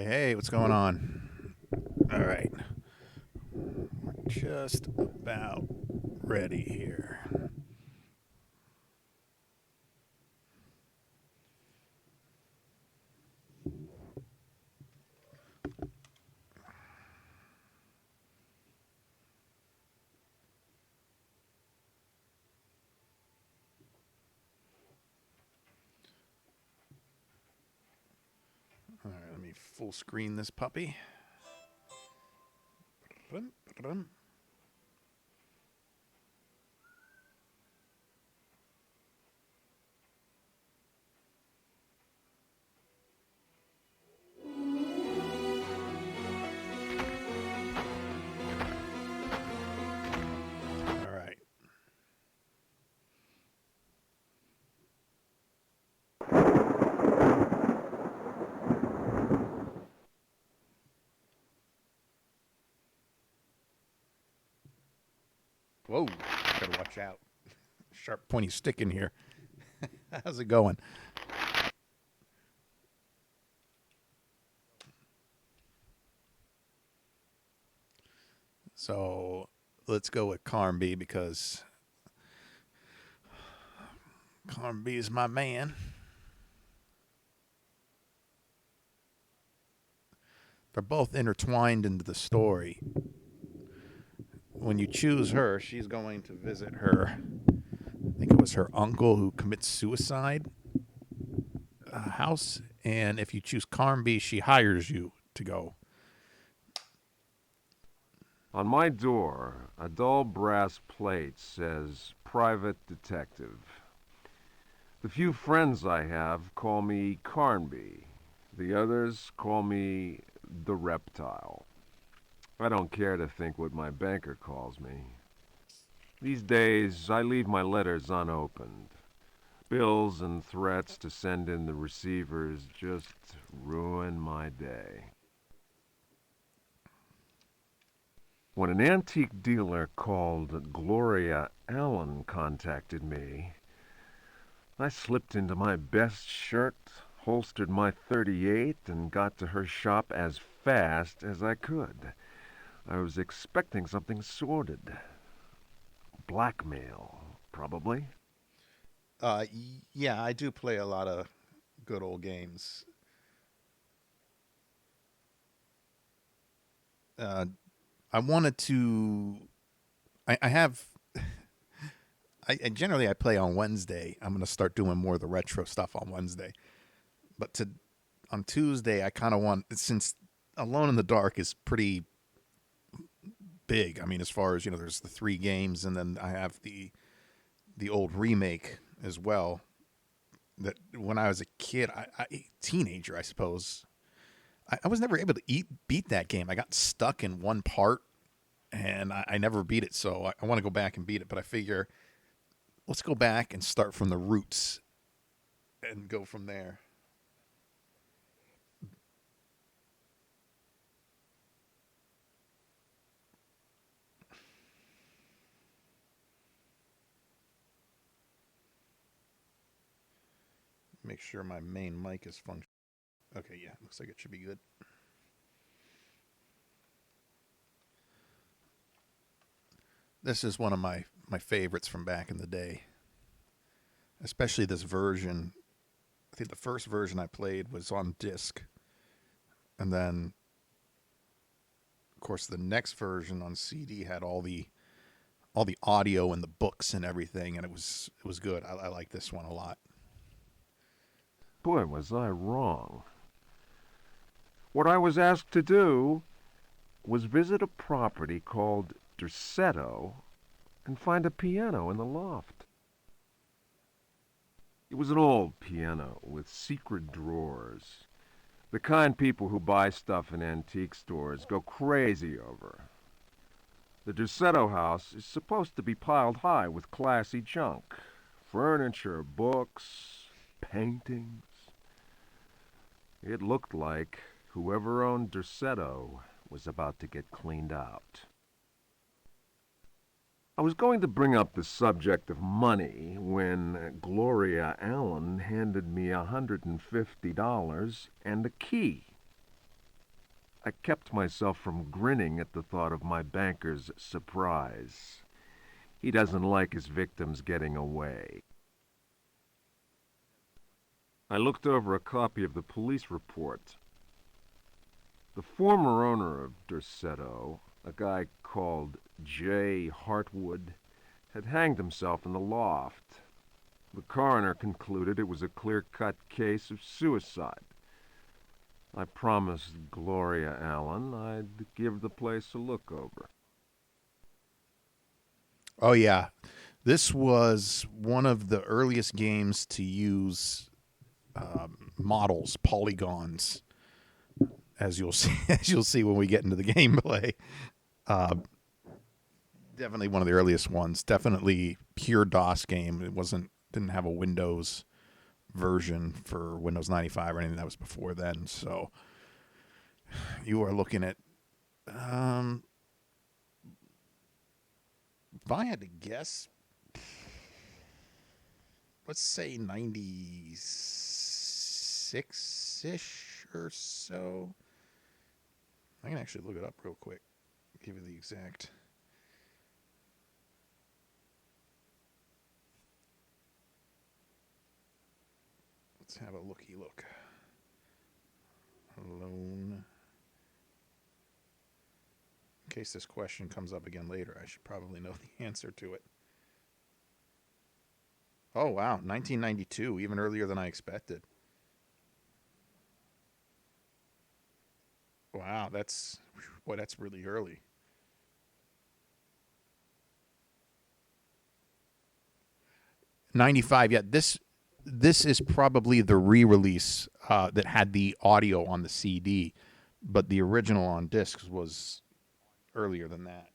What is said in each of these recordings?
Hey, what's going on? All right. We're just about ready here. All right, let me full screen this puppy. All right. Whoa, gotta watch out. Sharp, pointy stick in here. How's it going? So let's go with Carnby because Carnby is my man. They're both intertwined into the story. When you choose her, she's going to visit her. I think it was her uncle who commits suicide house. And if you choose Carnby, she hires you to go. On my door, a dull brass plate says Private Detective. The few friends I have call me Carnby. The others call me the Reptile. I don't care to think what my banker calls me. These days, I leave my letters unopened. Bills and threats to send in the receivers just ruin my day. When an antique dealer called Gloria Allen contacted me, I slipped into my best shirt, holstered my .38, and got to her shop as fast as I could. I was expecting something sordid. Blackmail, probably. Yeah, I do play a lot of good old games. Uh, I wanted to. I have. I generally I play on Wednesday. I'm gonna start doing more of the retro stuff on Wednesday. But to on Tuesday, I kind of want since Alone in the Dark is pretty big. I mean, as far as there's the three games, and then I have the old remake as well. That when I was a kid, teenager, I suppose, I was never able to beat that game. I got stuck in one part, and I never beat it. So I want to go back and beat it. But I figure let's go back and start from the roots and go from there. Make sure my main mic is functioning. Okay, yeah, looks like it should be good. This is one of my favorites from back in the day, especially this version. I think the first version I played was on disc, and then of course the next version on CD had all the audio and the books and everything, and it was good. I like this one a lot. Boy, was I wrong. What I was asked to do was visit a property called Derceto and find a piano in the loft. It was an old piano with secret drawers. The kind people who buy stuff in antique stores go crazy over. The Derceto house is supposed to be piled high with classy junk. Furniture, books, paintings. It looked like whoever owned Derceto was about to get cleaned out. I was going to bring up the subject of money when Gloria Allen handed me $150 and a key. I kept myself from grinning at the thought of my banker's surprise. He doesn't like his victims getting away. I looked over a copy of the police report. The former owner of Derceto, a guy called Jay Hartwood, had hanged himself in the loft. The coroner concluded it was a clear-cut case of suicide. I promised Gloria Allen I'd give the place a look over. Oh, yeah. This was one of the earliest games to use models, polygons, as you'll see, as you'll see when we get into the gameplay. Definitely one of the earliest ones. Definitely pure DOS game. It didn't have a Windows version for Windows 95 or anything. That was before then. So you are looking at, if I had to guess, let's say 96-ish or so. I can actually look it up real quick. Give you the exact. Let's have a looky look. Alone. In case this question comes up again later, I should probably know the answer to it. Oh, wow. 1992, even earlier than I expected. Wow, that's really early. '95, yeah. This is probably the re-release that had the audio on the CD, but the original on discs was earlier than that.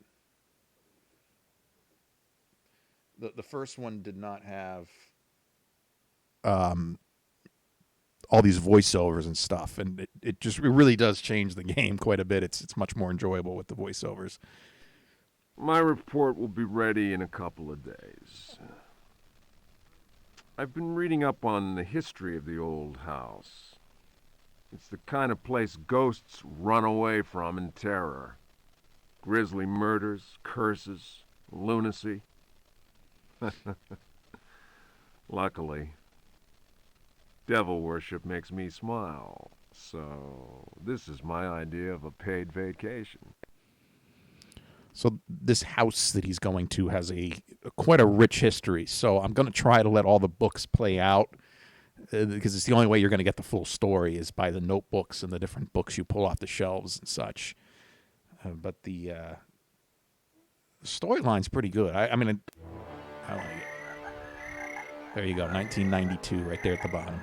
The first one did not have all these voiceovers and stuff, and it really does change the game quite a bit. It's much more enjoyable with the voiceovers. My report will be ready in a couple of days. I've been reading up on the history of the old house. It's the kind of place ghosts run away from in terror. Grisly murders, curses, lunacy. Luckily, devil worship makes me smile, so this is my idea of a paid vacation. So this house that he's going to has quite a rich history. So I'm going to try to let all the books play out because it's the only way you're going to get the full story is by the notebooks and the different books you pull off the shelves and such. But the storyline's pretty good. I mean, I like it. There you go, 1992, right there at the bottom.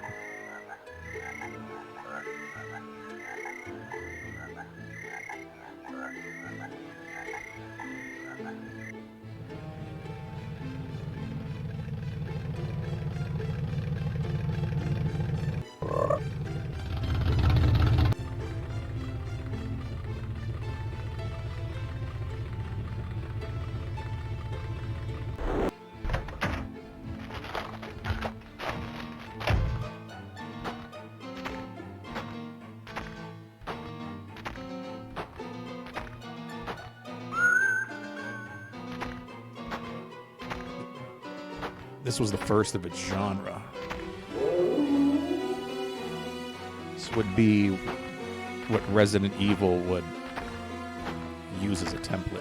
This was the first of its genre. This would be what Resident Evil would use as a template.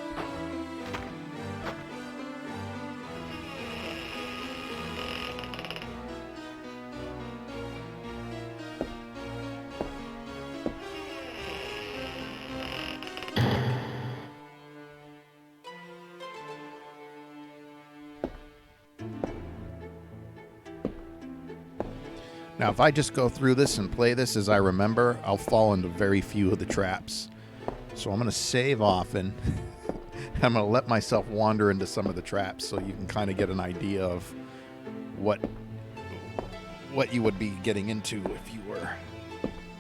Now, if I just go through this and play this as I remember, I'll fall into very few of the traps. So I'm going to save often. I'm going to let myself wander into some of the traps so you can kind of get an idea of what you would be getting into if you were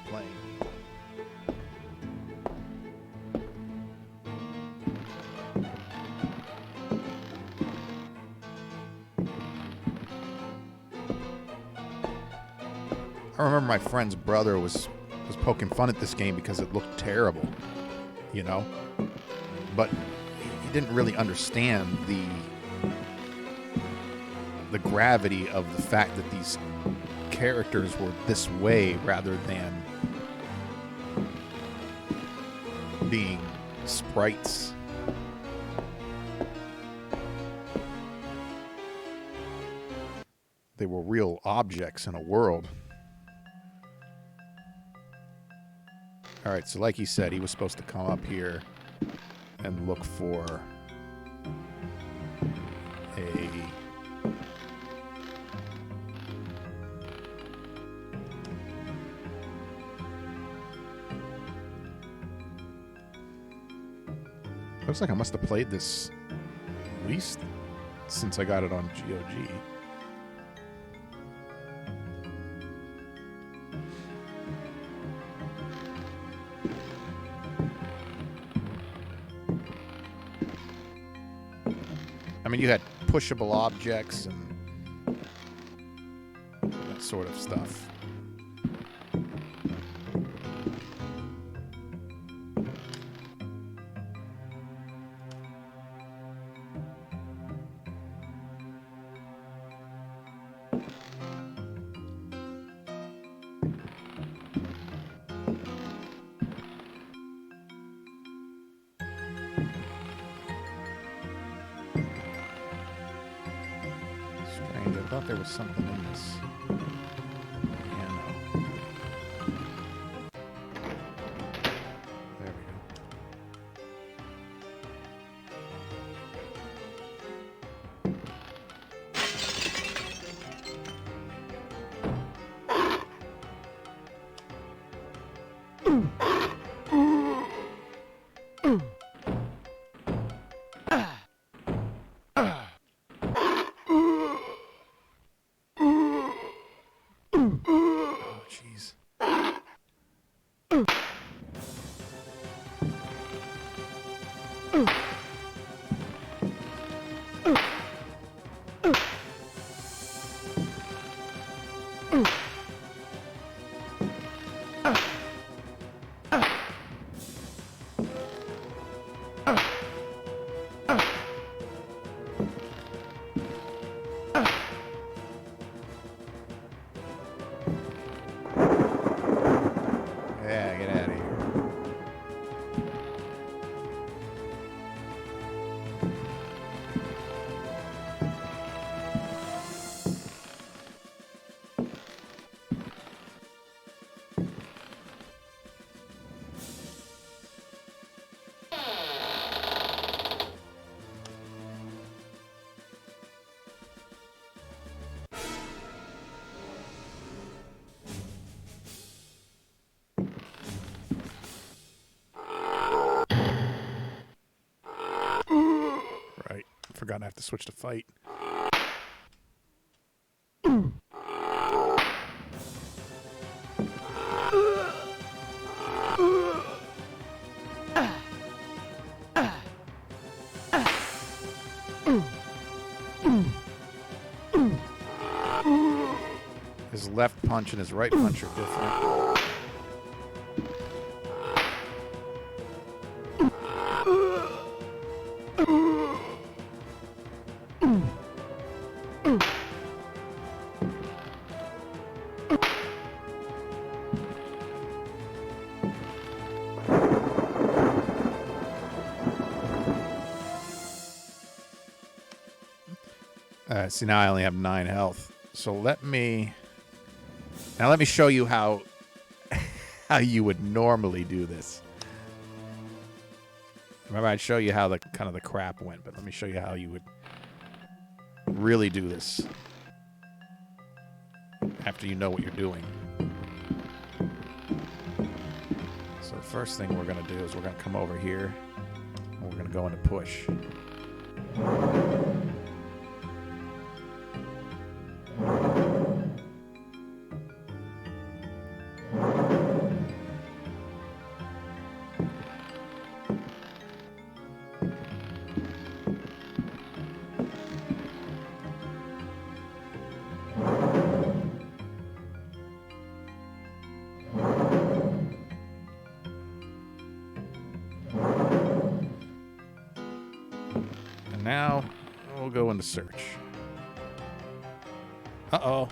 playing. I remember my friend's brother was was poking fun at this game because it looked terrible, you know? But he didn't really understand the gravity of the fact that these characters were this way rather than being sprites. They were real objects in a world. Alright, so like he said, he was supposed to come up here and look for a... Looks like I must have played this at least since I got it on GOG. I mean, you had pushable objects and that sort of stuff. Strange, I thought there was something in this piano. There we go. Oh, jeez. Yeah, get out of here. Right. Forgot I have to switch to fight. His left punch and his right punch are different. See, now I only have 9 health. So let me show you how you would normally do this. Remember, I'd show you how the kind of the crap went, but let me show you how you would really do this after you know what you're doing. So the first thing we're going to do is we're going to come over here and we're going to go into push. now we'll go into search. Uh-oh.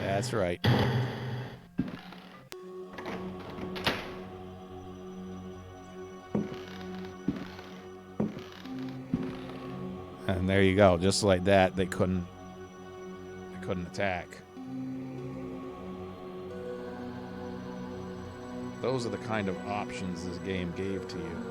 That's right. And there you go. Just like that, they couldn't attack. Those are the kind of options this game gave to you.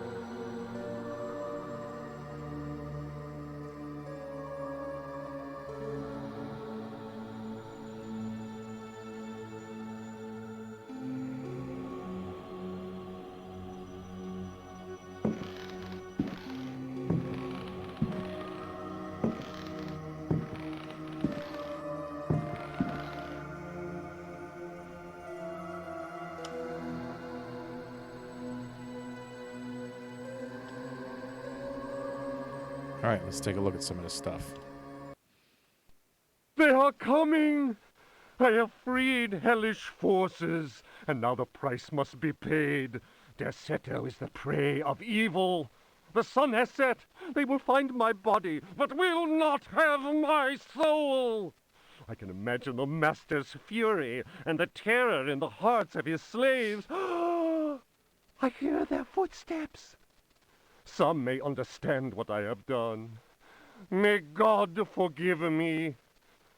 All right, let's take a look at some of this stuff. They are coming! I have freed hellish forces, and now the price must be paid. Derceto is the prey of evil. The sun has set. They will find my body, but will not have my soul. I can imagine the master's fury and the terror in the hearts of his slaves. I hear their footsteps. Some may understand what I have done. May God forgive me.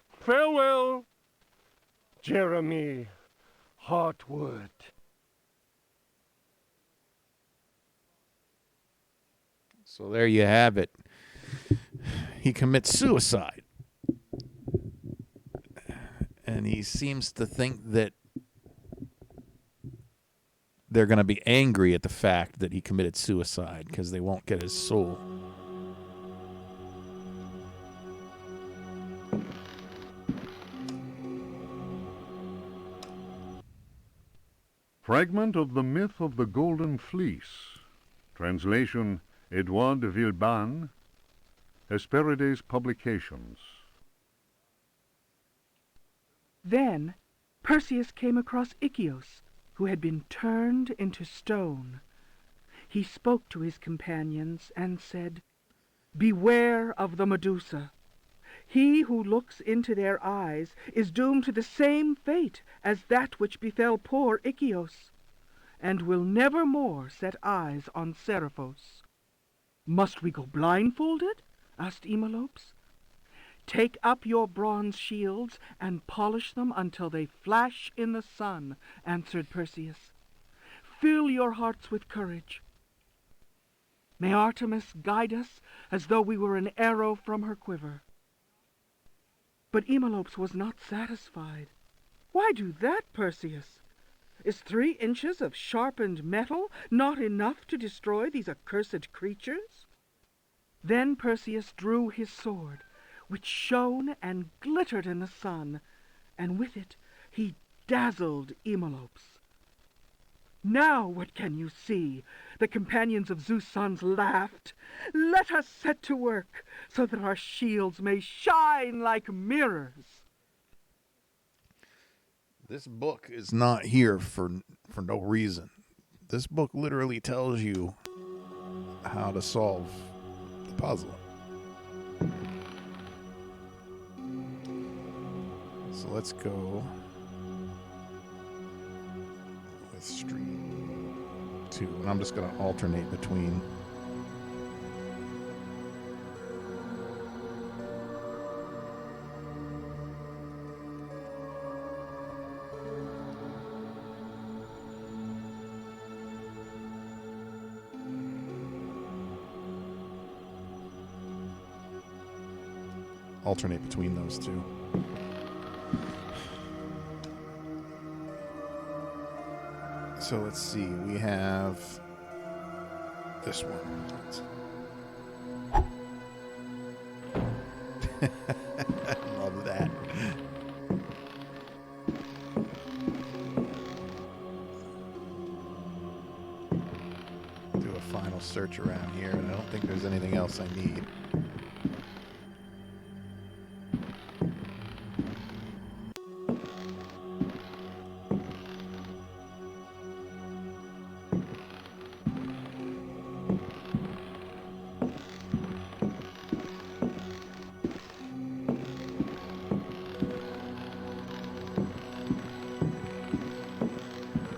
Farewell, Jeremy Hartwood. So there you have it. He commits suicide. And he seems to think that they're going to be angry at the fact that he committed suicide because they won't get his soul. Fragment of the Myth of the Golden Fleece. Translation, Edouard de Villeban. Hesperides Publications. Then Perseus came across Ichios, who had been turned into stone. He spoke to his companions and said, "Beware of the Medusa. He who looks into their eyes is doomed to the same fate as that which befell poor Ichios, and will never more set eyes on Seriphos." "Must we go blindfolded?" asked Eumolpus. "Take up your bronze shields and polish them until they flash in the sun," answered Perseus. "Fill your hearts with courage. May Artemis guide us as though we were an arrow from her quiver." But Eumolpus was not satisfied. "Why do that, Perseus? Is 3 inches of sharpened metal not enough to destroy these accursed creatures?" Then Perseus drew his sword, which shone and glittered in the sun, and with it he dazzled Eumolpus. "Now what can you see?" the companions of Zeus' sons laughed. "Let us set to work, so that our shields may shine like mirrors." This book is not here for no reason. This book literally tells you how to solve the puzzle. So let's go with stream 2. And I'm just going to alternate between those two. So let's see. We have this one. Love that. Do a final search around here, and I don't think there's anything else I need.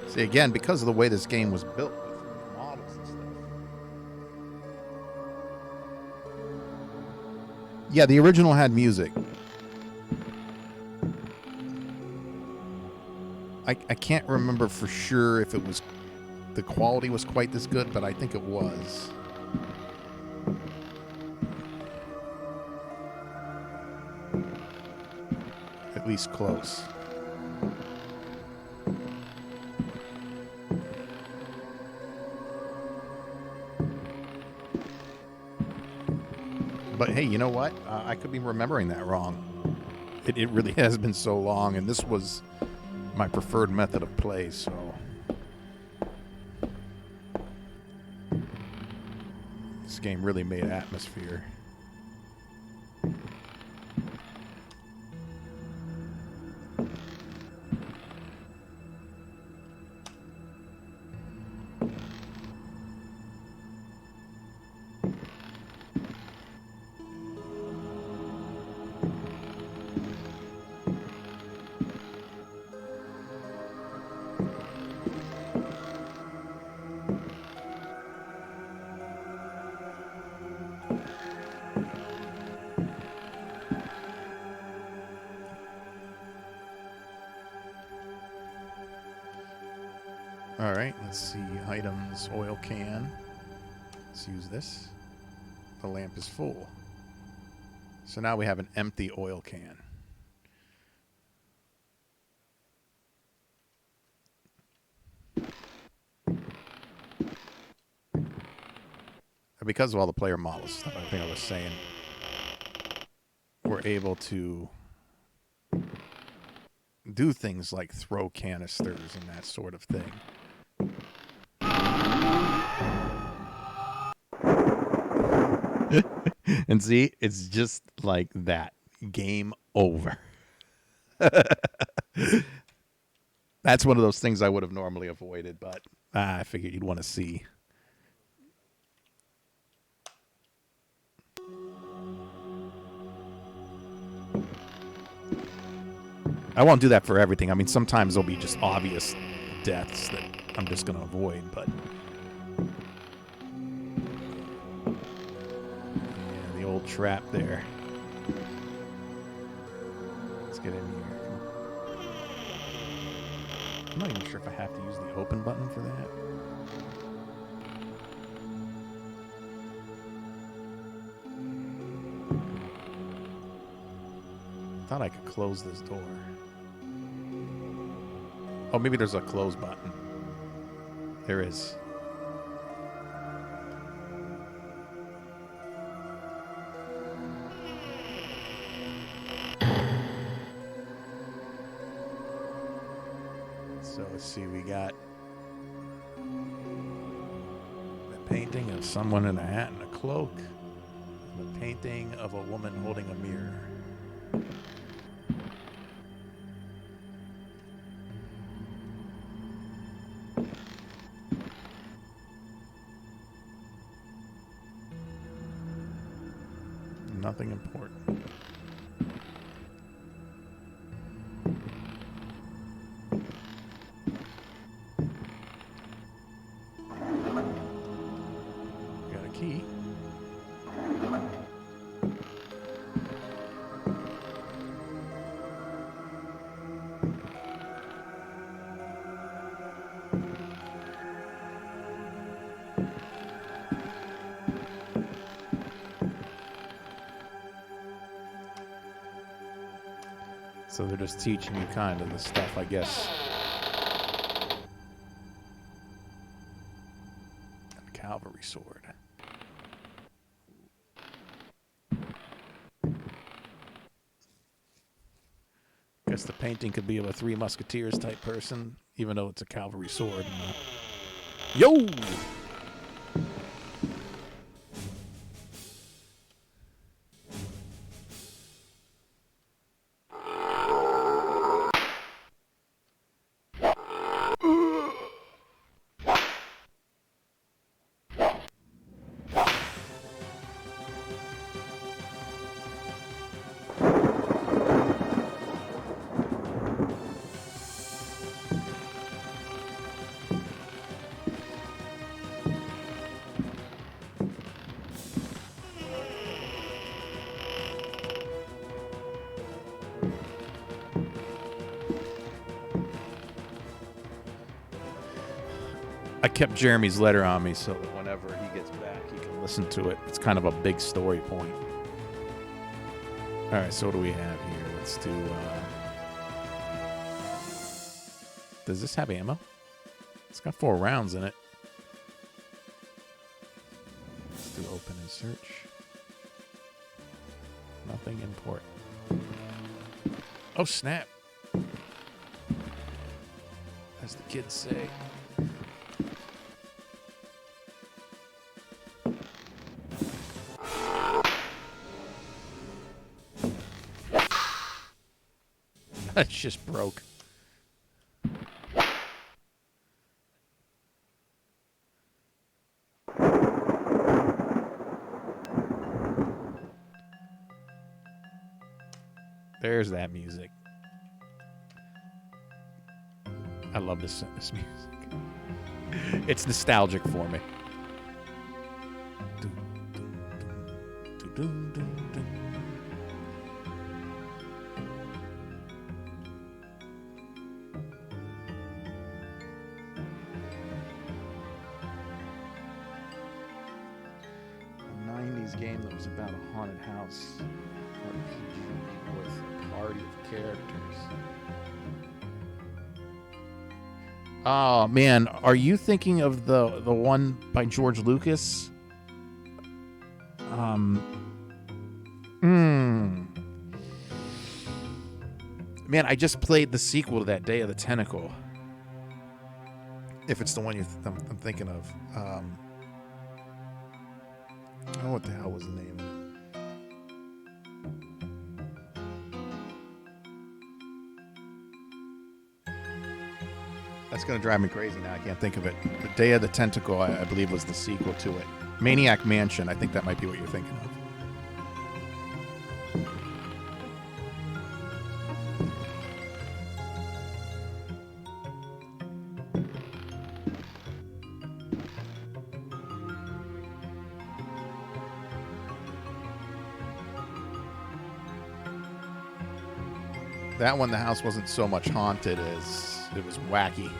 See, again, because of the way this game was built with models and stuff. Yeah, the original had music. I can't remember for sure if it was the quality was quite this good, but I think it was. At least close. But hey, you know what? I could be remembering that wrong. It really has been so long, and this was my preferred method of play, so... This game really made atmosphere. All right, let's see. Items, oil can. Let's use this. The lamp is full. So now we have an empty oil can. Because of all the player models stuff, I think I was saying, we're able to do things like throw canisters and that sort of thing. And see, it's just like that. Game over. That's one of those things I would have normally avoided, but I figured you'd want to see. I won't do that for everything. I mean, sometimes there'll be just obvious deaths that I'm just going to avoid, but... Yeah, the old trap there. Let's get in here. I'm not even sure if I have to use the open button for that. I thought I could close this door. Oh, maybe there's a close button. There is. So let's see, we got a painting of someone in a hat and a cloak. And a painting of a woman holding a mirror. Nothing important. Got a key. So they're just teaching you kind of the stuff, I guess. A cavalry sword. guess the painting could be of a Three Musketeers type person, even though it's a cavalry sword. Yo! I kept Jeremy's letter on me so that whenever he gets back, he can listen to it. It's kind of a big story point. All right, so what do we have here? Let's do... does this have ammo? It's got 4 rounds in it. Let's do open and search. Nothing important. Oh, snap. As the kids say. That just broke. There's that music. I love this music. It's nostalgic for me. Game that was about a haunted house RPG with a party of characters. Oh man, are you thinking of the one by George Lucas? Man, I just played the sequel to that, Day of the Tentacle. If it's the one I'm thinking of. Oh, what the hell was the name of it? That's going to drive me crazy now. I can't think of it. The Day of the Tentacle, I believe, was the sequel to it. Maniac Mansion. I think that might be what you're thinking of. That one, the house wasn't so much haunted as it was wacky.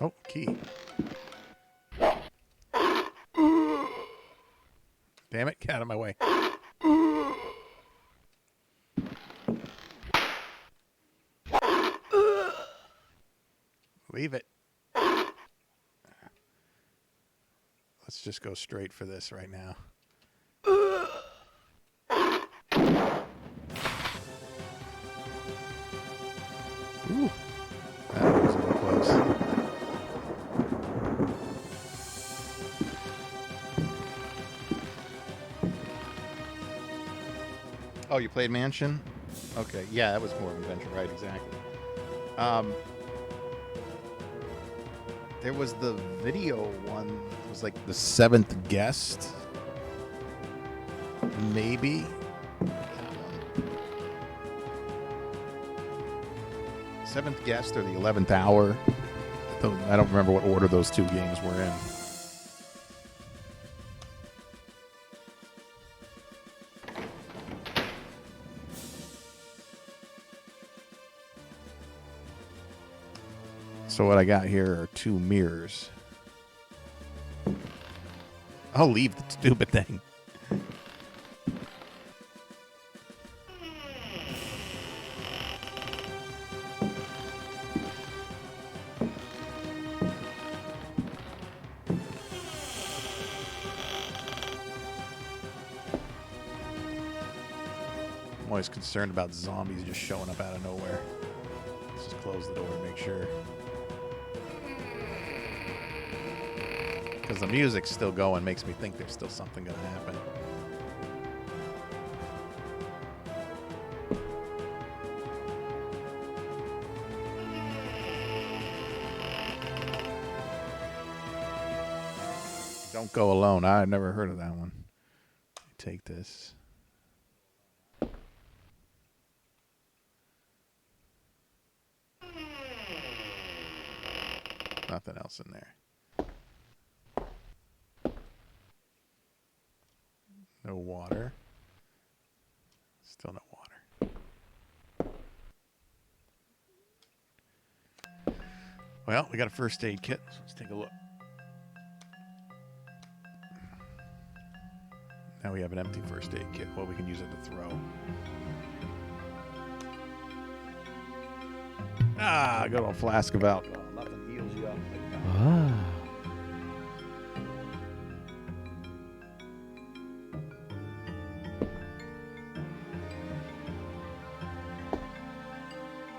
Oh, key. Damn it, get out of my way. Leave it. Let's just go straight for this right now. Ooh, that was a little close. Oh, you played Mansion? Okay, yeah, that was more of an adventure, right? Exactly. There was the video one. It was like The Seventh Guest. Maybe. Seventh Guest or The 11th Hour. I don't remember what order those two games were in. So what I got here are 2 mirrors. I'll leave the stupid thing. I'm always concerned about zombies just showing up out of nowhere. Let's just close the door and make sure. Because the music's still going, makes me think there's still something going to happen. Don't go alone. I've never heard of that one. Take this. Nothing else in there. No water. Still no water. Well, we got a first aid kit, so let's take a look. Now we have an empty first aid kit. Well, we can use it to throw. Ah, I got a flask of alcohol. Nothing heals you up like that. Ah.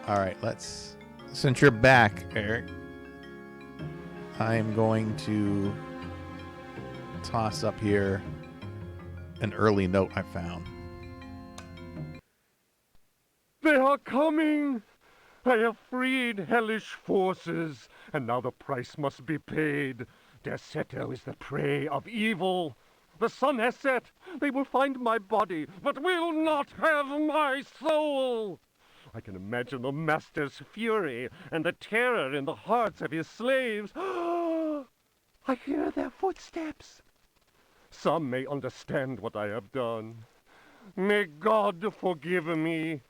All right, let's. Since you're back, Eric, I'm going to toss up here an early note I found. They are coming! I have freed hellish forces, and now the price must be paid. Derceto is the prey of evil. The sun has set. They will find my body, but will not have my soul. I can imagine the master's fury and the terror in the hearts of his slaves. I hear their footsteps. Some may understand what I have done. May God forgive me.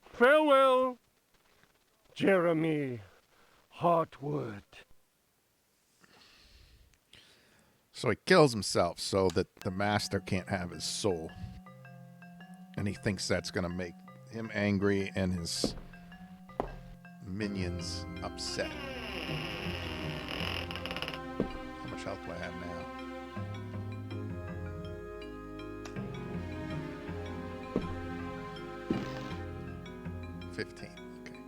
Farewell, Jeremy Hartwood. So he kills himself so that the master can't have his soul. And he thinks that's going to make him angry and his minions upset. How much health do I have now? 15. Okay.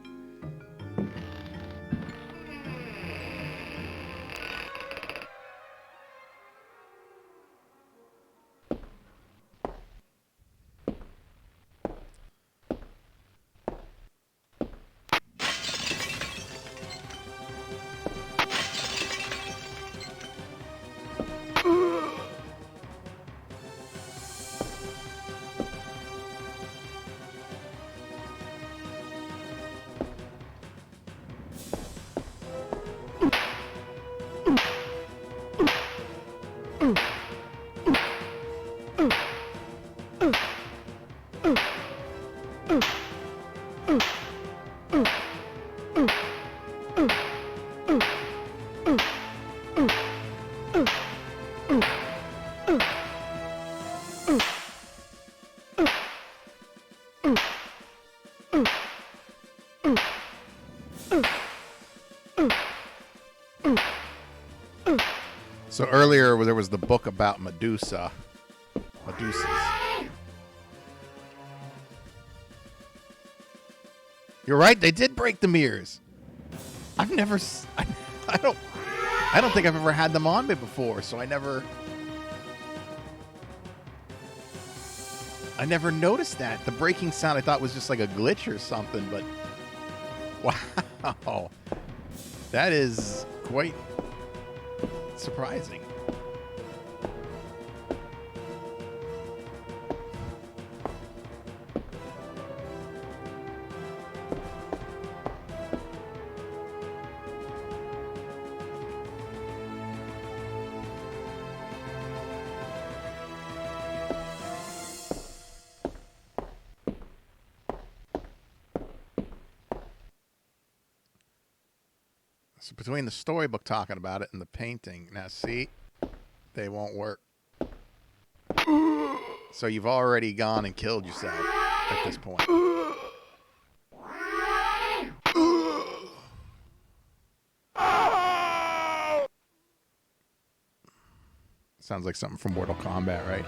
So earlier there was the book about Medusas. You're right, they did break the mirrors. I've never I don't think I've ever had them on me before, so I never noticed that. The breaking sound I thought was just like a glitch or something, but wow. That is quite surprising. So between the storybook talking about it and the painting, now see, they won't work. So you've already gone and killed yourself at this point. Sounds like something from Mortal Kombat, right?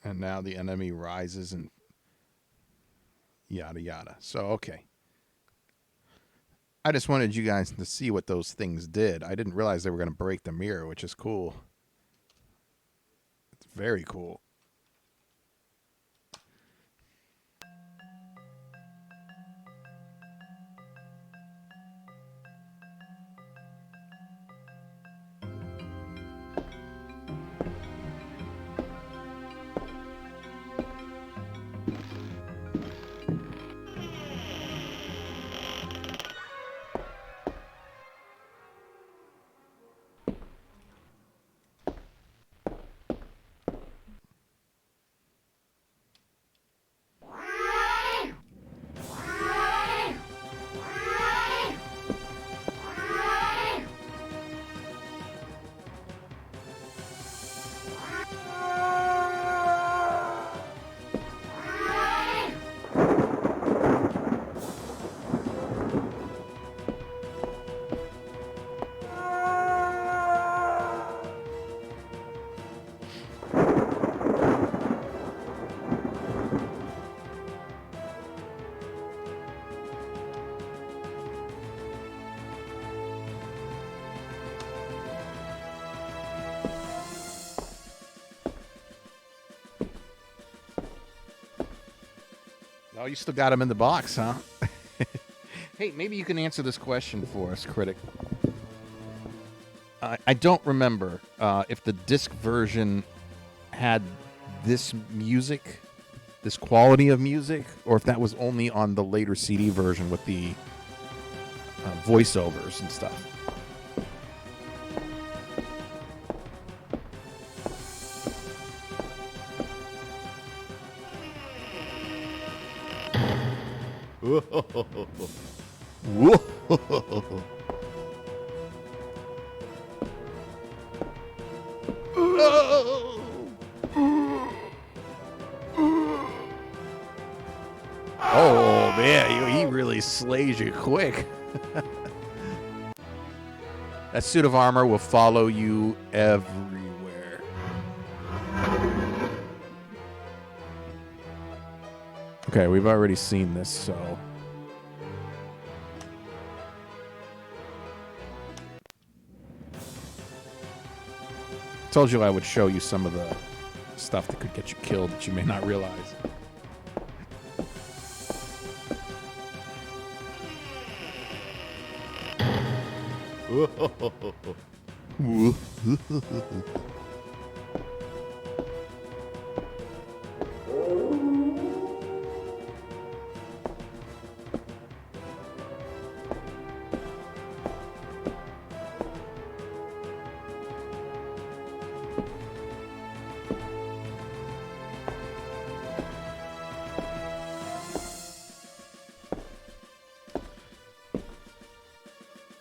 And now the enemy rises and yada yada. So, okay. I just wanted you guys to see what those things did. I didn't realize they were going to break the mirror, which is cool. It's very cool. Oh, you still got him in the box, huh? Hey, maybe you can answer this question for us, critic. I don't remember if the disc version had this music, this quality of music, or if that was only on the later CD version with the voiceovers and stuff. Oh man, he really slays you quick. That suit of armor will follow you everywhere. Okay, we've already seen this, so... Told you I would show you some of the stuff that could get you killed that you may not realize.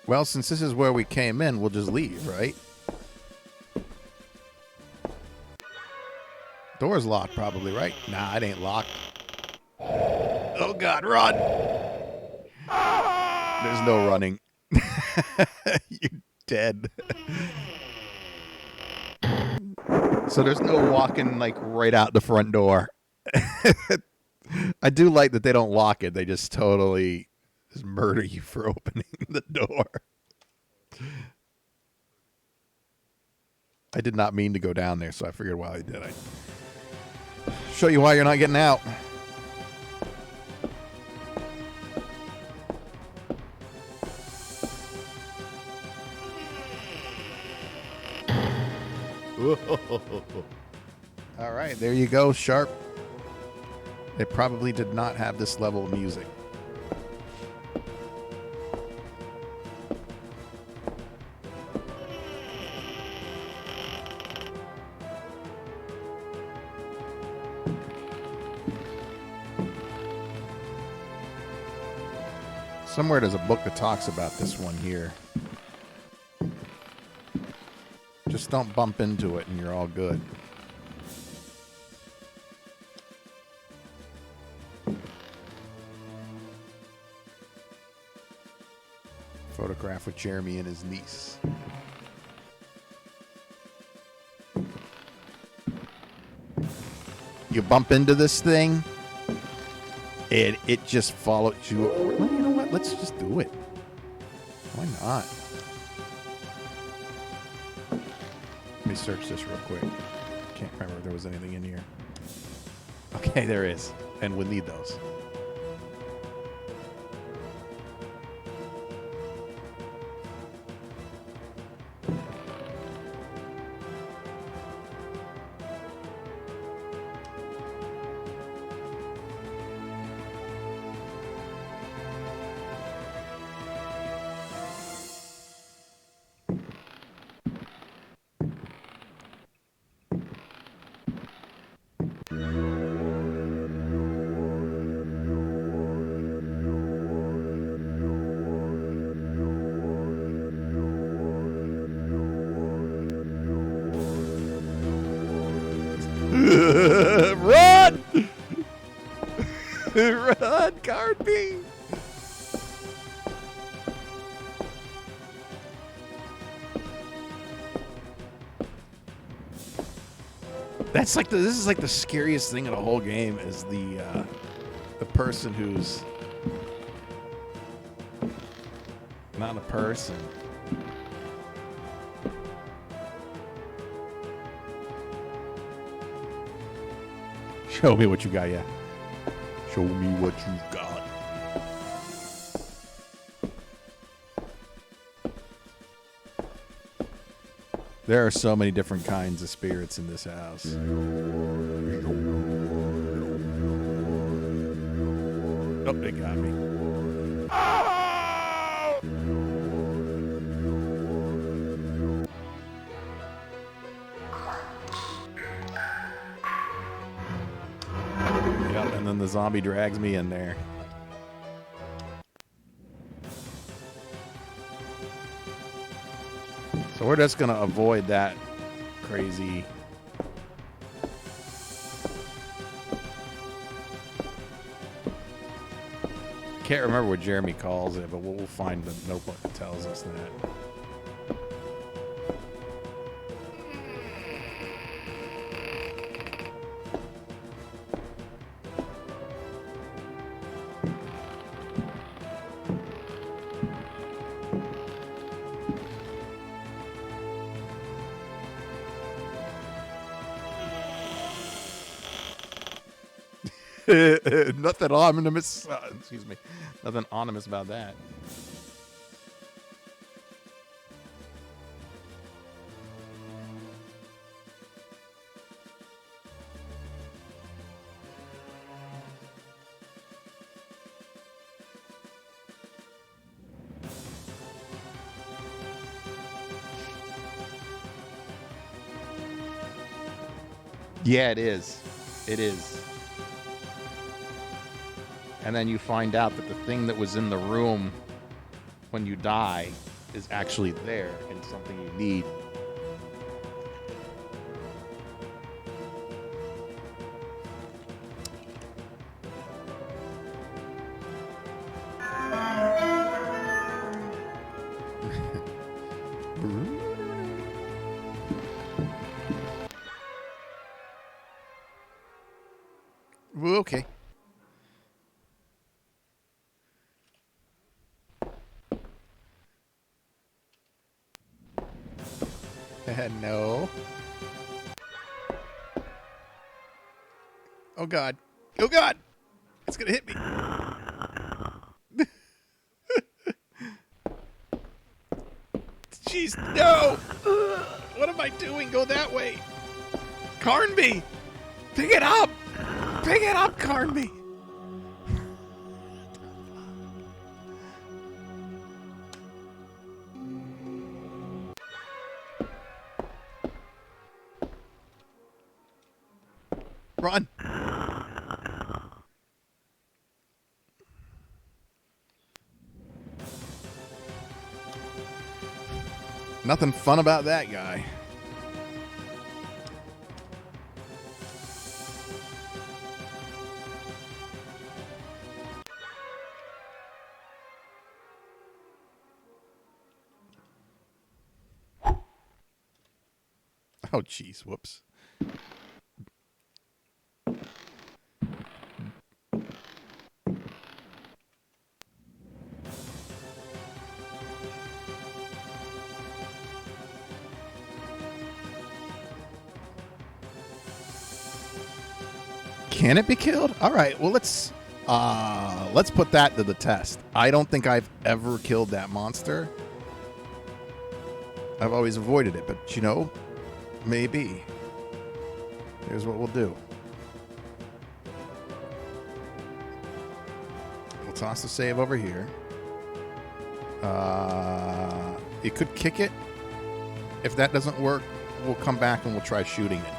Well, since this is where we came in, we'll just leave, right? Door's locked, probably, right? Nah, it ain't locked. Oh, God, run! There's no running. You're dead. So there's no walking, like, right out the front door. I do like that they don't lock it. They just totally... just murder you for opening the door. I did not mean to go down there, so I figured while I did, I'd show you why you're not getting out. there you go, Sharp. It probably did not have this level of music. Somewhere there's a book that talks about this one here. Just don't bump into it and you're all good. Photograph with Jeremy and his niece. You bump into this thing, and it just follows you. Well, you know what? Let's just do it. Why not? Let me search this real quick. Can't remember if there was anything in here. Okay, there is. And we'll need those. Run! Run, Carby! That's like this is like the scariest thing in the whole game is the person who's not a person. Show me what you got, yeah. Show me what you got. There are so many different kinds of spirits in this house. Oh, they got me. Yep, and then the zombie drags me in there. So we're just gonna avoid that crazy. Can't remember what Jeremy calls it, but we'll find the notebook that tells us that. Nothing ominous. Excuse me. Nothing ominous about that. Yeah, it is. It is. And then you find out that the thing that was in the room when you die is actually there and something you need. Okay. No. Oh God. Oh God. It's gonna hit me. Jeez, no. What am I doing? Go that way. Carnby. Pick it up! Pick it up, Carnby! Run! Nothing fun about that guy. Oh, jeez. Whoops. Can it be killed? All right. Well, let's put that to the test. I don't think I've ever killed that monster. I've always avoided it, but you know, maybe. Here's what we'll do. We'll toss the save over here. It could kick it. If that doesn't work, we'll come back and we'll try shooting it.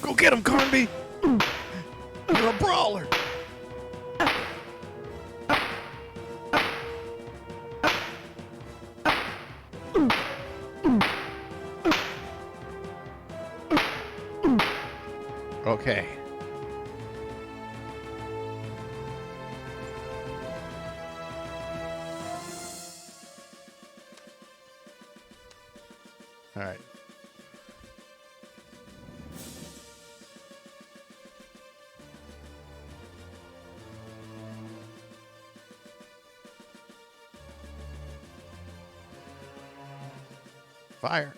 Go get him, Carnby! You're a brawler! Okay. All right. Fire.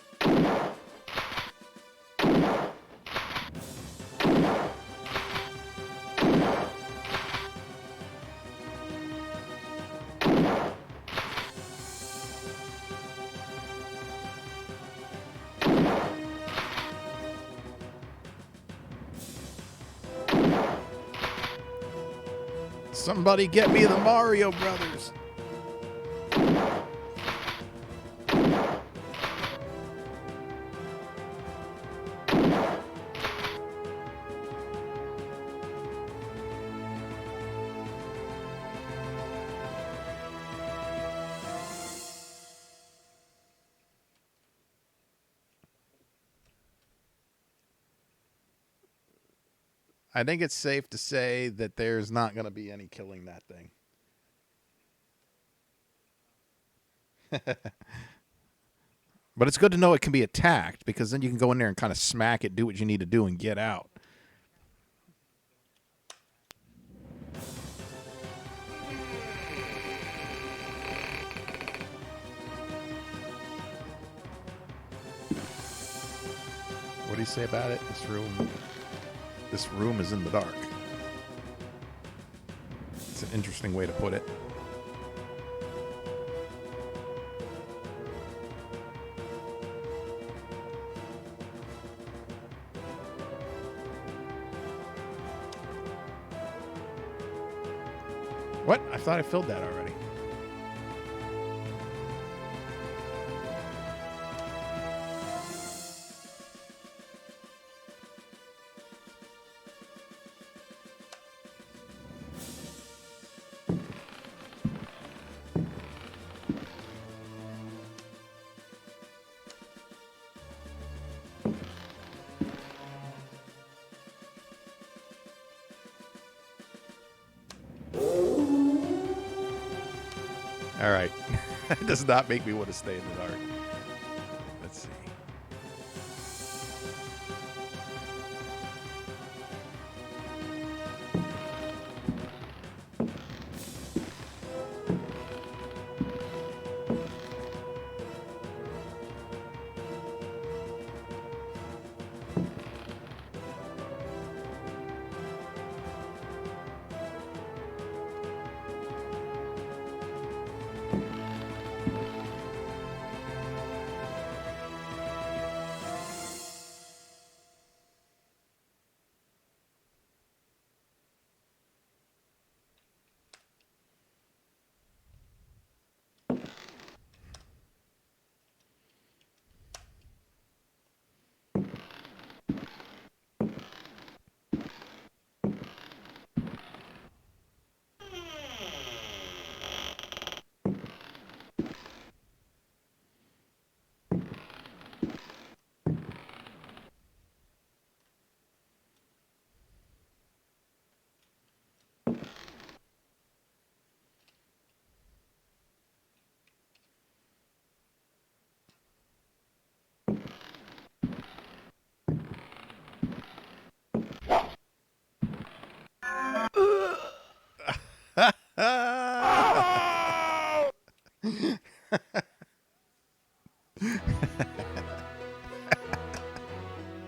Somebody get me the Mario Brothers. I think it's safe to say that there's not going to be any killing that thing. But it's good to know it can be attacked, because then you can go in there and kind of smack it, do what you need to do, and get out. What do you say about it? This room is in the dark. It's an interesting way to put it. What? I thought I filled that already. All right. It does not make me want to stay in the dark. Let's see.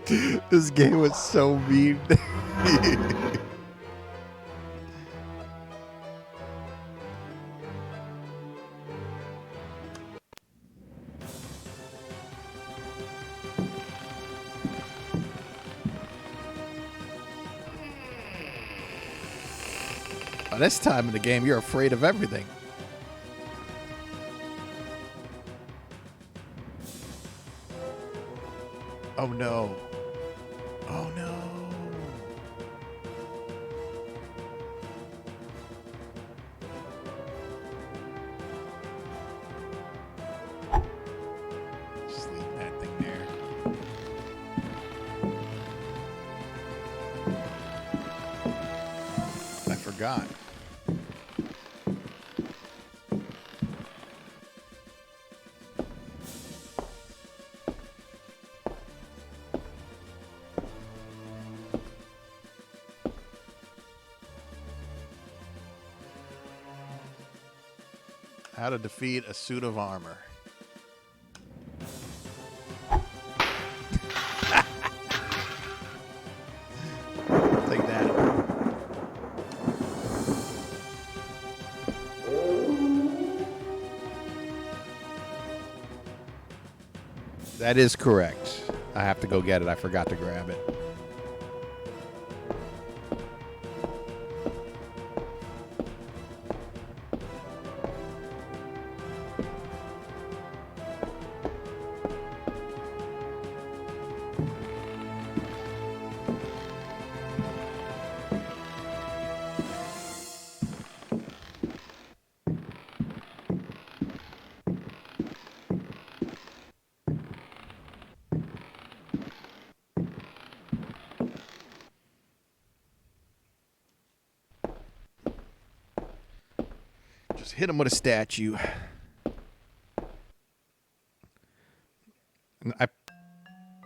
This game was so mean. By this time in the game, you're afraid of everything. Oh no. Oh no. Just leave that thing there. I forgot. How to defeat a suit of armor. Take that. That is correct. I have to go get it. I forgot to grab it. Just hit him with a statue. And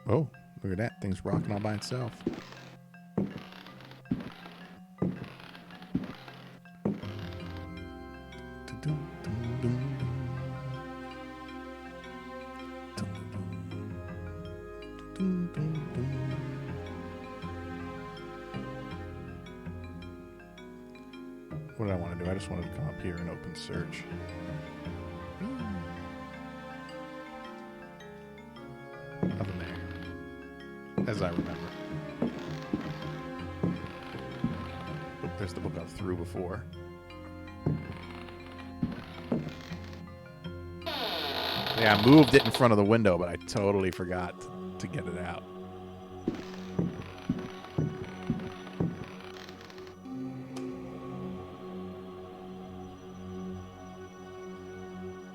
oh, look at that. Thing's rocking all by itself. What did I want to do? I just wanted to come up here and open search. Nothing there. As I remember. Oop, there's the book I was through before. Yeah, I moved it in front of the window, but I totally forgot to get it out.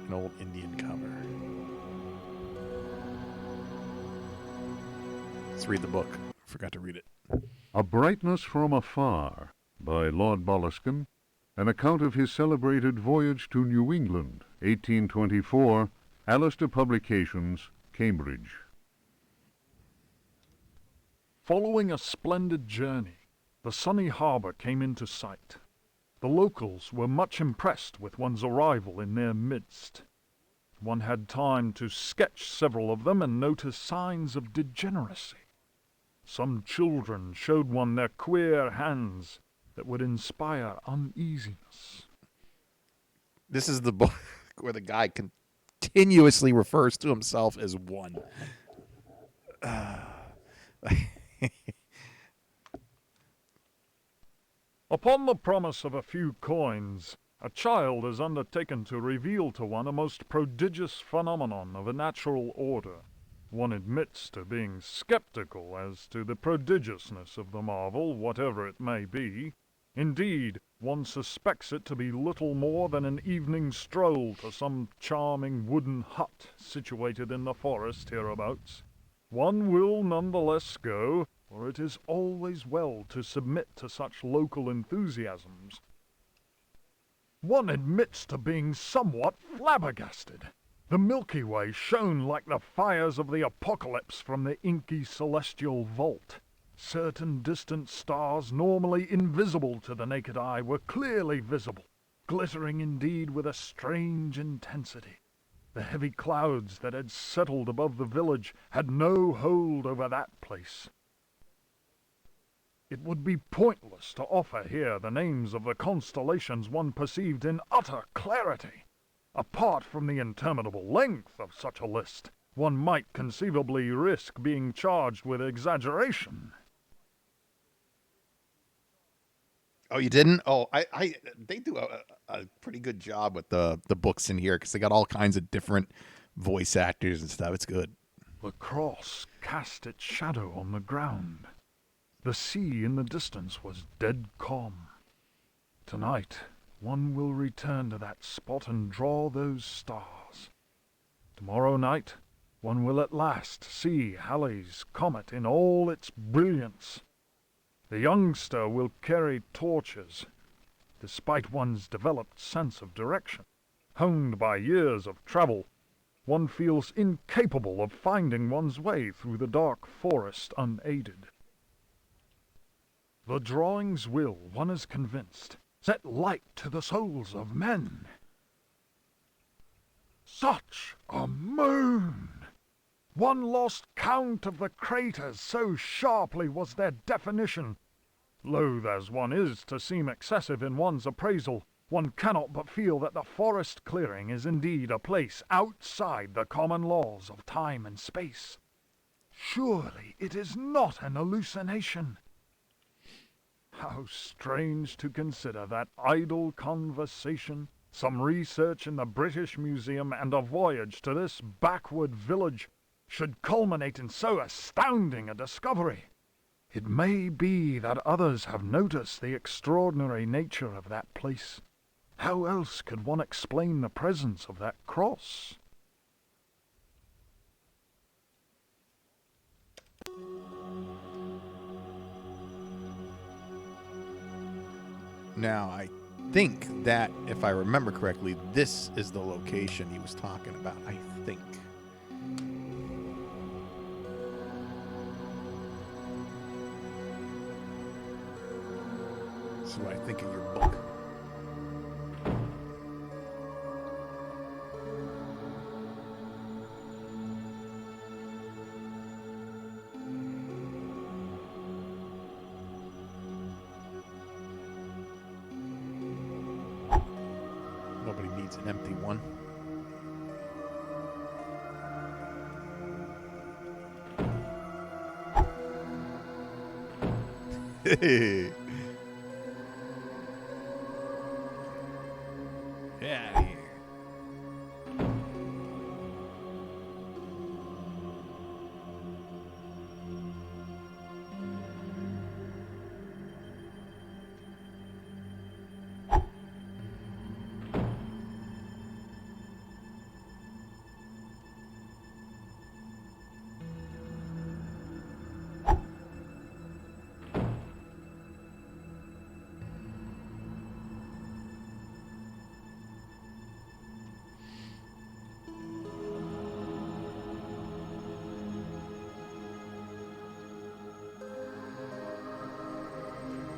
An old Indian cover. Let's read the book. Forgot to read it. A Brightness from Afar by Lord Boleskine, an account of his celebrated voyage to New England, 1824, Alistair Publications, Cambridge. Following a splendid journey, the sunny harbour came into sight. The locals were much impressed with one's arrival in their midst. One had time to sketch several of them and notice signs of degeneracy. Some children showed one their queer hands that would inspire uneasiness. This is the book where the guy continuously refers to himself as one. Upon the promise of a few coins, a child is undertaken to reveal to one a most prodigious phenomenon of a natural order. One admits to being skeptical as to the prodigiousness of the marvel, whatever it may be. Indeed, one suspects it to be little more than an evening stroll to some charming wooden hut situated in the forest hereabouts. One will nonetheless go, for it is always well to submit to such local enthusiasms. One admits to being somewhat flabbergasted. The Milky Way shone like the fires of the apocalypse from the inky celestial vault. Certain distant stars, normally invisible to the naked eye, were clearly visible, glittering indeed with a strange intensity. The heavy clouds that had settled above the village had no hold over that place. It would be pointless to offer here the names of the constellations one perceived in utter clarity. Apart from the interminable length of such a list, one might conceivably risk being charged with exaggeration. Oh, you didn't? Oh, they do a pretty good job with the books in here because they got all kinds of different voice actors and stuff. It's good. The cross cast its shadow on the ground. The sea in the distance was dead calm. Tonight, one will return to that spot and draw those stars. Tomorrow night, one will at last see Halley's Comet in all its brilliance. The youngster will carry torches, despite one's developed sense of direction. Honed by years of travel, one feels incapable of finding one's way through the dark forest unaided. The drawings will, one is convinced, set light to the souls of men. Such a moon! One lost count of the craters, so sharply was their definition. Loath as one is to seem excessive in one's appraisal, one cannot but feel that the forest clearing is indeed a place outside the common laws of time and space. Surely it is not an hallucination. How strange to consider that idle conversation, some research in the British Museum, and a voyage to this backward village should culminate in so astounding a discovery. It may be that others have noticed the extraordinary nature of that place. How else could one explain the presence of that cross? Now, I think that, if I remember correctly, this is the location he was talking about. I think. This is what I think in your book. Nobody needs an empty one. Hey. Get out of here.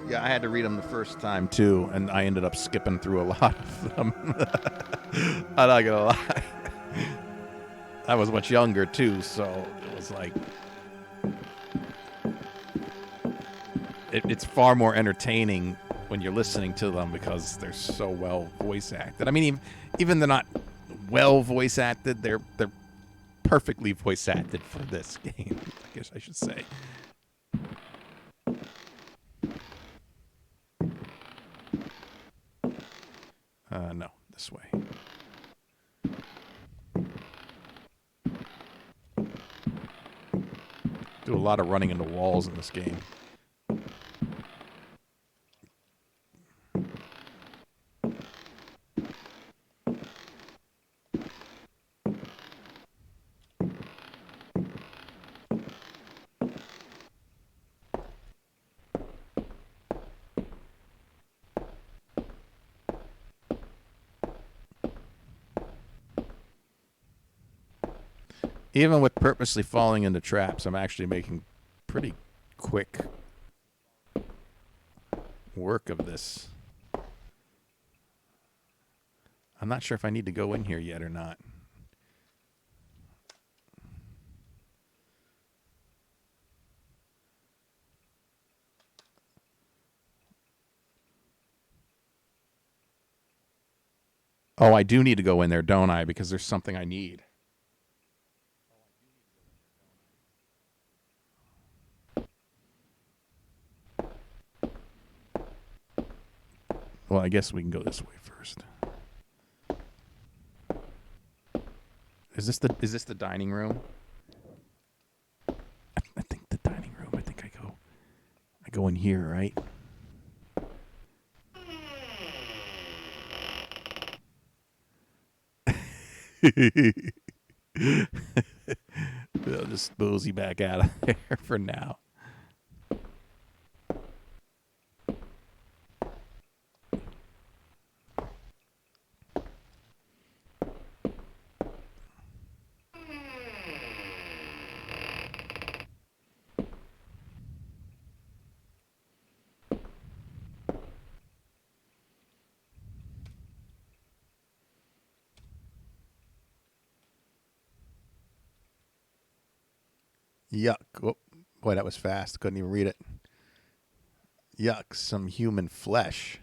Yeah, I had to read them the first time too, and I ended up skipping through a lot of them. I'm not gonna lie. I was much younger too, so it was like it's far more entertaining when you're listening to them because they're so well voice acted. I mean, even they're not well voice acted, they're perfectly voice acted for this game, I guess I should say. No, this way. Do a lot of running into walls in this game. Even with purposely falling into traps, I'm actually making pretty quick work of this. I'm not sure if I need to go in here yet or not. Oh, I do need to go in there, don't I? Because there's something I need. Well, I guess we can go this way first. Is this the dining room? I think the dining room. I think I go in here, right? I'll just mosey back out of there for now. Yuck. Oh, boy, that was fast. Couldn't even read it. Yuck. Some human flesh.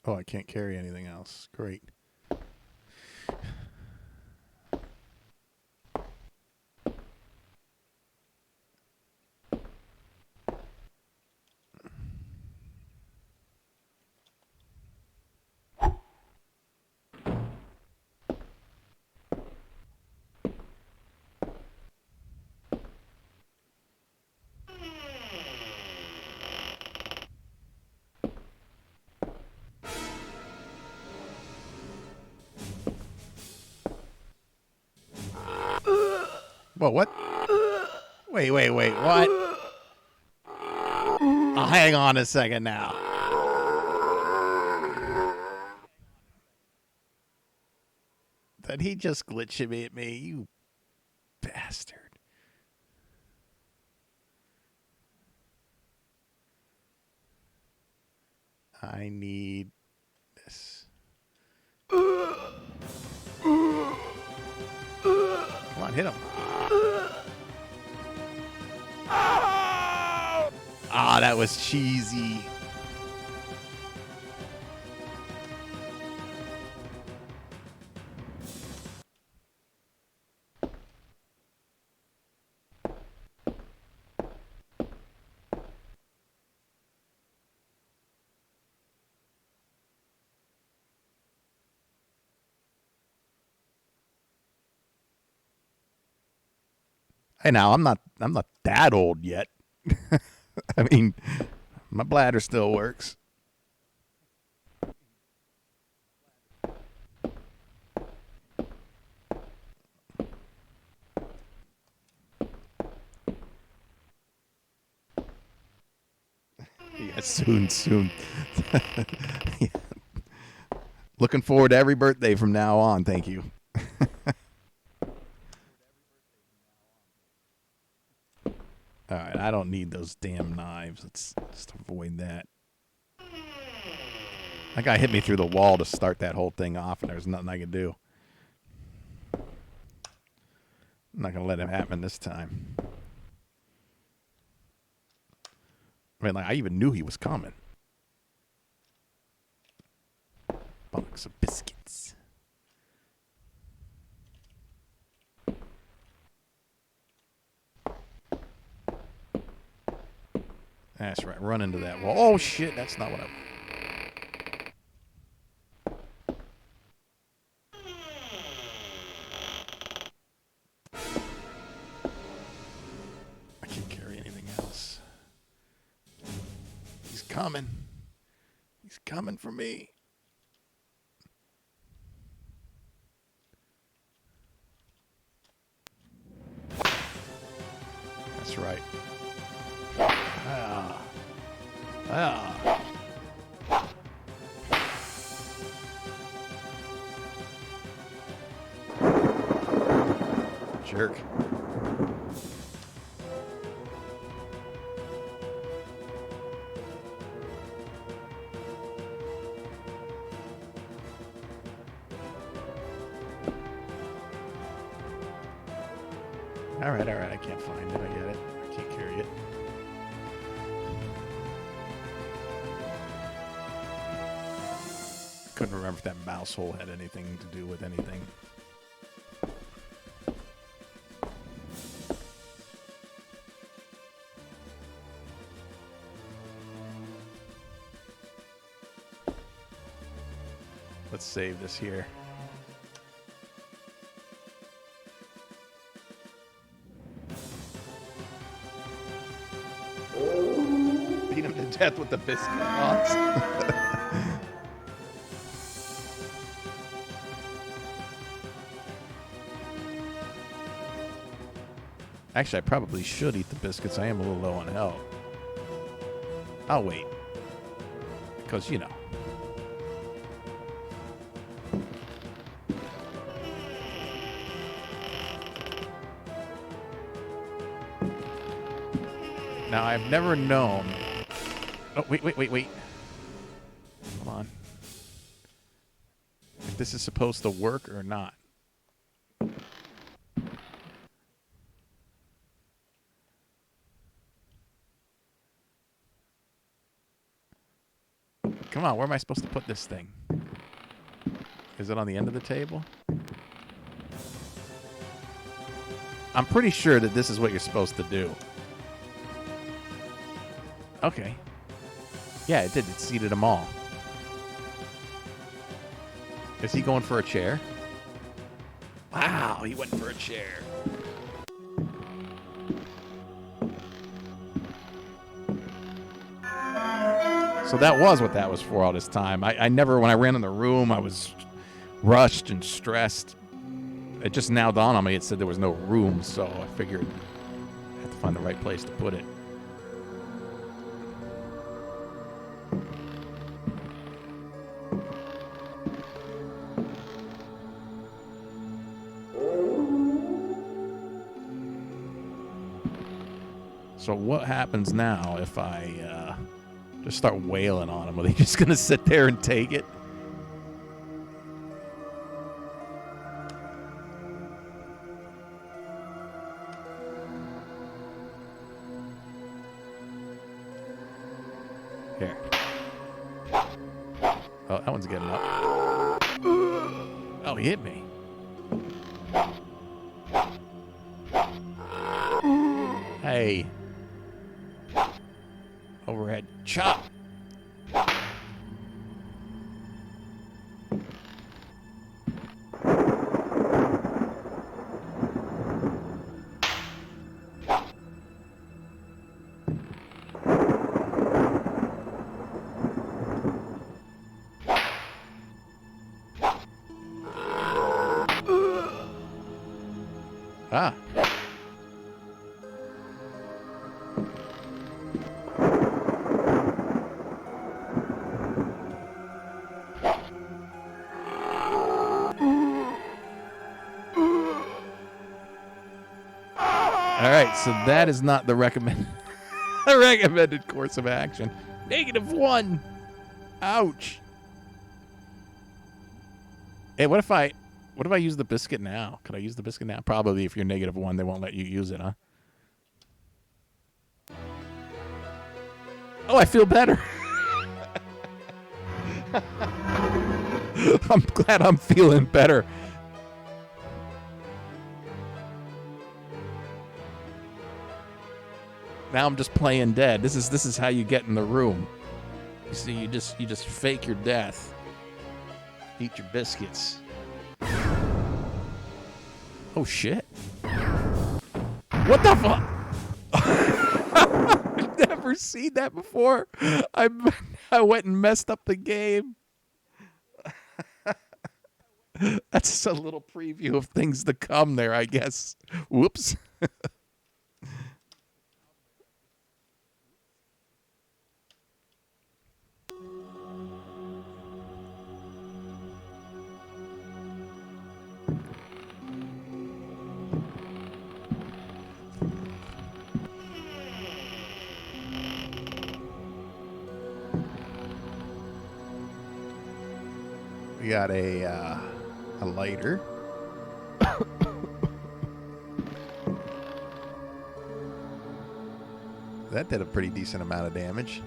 Oh, I can't carry anything else. Great. Whoa, what? Wait, what? Oh, hang on a second now. Did he just glitch me at me? You bastard. I need this. Come on, hit him. Ah, that was cheesy. Hey, now I'm not that old yet. I mean, my bladder still works. Yeah, soon. Yeah. Looking forward to every birthday from now on. Thank you. All right, I don't need those damn knives. Let's just avoid that. That guy hit me through the wall to start that whole thing off, and there's nothing I could do. I'm not going to let it happen this time. I mean, like, I even knew he was coming. Box of biscuits. That's right. Run into that wall. Oh, shit. That's not what I... I can't carry anything else. He's coming. He's coming for me. That's right. Ah. Ah. Jerk. All right, I can't find it. I get it. I can't carry it. Couldn't remember if that mouse hole had anything to do with anything. Let's save this here. Beat him to death with the biscuit box. Actually, I probably should eat the biscuits. I am a little low on health. I'll wait. Because, you know. Now, I've never known... Oh, wait. Hold on. If this is supposed to work or not. Come on, where am I supposed to put this thing? Is it on the end of the table? I'm pretty sure that this is what you're supposed to do. Okay. Yeah, it did. It seated them all. Is he going for a chair? Wow, he went for a chair. So that was what that was for all this time. I never, when I ran in the room, I was rushed and stressed. It just now dawned on me, it said there was no room, so I figured I had to find the right place to put it. So what happens now if I just start wailing on him? Are they just going to sit there and take it? Here. Oh, that one's getting up. Oh, he hit me. Hey. Overhead chop. Ah. All right, so that is not the recommended course of action. -1. Ouch. Hey, what if I use the biscuit now? Could I use the biscuit now? Probably if you're -1, they won't let you use it, huh? Oh, I feel better. I'm glad I'm feeling better. Now I'm just playing dead. This is how you get in the room. You see, you just fake your death. Eat your biscuits. Oh shit! What the fuck? I've never seen that before. I went and messed up the game. That's just a little preview of things to come there, I guess. Whoops. We got a lighter. That did a pretty decent amount of damage.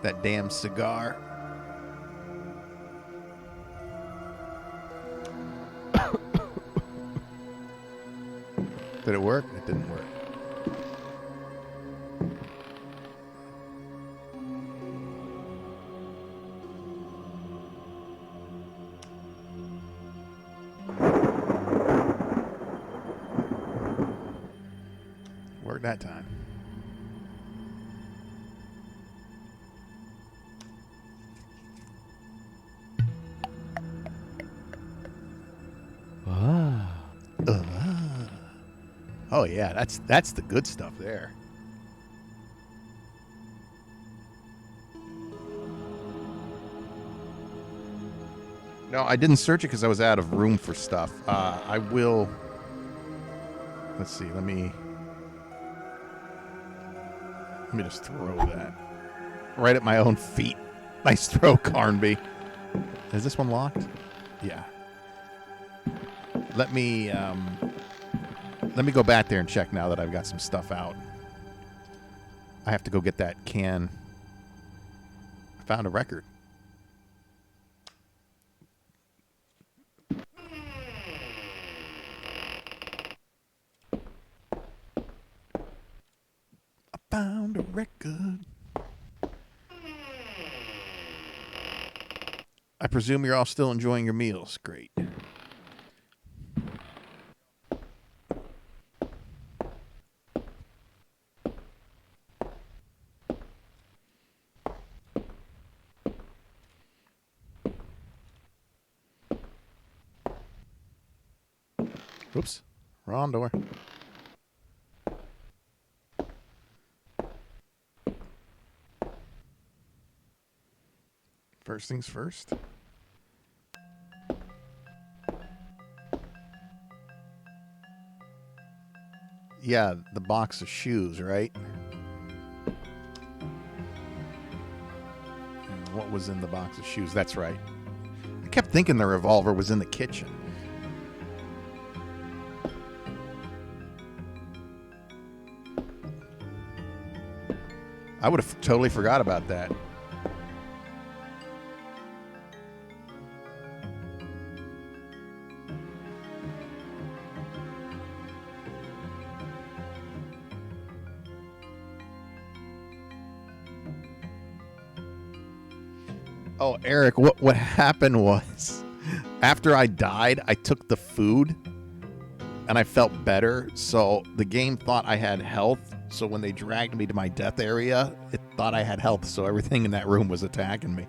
That damn cigar. Did it work? It didn't work. Worked that time. Oh yeah, that's the good stuff there. No, I didn't search it because I was out of room for stuff. I will. Let's see. Let me just throw that right at my own feet. Nice throw, Carnby. Is this one locked? Yeah. Let me go back there and check now that I've got some stuff out. I have to go get that can. I found a record. I found a record. I presume you're all still enjoying your meals. Great. Oops, wrong door. First things first. Yeah, the box of shoes, right? And what was in the box of shoes? That's right. I kept thinking the revolver was in the kitchen. I would have totally forgot about that. Oh, Eric, what happened was after I died, I took the food and I felt better. So the game thought I had health. So when they dragged me to my death area, it thought I had health. So everything in that room was attacking me.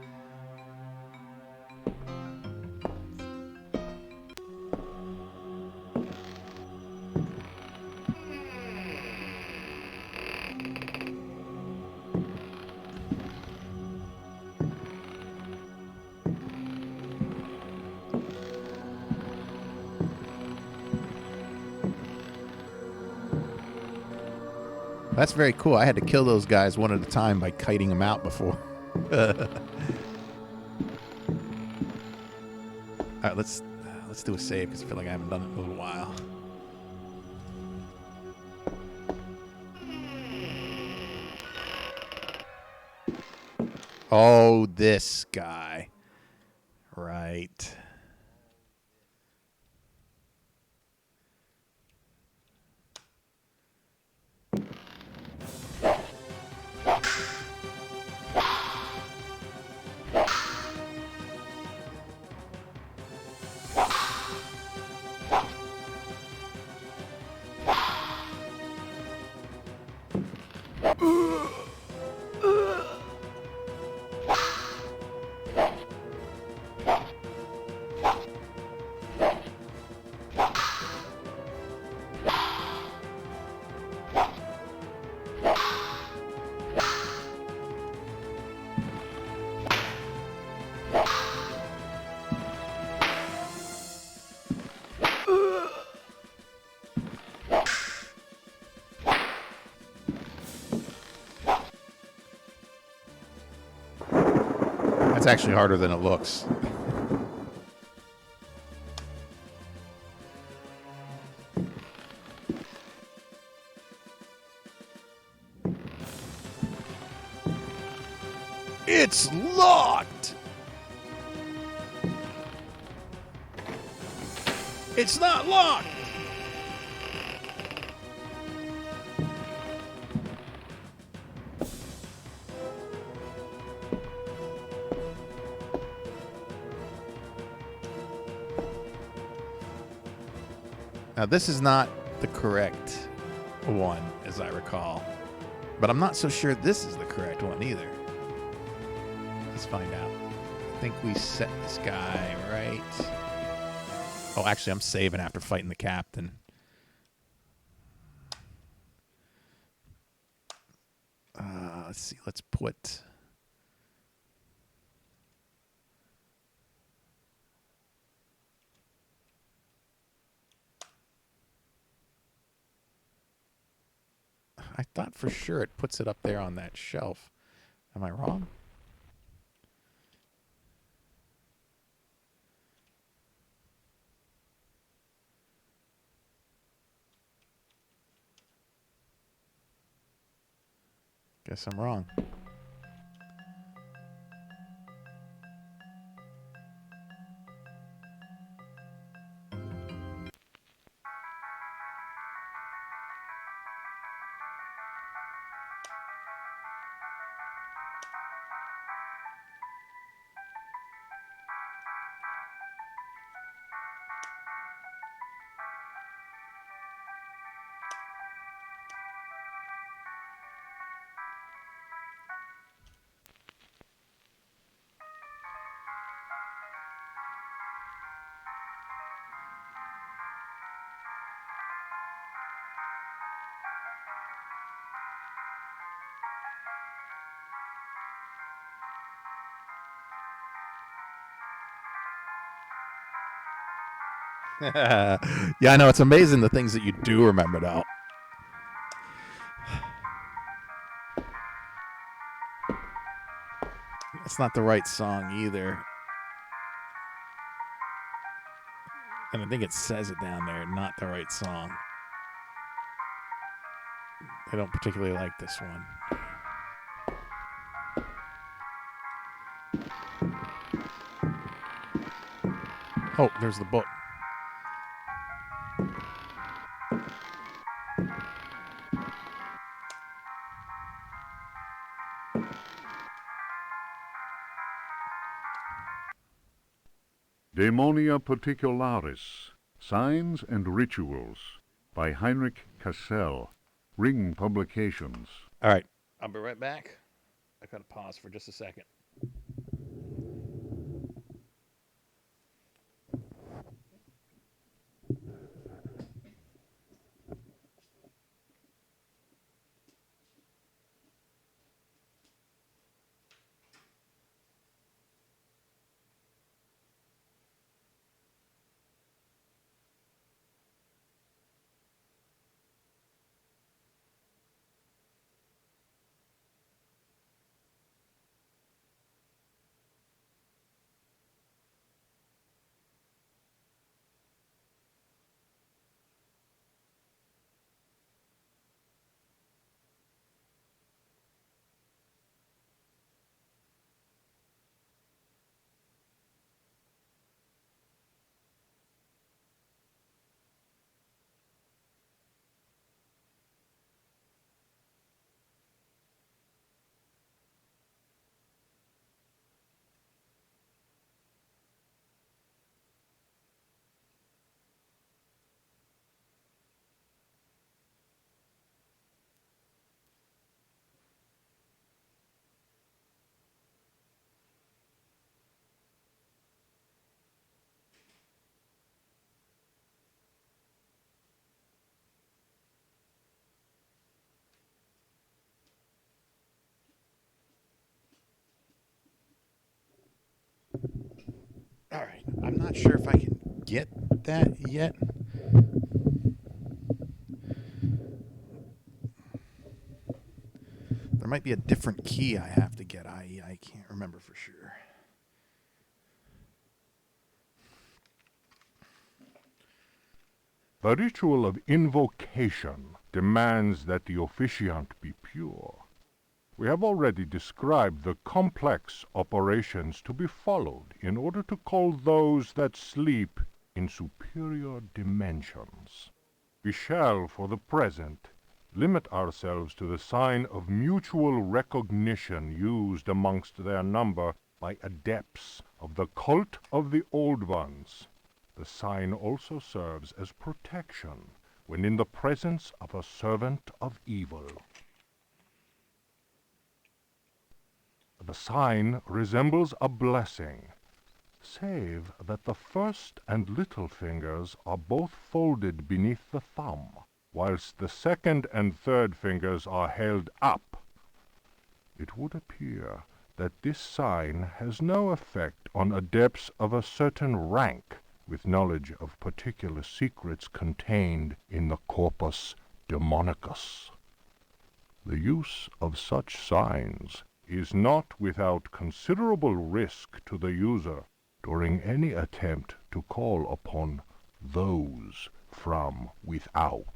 That's very cool. I had to kill those guys one at a time by kiting them out before. All right, let's do a save because I feel like I haven't done it in a little while. Oh, this guy. Right. It's actually harder than it looks. It's locked! It's not locked! Now, this is not the correct one, as I recall. But I'm not so sure this is the correct one either. Let's find out. I think we set this guy right. Oh, actually, I'm saving after fighting the captain. Let's see. Let's put... I thought for sure it puts it up there on that shelf. Am I wrong? Guess I'm wrong. Yeah, I know. It's amazing the things that you do remember now. It's not the right song either. And I think it says it down there, not the right song. I don't particularly like this one. Oh, there's the book. Daemonia Particularis, Signs and Rituals, by Heinrich Cassel, Ring Publications. All right. I'll be right back. I got to pause for just a second. All right. I'm not sure if I can get that yet. There might be a different key I have to get. I can't remember for sure. The ritual of invocation demands that the officiant be pure. We have already described the complex operations to be followed in order to call those that sleep in superior dimensions. We shall, for the present, limit ourselves to the sign of mutual recognition used amongst their number by adepts of the cult of the Old Ones. The sign also serves as protection when in the presence of a servant of evil. The sign resembles a blessing, save that the first and little fingers are both folded beneath the thumb, whilst the second and third fingers are held up. It would appear that this sign has no effect on adepts of a certain rank with knowledge of particular secrets contained in the Corpus Demonicus. The use of such signs is not without considerable risk to the user during any attempt to call upon those from without.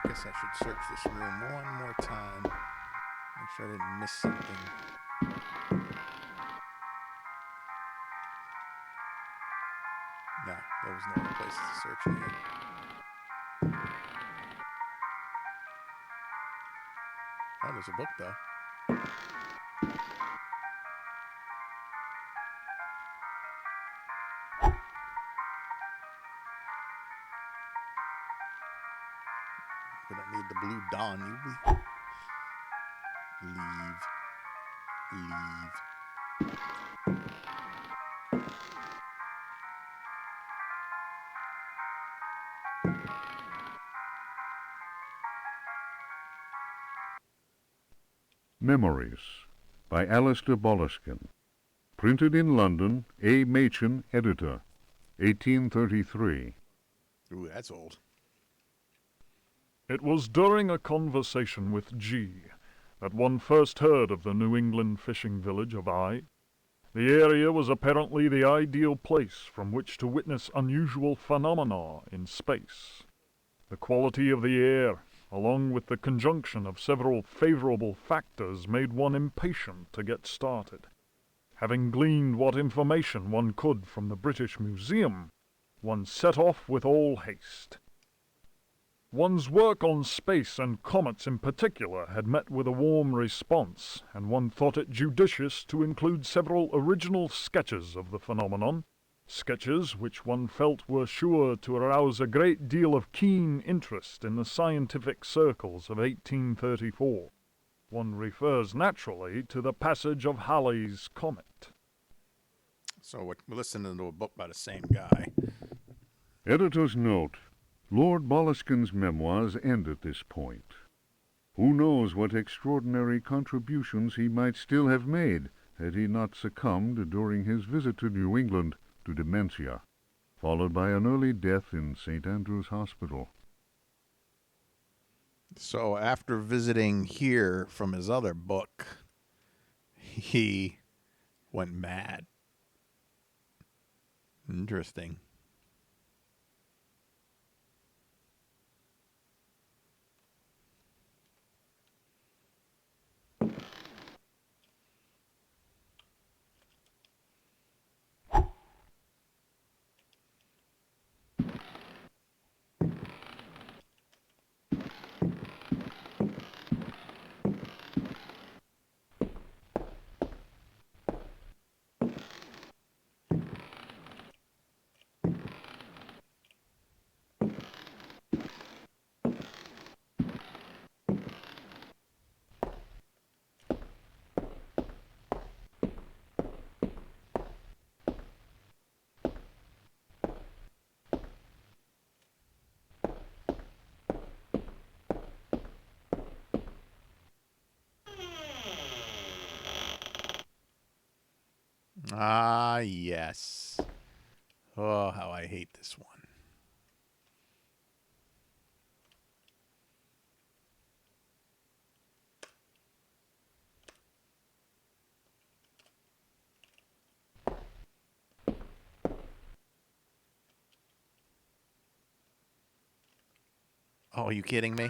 Guess I should search this room one more time. Make sure I didn't miss something. No, there was no other place to search here. Oh, there's a book though. We don't need the Blue Dawn, you leave. Memories by Alistair Boleskine. Printed in London, A. Machin, editor, 1833. Ooh, that's old. It was during a conversation with G that one first heard of the New England fishing village of Eye. The area was apparently the ideal place from which to witness unusual phenomena in space. The quality of the air, along with the conjunction of several favorable factors, made one impatient to get started. Having gleaned what information one could from the British Museum, one set off with all haste. One's work on space and comets in particular had met with a warm response, and one thought it judicious to include several original sketches of the phenomenon, sketches which one felt were sure to arouse a great deal of keen interest in the scientific circles of 1834. One refers naturally to the passage of Halley's comet. So we're listening to a book by the same guy. Editor's note. Lord Boleskine's memoirs end at this point. Who knows what extraordinary contributions he might still have made had he not succumbed during his visit to New England to dementia, followed by an early death in St. Andrew's Hospital. So after visiting here from his other book, he went mad. Interesting. Ah, yes. Oh, how I hate this one. Oh, are you kidding me?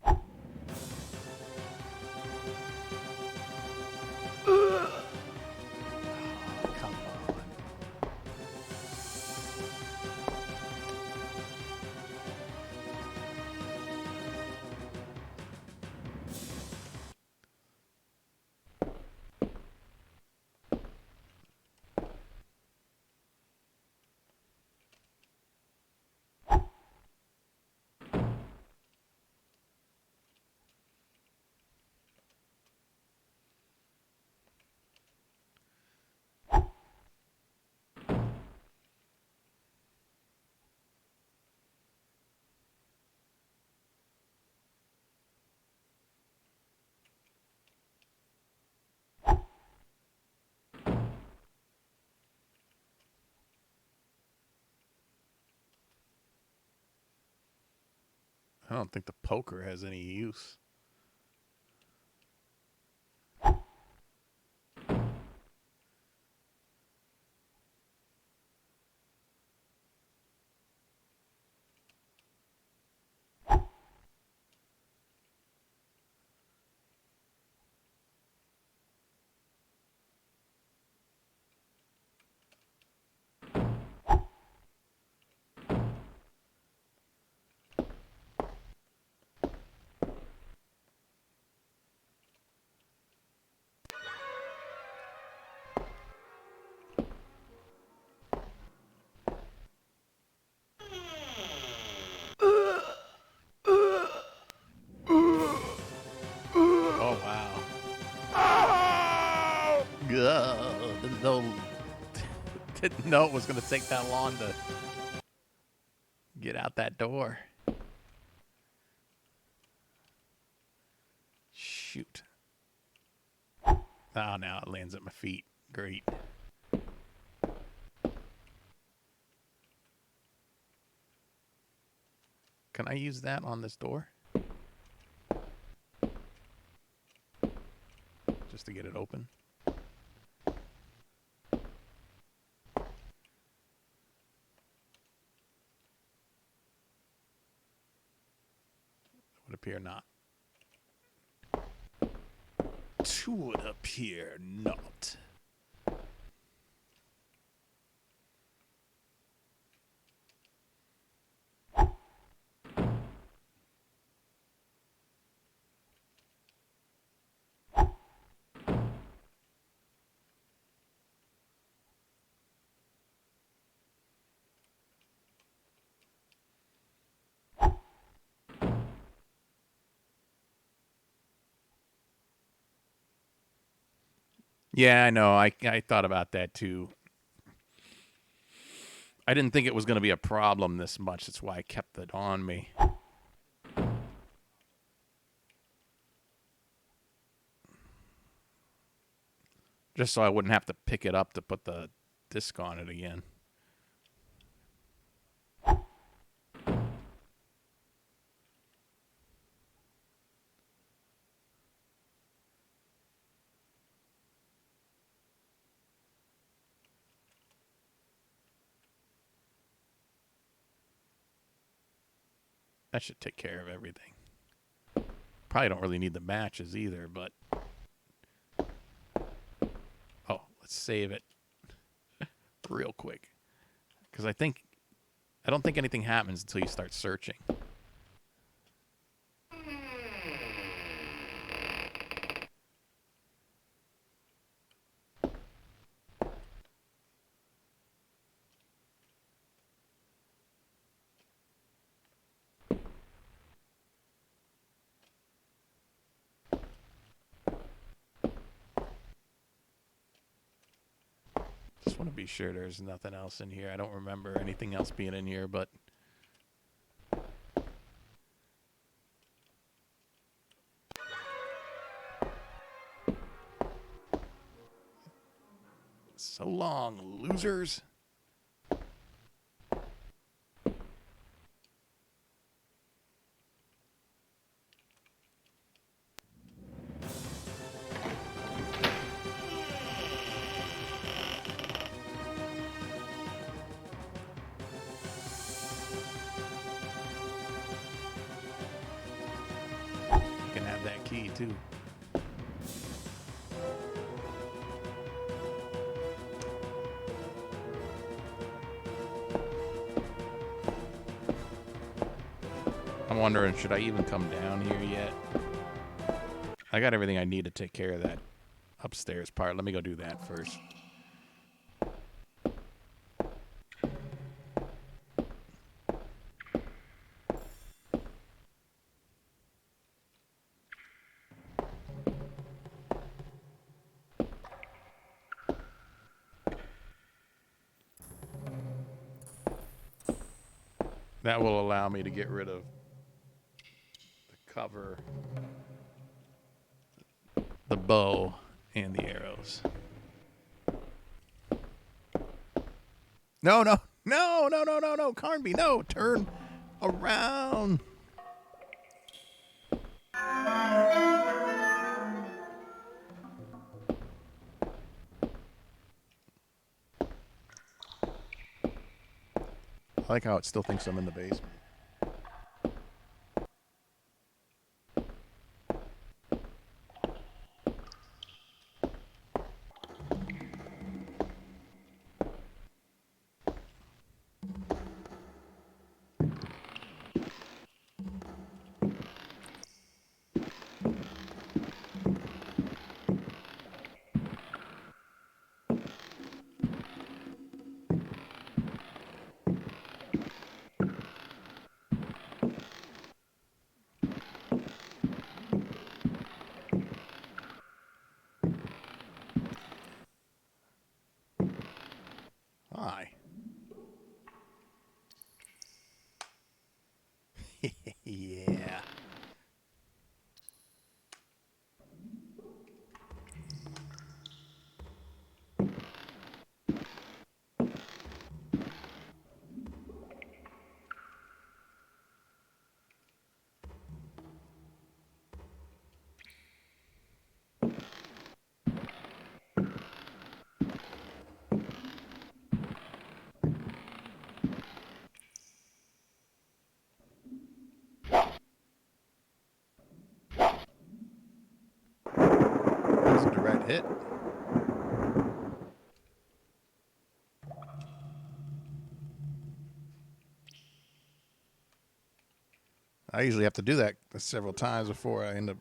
Come on. I don't think the poker has any use. Oh, wow. Didn't know, didn't know it was going to take that long to get out that door. Shoot. Oh, now it lands at my feet. Great. Can I use that on this door? Just to get it open? Would appear not. Would appear not. Yeah, I know. I thought about that too. I didn't think it was going to be a problem this much. That's why I kept it on me. Just so I wouldn't have to pick it up to put the disc on it again. That should take care of everything. Probably don't really need the matches either, but... Oh, let's save it real quick. Because I don't think anything happens until you start searching. Just want to be sure there's nothing else in here. I don't remember anything else being in here, but... So long, losers. key, too. I'm wondering, should I even come down here yet? I got everything I need to take care of that upstairs part. Let me go do that first. That will allow me to get rid of the cover, the bow, and the arrows. No, no, no, no, no, no, no, Carnby, no, turn around. I like how it still thinks I'm in the basement. Hi. Yeah. That's a direct hit. I usually have to do that several times before I end up.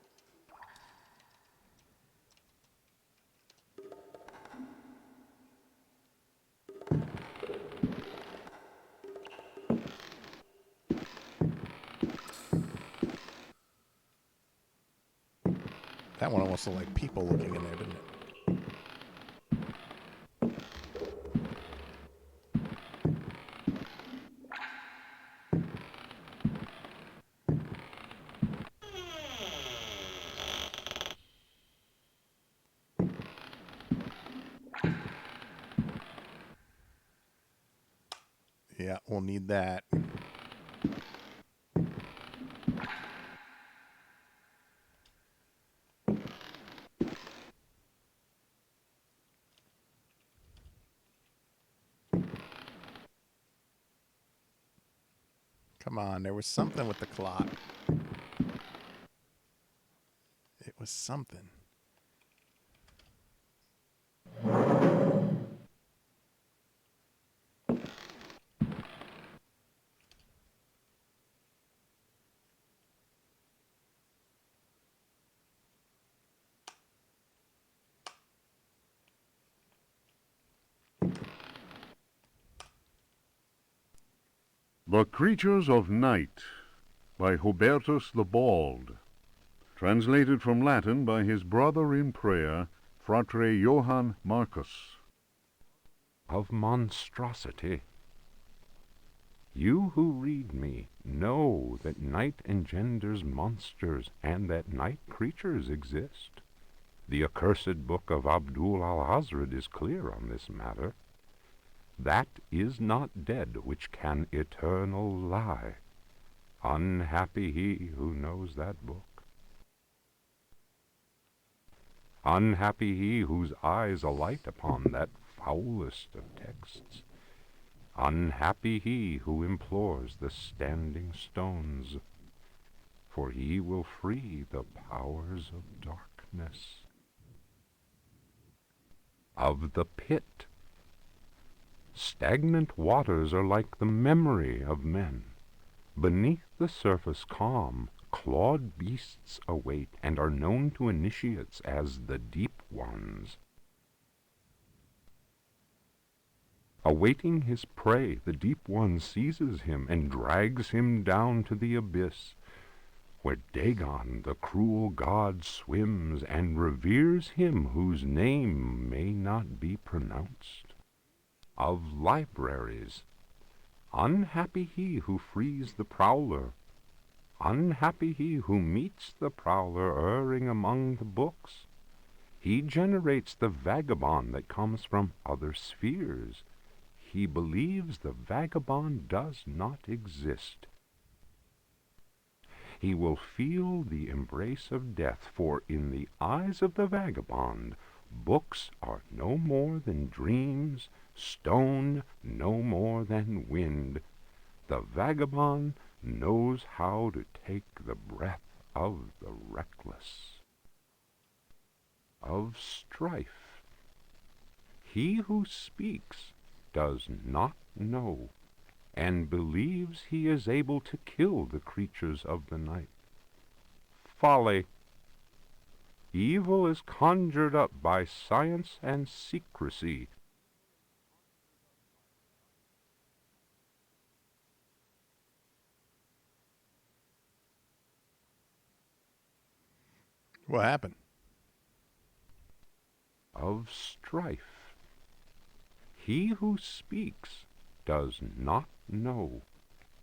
That one almost looked like people looking in there, didn't it? Yeah, we'll need that. Come on, there was something with the clock. It was something. The Creatures of Night by Hubertus the Bald, translated from Latin by his brother in prayer, Fratre Johann Marcus. Of monstrosity. You who read me know that night engenders monsters, and that night creatures exist. The accursed book of Abdul al-Hazred is clear on this matter. That is not dead which can eternal lie. Unhappy he who knows that book. Unhappy he whose eyes alight upon that foulest of texts. Unhappy he who implores the standing stones. for he will free the powers of darkness. Of the pit. Stagnant waters are like the memory of men. Beneath the surface calm, clawed beasts await, and are known to initiates as the Deep Ones. Awaiting his prey, the Deep One seizes him and drags him down to the abyss, where Dagon, the cruel god, swims and reveres him whose name may not be pronounced. Of libraries. Unhappy he who frees the prowler. Unhappy he who meets the prowler erring among the books. He generates the vagabond that comes from other spheres. He believes the vagabond does not exist. He will feel the embrace of death, for in the eyes of the vagabond, books are no more than dreams, stone no more than wind. The vagabond knows how to take the breath of the reckless. Of strife. He who speaks does not know, and believes he is able to kill the creatures of the night. Folly. Evil is conjured up by science and secrecy. What happened? Of strife. He who speaks does not know,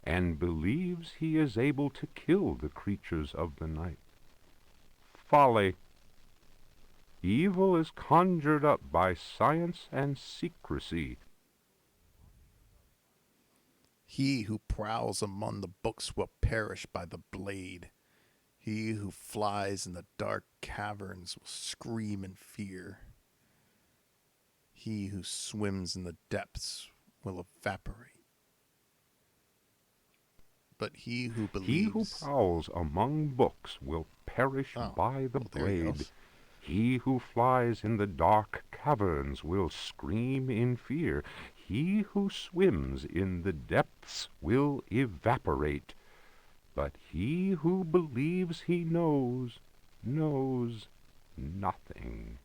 and believes he is able to kill the creatures of the night. Folly. Evil is conjured up by science and secrecy. He who prowls among the books will perish by the blade. He who flies in the dark caverns will scream in fear. He who swims in the depths will evaporate. But he who believes... He who prowls among books will perish by the there he blade. goes. He who flies in the dark caverns will scream in fear. He who swims in the depths will evaporate. But he who believes he knows, knows nothing.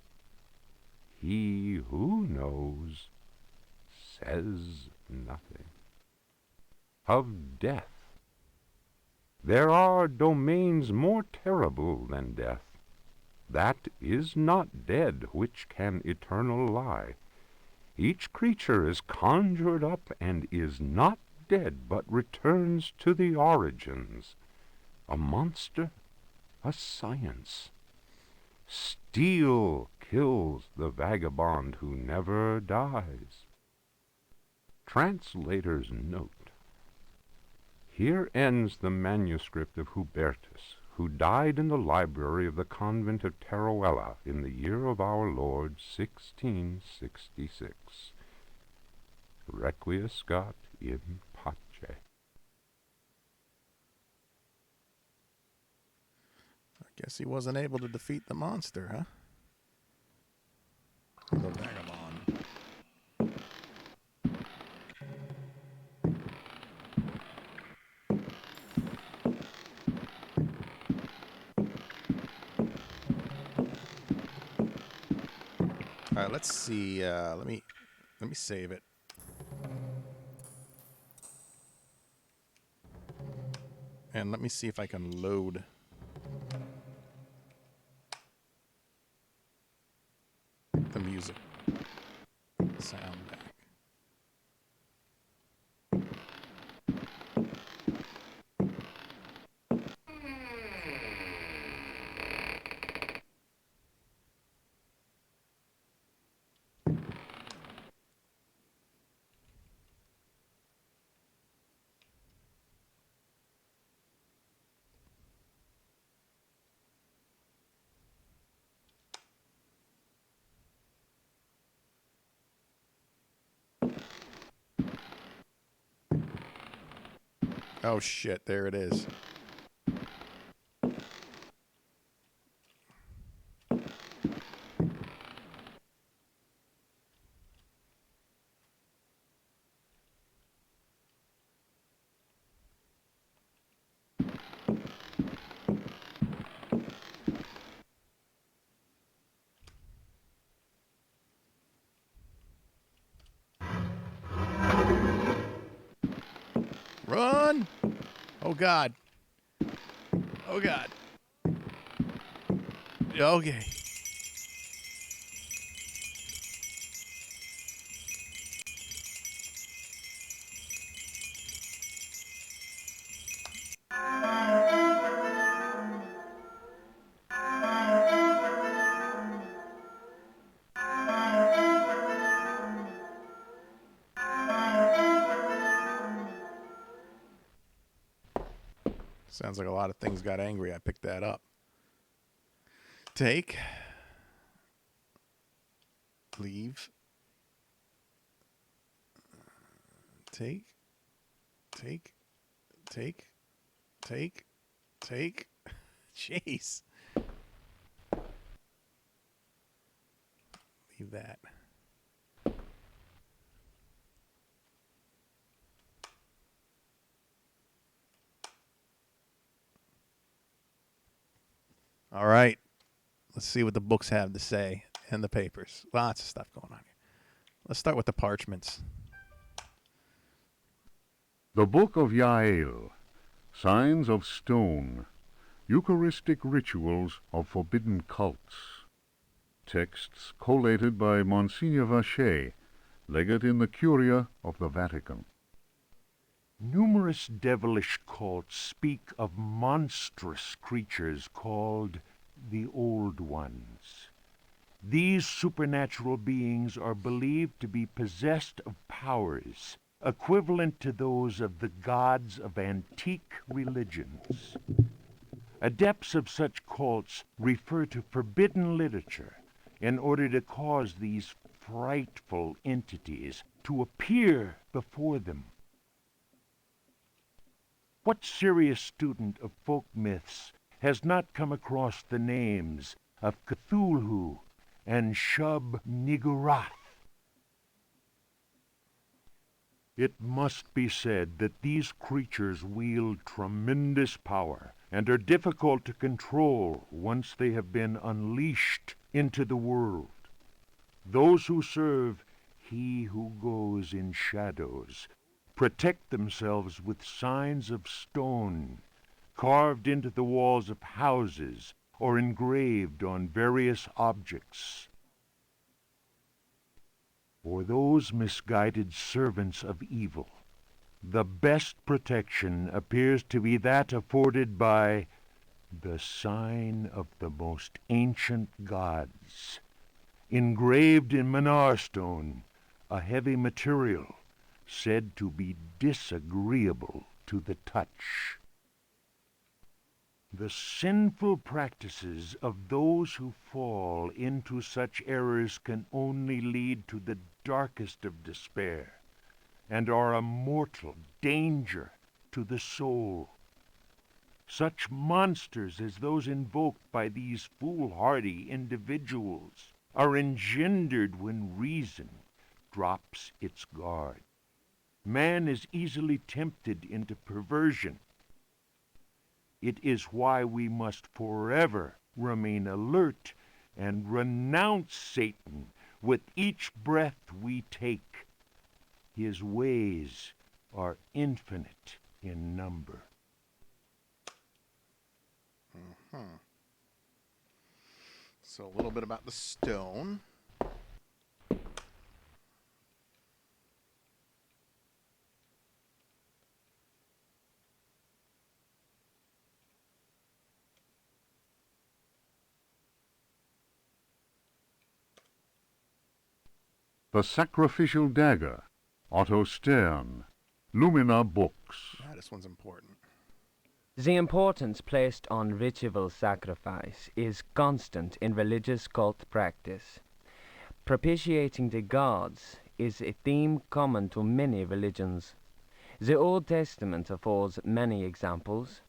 He who knows says nothing. Of death. There are domains more terrible than death. That is not dead which can eternal lie. Each creature is conjured up and is not dead, but returns to the origins. A monster, a science. Steel kills the vagabond who never dies. Translator's note. Here ends the manuscript of Hubertus, who died in the library of the convent of Teruel in the year of our Lord 1666. Requiescat in pace. I guess he wasn't able to defeat the monster, huh? The vagabond. All right, let's see. Let me save it. And let me see if I can load the music sound back. Oh shit, there it is. run. Oh, God. Oh, God. Okay. Sounds like a lot of things got angry. I picked that up. Take. Leave. Take. Take. Take. Take. Take. Jeez. Leave that. All right. Let's see what the books have to say and the papers. Lots of stuff going on here. Let's start with the parchments. The Book of Yael, Signs of Stone, Eucharistic Rituals of Forbidden Cults. Texts collated by Monsignor Vacher, legate in the Curia of the Vatican. Numerous devilish cults speak of monstrous creatures called the Old Ones. These supernatural beings are believed to be possessed of powers equivalent to those of the gods of antique religions. Adepts of such cults refer to forbidden literature in order to cause these frightful entities to appear before them. What serious student of folk myths has not come across the names of Cthulhu and Shub-Niggurath? It must be said that these creatures wield tremendous power and are difficult to control once they have been unleashed into the world. Those who serve He who goes in shadows protect themselves with signs of stone, carved into the walls of houses or engraved on various objects. For those misguided servants of evil, the best protection appears to be that afforded by the sign of the most ancient gods, engraved in Manar stone, a heavy material said to be disagreeable to the touch. The sinful practices of those who fall into such errors can only lead to the darkest of despair, and are a mortal danger to the soul. Such monsters as those invoked by these foolhardy individuals are engendered when reason drops its guard. Man is easily tempted into perversion. It is why we must forever remain alert and renounce Satan with each breath we take. His ways are infinite in number. So a little bit about the stone. The Sacrificial Dagger, Otto Stern, Lumina Books. Ah, this one's important. The importance placed on ritual sacrifice is constant in religious cult practice. Propitiating the gods is a theme common to many religions. The Old Testament affords many examples.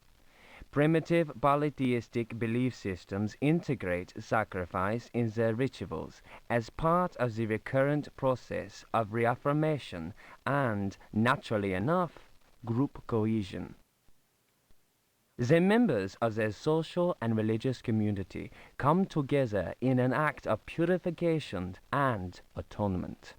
Primitive polytheistic belief systems integrate sacrifice in their rituals as part of the recurrent process of reaffirmation and, naturally enough, group cohesion. The members of their social and religious community come together in an act of purification and atonement.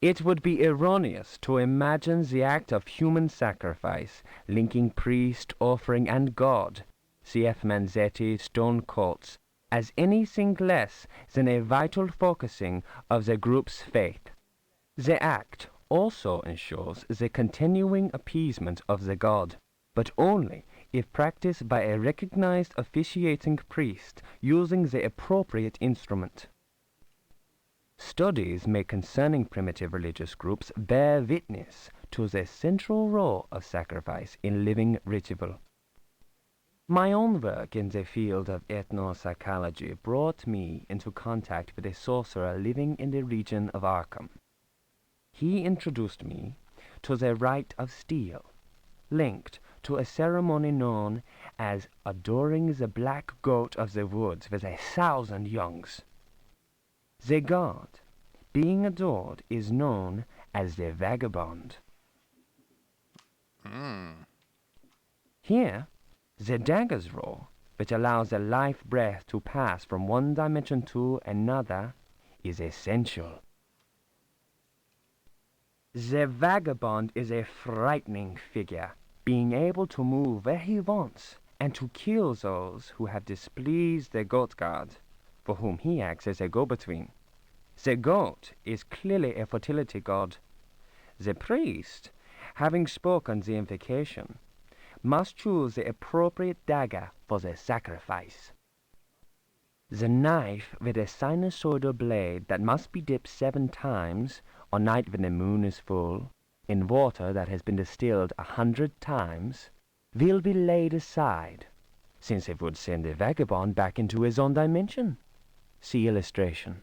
It would be erroneous to imagine the act of human sacrifice linking priest, offering, and God, cf. Manzetti, Stone Coates, as anything less than a vital focusing of the group's faith. The act also ensures the continuing appeasement of the god, but only if practiced by a recognized officiating priest using the appropriate instrument. Studies made concerning primitive religious groups bear witness to the central role of sacrifice in living ritual. My own work in the field of ethnopsychology brought me into contact with a sorcerer living in the region of Arkham. He introduced me to the rite of steel, linked to a ceremony known as adoring the black goat of the woods with 1,000 youngs. The god being adored is known as the vagabond. Here, the dagger's role, which allows the life breath to pass from one dimension to another, is essential. The vagabond is a frightening figure, being able to move where he wants and to kill those who have displeased the goat god, for whom he acts as a go-between. The goat is clearly a fertility god. The priest, having spoken the invocation, must choose the appropriate dagger for the sacrifice. The knife with a sinusoidal blade that must be dipped 7 times on night when the moon is full in water that has been distilled 100 times will be laid aside, since it would send the vagabond back into his own dimension. See illustration.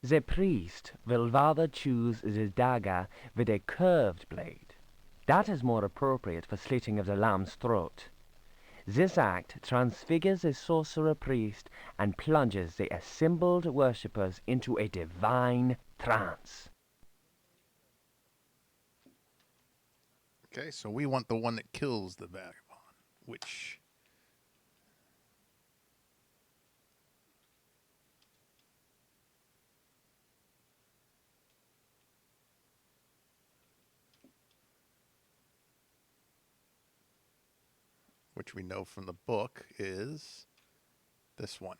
The priest will rather choose the dagger with a curved blade. That is more appropriate for slitting of the lamb's throat. This act transfigures the sorcerer priest and plunges the assembled worshippers into a divine trance. Okay, so we want the one that kills the vagabond, which... which we know from the book is this one.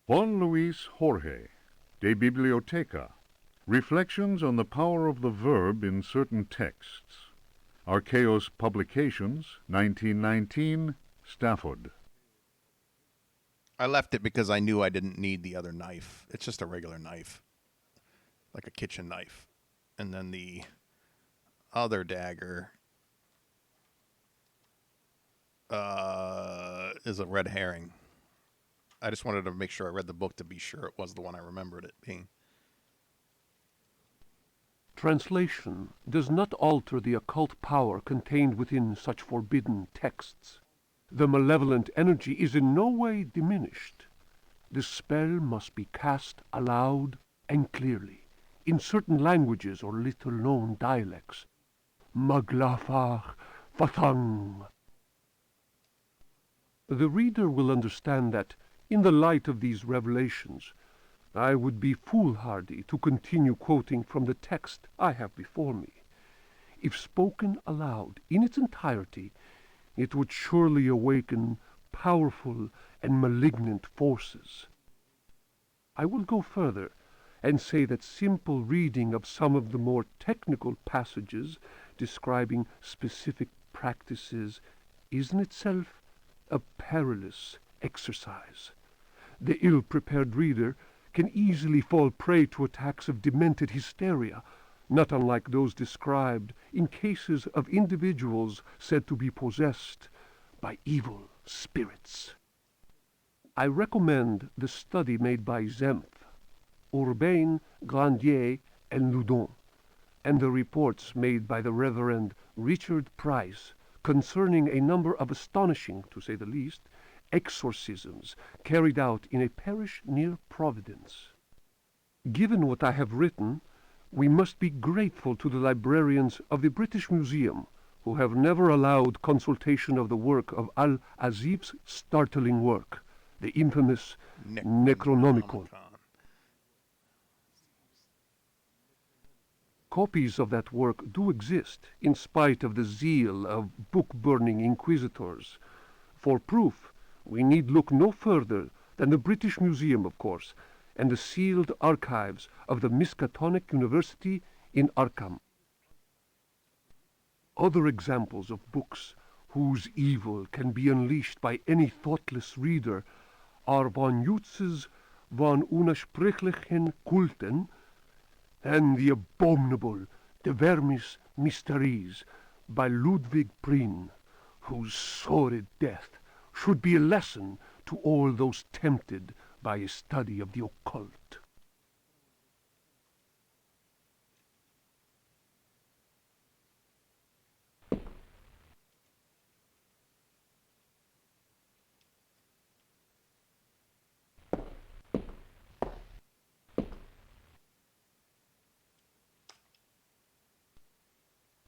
Juan Luis Jorge, De Biblioteca, Reflections on the Power of the Verb in Certain Texts. Archaeos Publications, 1919, Stafford. I left it because I knew I didn't need the other knife. It's just a regular knife, like a kitchen knife. And then the other dagger is a red herring. I just wanted to make sure I read the book to be sure it was the one I remembered it being. Translation does not alter the occult power contained within such forbidden texts. The malevolent energy is in no way diminished. The spell must be cast aloud and clearly, in certain languages or little-known dialects. Maglafar Fathang. The reader will understand that, in the light of these revelations, I would be foolhardy to continue quoting from the text I have before me. If spoken aloud in its entirety, it would surely awaken powerful and malignant forces. I will go further and say that simple reading of some of the more technical passages describing specific practices is in itself a perilous exercise. The ill-prepared reader can easily fall prey to attacks of demented hysteria, not unlike those described in cases of individuals said to be possessed by evil spirits. I recommend the study made by Zempf, Urbain, Grandier, and Loudon, and the reports made by the Reverend Richard Price concerning a number of astonishing, to say the least, exorcisms carried out in a parish near Providence. Given what I have written, we must be grateful to the librarians of the British Museum, who have never allowed consultation of the work of Al-Azif's startling work, the infamous Necronomicon. Copies of that work do exist, in spite of the zeal of book-burning inquisitors. For proof, we need look no further than the British Museum, of course, and the sealed archives of the Miskatonic University in Arkham. Other examples of books whose evil can be unleashed by any thoughtless reader are von Jutz's Von Unersprechlichen Kulten and the abominable De Vermis Mysteries by Ludwig Prien, whose sordid death should be a lesson to all those tempted by a study of the occult.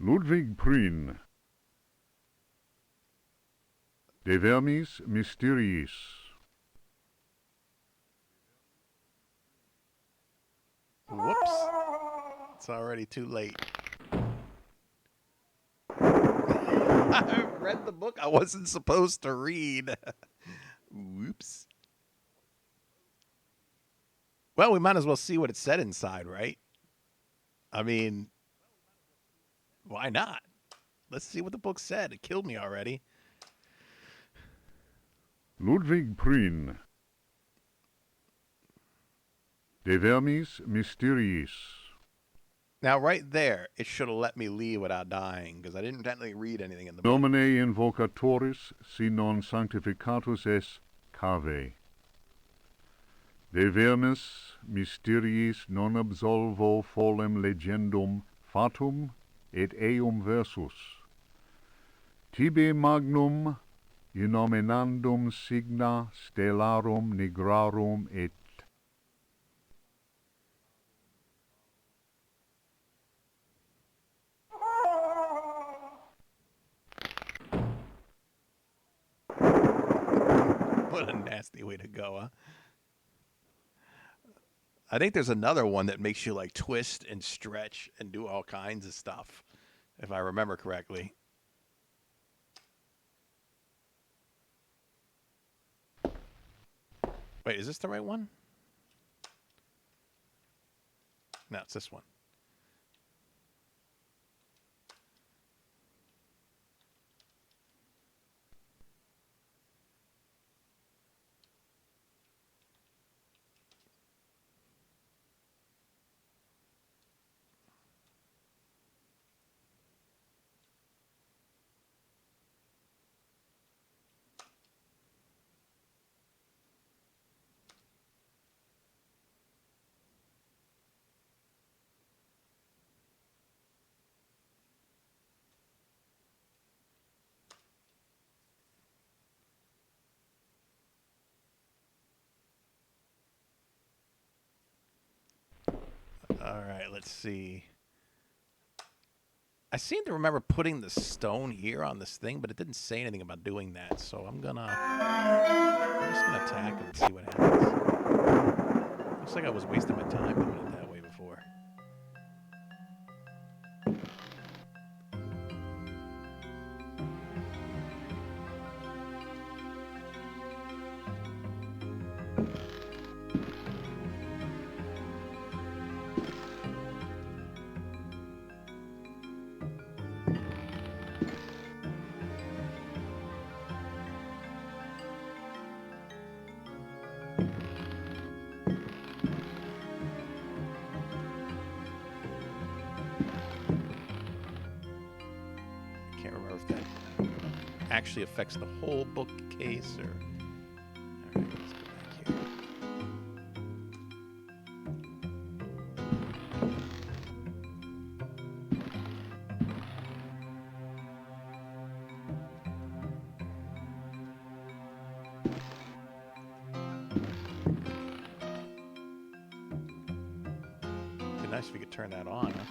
Ludwig Prien. De Vermis Mysteriis. Whoops. It's already too late. I read the book I wasn't supposed to read. Whoops. Well, we might as well see what it said inside, right? I mean, why not? Let's see what the book said. It killed me already. Ludwig Prien. De Vermis Mysteriis. Now, right there, it should have let me leave without dying, because I didn't technically read anything in the book. Domine invocatoris si non sanctificatus es cave. De Vermis Mysteriis non absolvo folem legendum fatum et eum versus. Tibi magnum inominandum signa stellarum nigrarum et What a nasty way to go, huh? I think there's another one that makes you like twist and stretch and do all kinds of stuff, if I remember correctly. Wait, is this the right one? No, it's this one. All right, let's see. I seem to remember putting the stone here on this thing, but it didn't say anything about doing that. So I'm just gonna attack and see what happens. Looks like I was wasting my time doing it that way before. Actually affects the whole bookcase, or all right, let's go back here. nice if we could turn that on. Huh?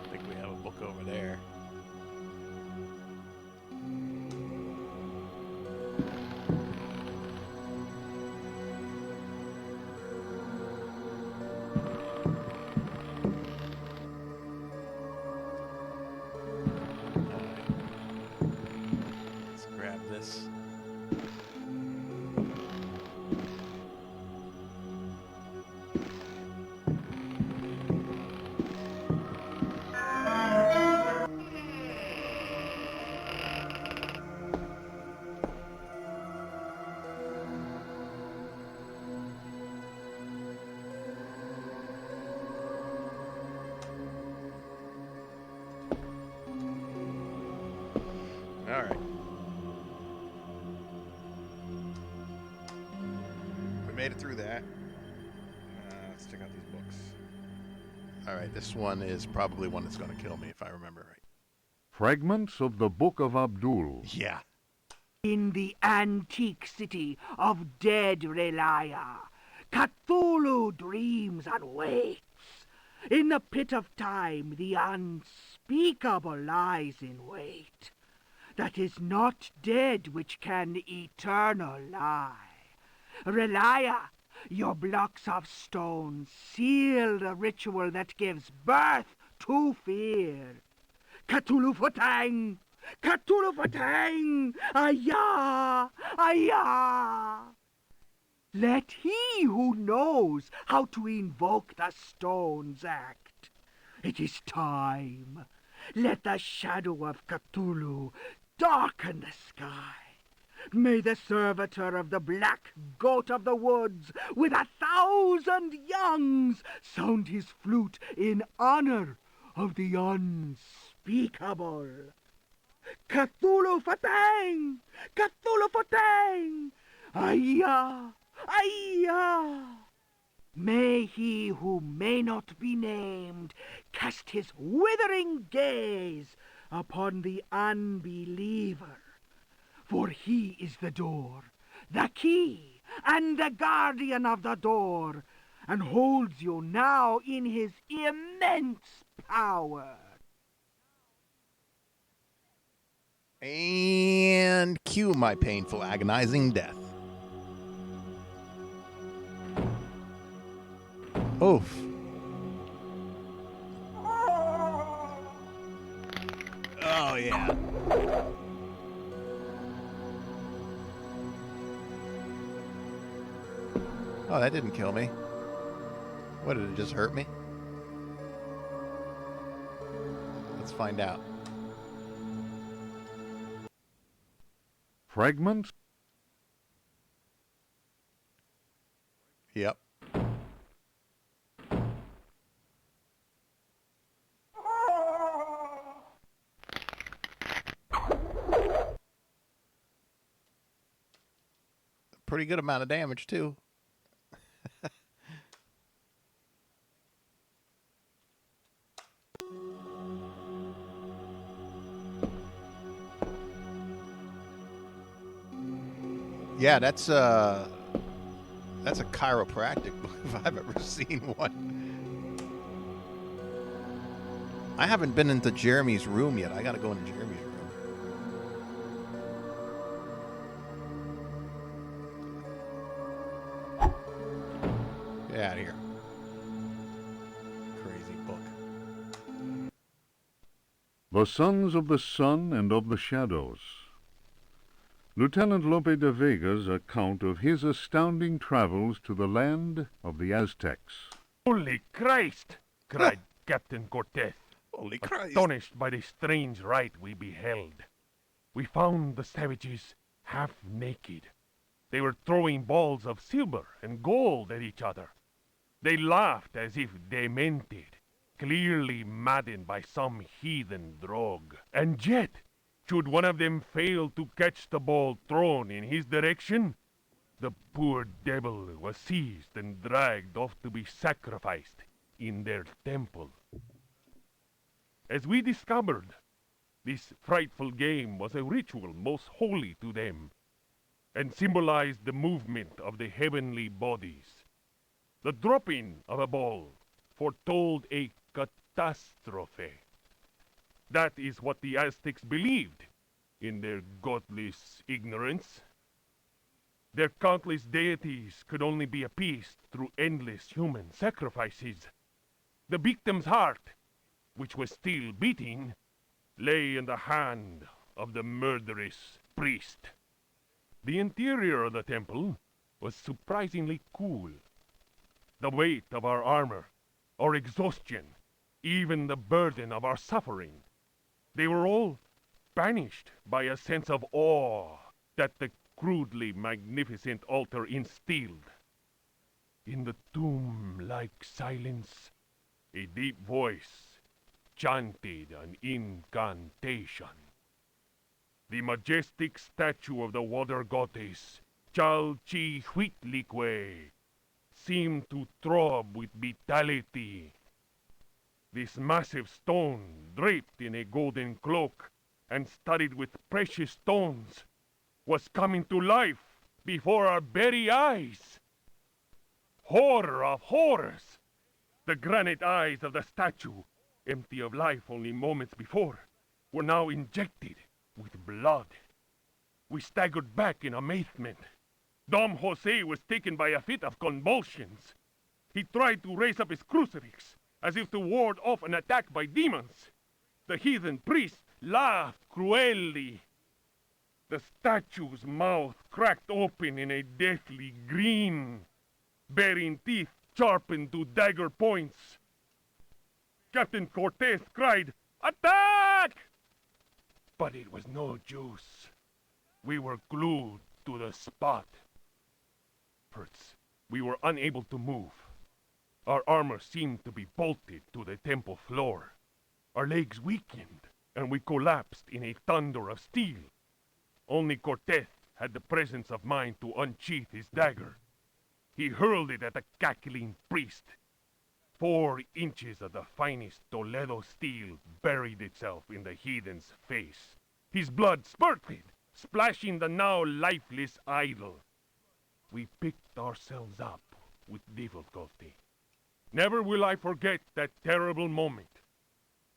I think we have a book over there. Let's grab this. All right. We made it through that. Let's check out these books. All right, this one is probably one that's going to kill me if I remember right. Fragments of the Book of Abdul. Yeah. In the antique city of dead Relaya, Cthulhu dreams and waits. In the pit of time, the unspeakable lies in wait. That is not dead which can eternal lie. Relaya, your blocks of stone seal the ritual that gives birth to fear. Cthulhu Fatang! Cthulhu Fatang! Ayah! Ayah! Let he who knows how to invoke the stones act. It is time. Let the shadow of Cthulhu darken the sky. May the servitor of the black goat of the woods with 1,000 youngs sound his flute in honor of the unspeakable. Cthulhu Fatang! Cthulhu Fatang! Ayah! Ayah! May he who may not be named cast his withering gaze upon the unbeliever, for he is the door, the key, and the guardian of the door, and holds you now in his immense power. And cue my painful, agonizing death. Oof. Oh, yeah. Oh, that didn't kill me. What, did it just hurt me? Let's find out. Fragments? Yep. Pretty good amount of damage, too. Yeah, that's a chiropractic book if I've ever seen one. I haven't been into Jeremy's room yet. I gotta go into Jeremy's room. Get out of here. Crazy book. The Sons of the Sun and of the Shadows. Lieutenant Lope de Vega's account of his astounding travels to the land of the Aztecs. Holy Christ! Cried Captain Cortez, Holy Christ. astonished by the strange rite we beheld. We found the savages half naked. They were throwing balls of silver and gold at each other. They laughed as if demented. clearly maddened by some heathen drog. And yet, should one of them fail to catch the ball thrown in his direction, the poor devil was seized and dragged off to be sacrificed in their temple. As we discovered, this frightful game was a ritual most holy to them, and symbolized the movement of the heavenly bodies. The dropping of a ball foretold a catastrophe. That is what the Aztecs believed in their godless ignorance. Their countless deities could only be appeased through endless human sacrifices. The victim's heart, which was still beating, lay in the hand of the murderous priest. The interior of the temple was surprisingly cool. The weight of our armor, our exhaustion, even the burden of our suffering, they were all banished by a sense of awe that the crudely magnificent altar instilled. In the tomb-like silence, a deep voice chanted an incantation. The majestic statue of the water goddess, Chalchihuitlicue, seemed to throb with vitality. This massive stone, draped in a golden cloak and studded with precious stones, was coming to life before our very eyes. Horror of horrors! The granite eyes of the statue, empty of life only moments before, were now injected with blood. We staggered back in amazement. Dom Jose was taken by a fit of convulsions. He tried to raise up his crucifix, as if to ward off an attack by demons. The heathen priest laughed cruelly. The statue's mouth cracked open in a deathly grin, bearing teeth sharpened to dagger points. Captain Cortez cried, "Attack!" But it was no use. We were glued to the spot. First, we were unable to move. Our armor seemed to be bolted to the temple floor. Our legs weakened, and we collapsed in a thunder of steel. Only Cortez had the presence of mind to unsheath his dagger. He hurled it at the cackling priest. 4 inches of the finest Toledo steel buried itself in the heathen's face. His blood spurted, splashing the now lifeless idol. We picked ourselves up with difficulty. Never will I forget that terrible moment.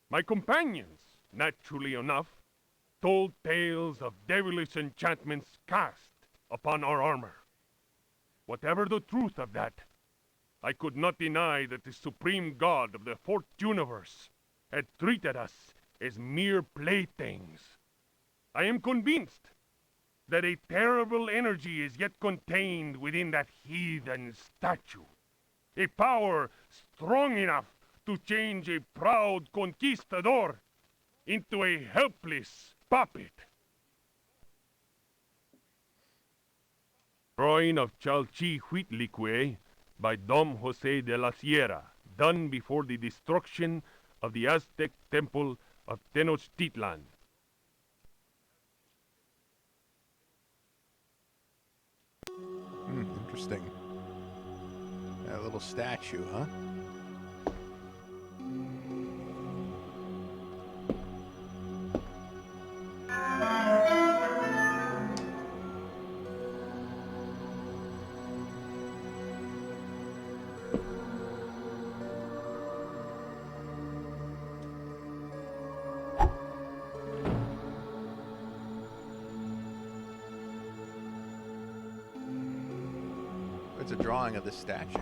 My companions, naturally enough, told tales of devilish enchantments cast upon our armor. Whatever the truth of that, I could not deny that the supreme god of the fourth universe had treated us as mere playthings. I am convinced that a terrible energy is yet contained within that heathen statue. A power strong enough to change a proud conquistador into a helpless puppet. Drawing of Chalchihuitlicue by Dom Jose de la Sierra, done before the destruction of the Aztec temple of Tenochtitlan. Interesting. That little statue, huh? It's a drawing of the statue.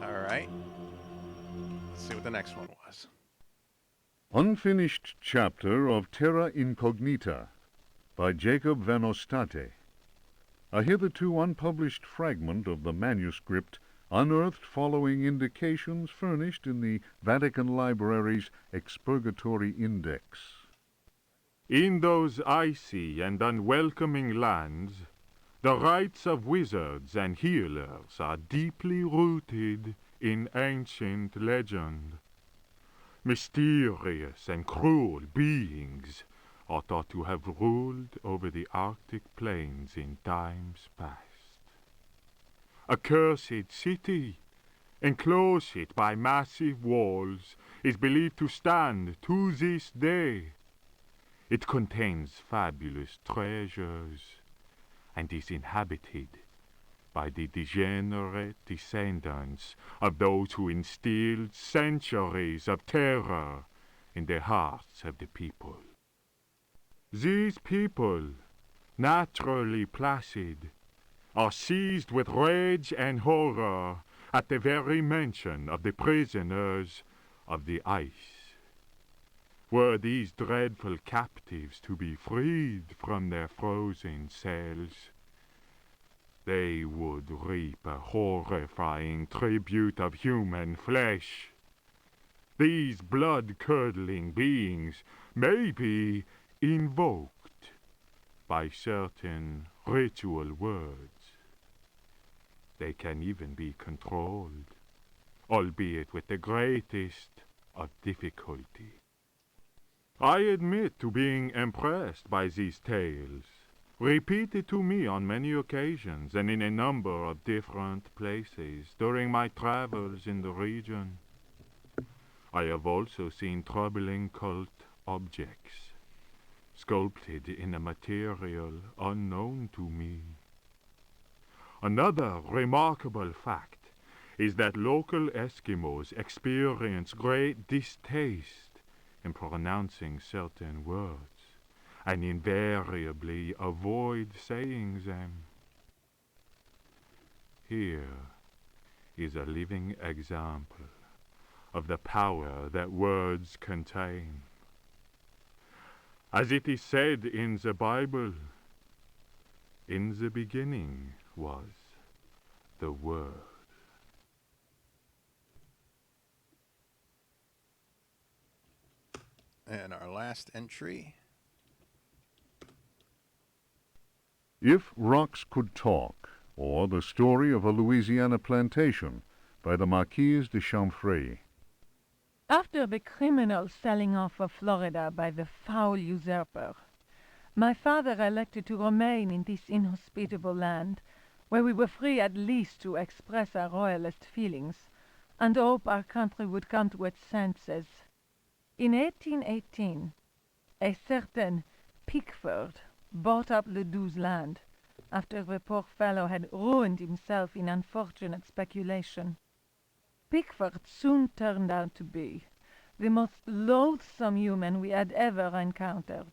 All right. Let's see what the next one was. Unfinished chapter of Terra Incognita. by Jacob van Ostade. A hitherto unpublished fragment of the manuscript unearthed following indications furnished in the Vatican Library's Expurgatory Index. In those icy and unwelcoming lands, the rites of wizards and healers are deeply rooted in ancient legend. Mysterious and cruel beings are thought to have ruled over the Arctic plains in times past. A cursed city, enclosed by massive walls, is believed to stand to this day. It contains fabulous treasures and is inhabited by the degenerate descendants of those who instilled centuries of terror in the hearts of the people. These people, naturally placid, are seized with rage and horror at the very mention of the prisoners of the ice. Were these dreadful captives to be freed from their frozen cells, they would reap a horrifying tribute of human flesh. These blood-curdling beings may be invoked by certain ritual words. They can even be controlled, albeit with the greatest of difficulty. I admit to being impressed by these tales, repeated to me on many occasions and in a number of different places during my travels in the region. I have also seen troubling cult objects, sculpted in a material unknown to me. Another remarkable fact is that local Eskimos experience great distaste in pronouncing certain words, and invariably avoid saying them. Here is a living example of the power that words contain. As it is said in the Bible, in the beginning was the Word. And our last entry. If Rocks Could Talk, or The Story of a Louisiana Plantation, by the Marquise de Chamfray. After the criminal selling off of Florida by the foul usurper, my father elected to remain in this inhospitable land, where we were free at least to express our royalist feelings, and hope our country would come to its senses. In 1818, a certain Pickford bought up Ledoux's land, after the poor fellow had ruined himself in unfortunate speculation. Pickford soon turned out to be the most loathsome human we had ever encountered.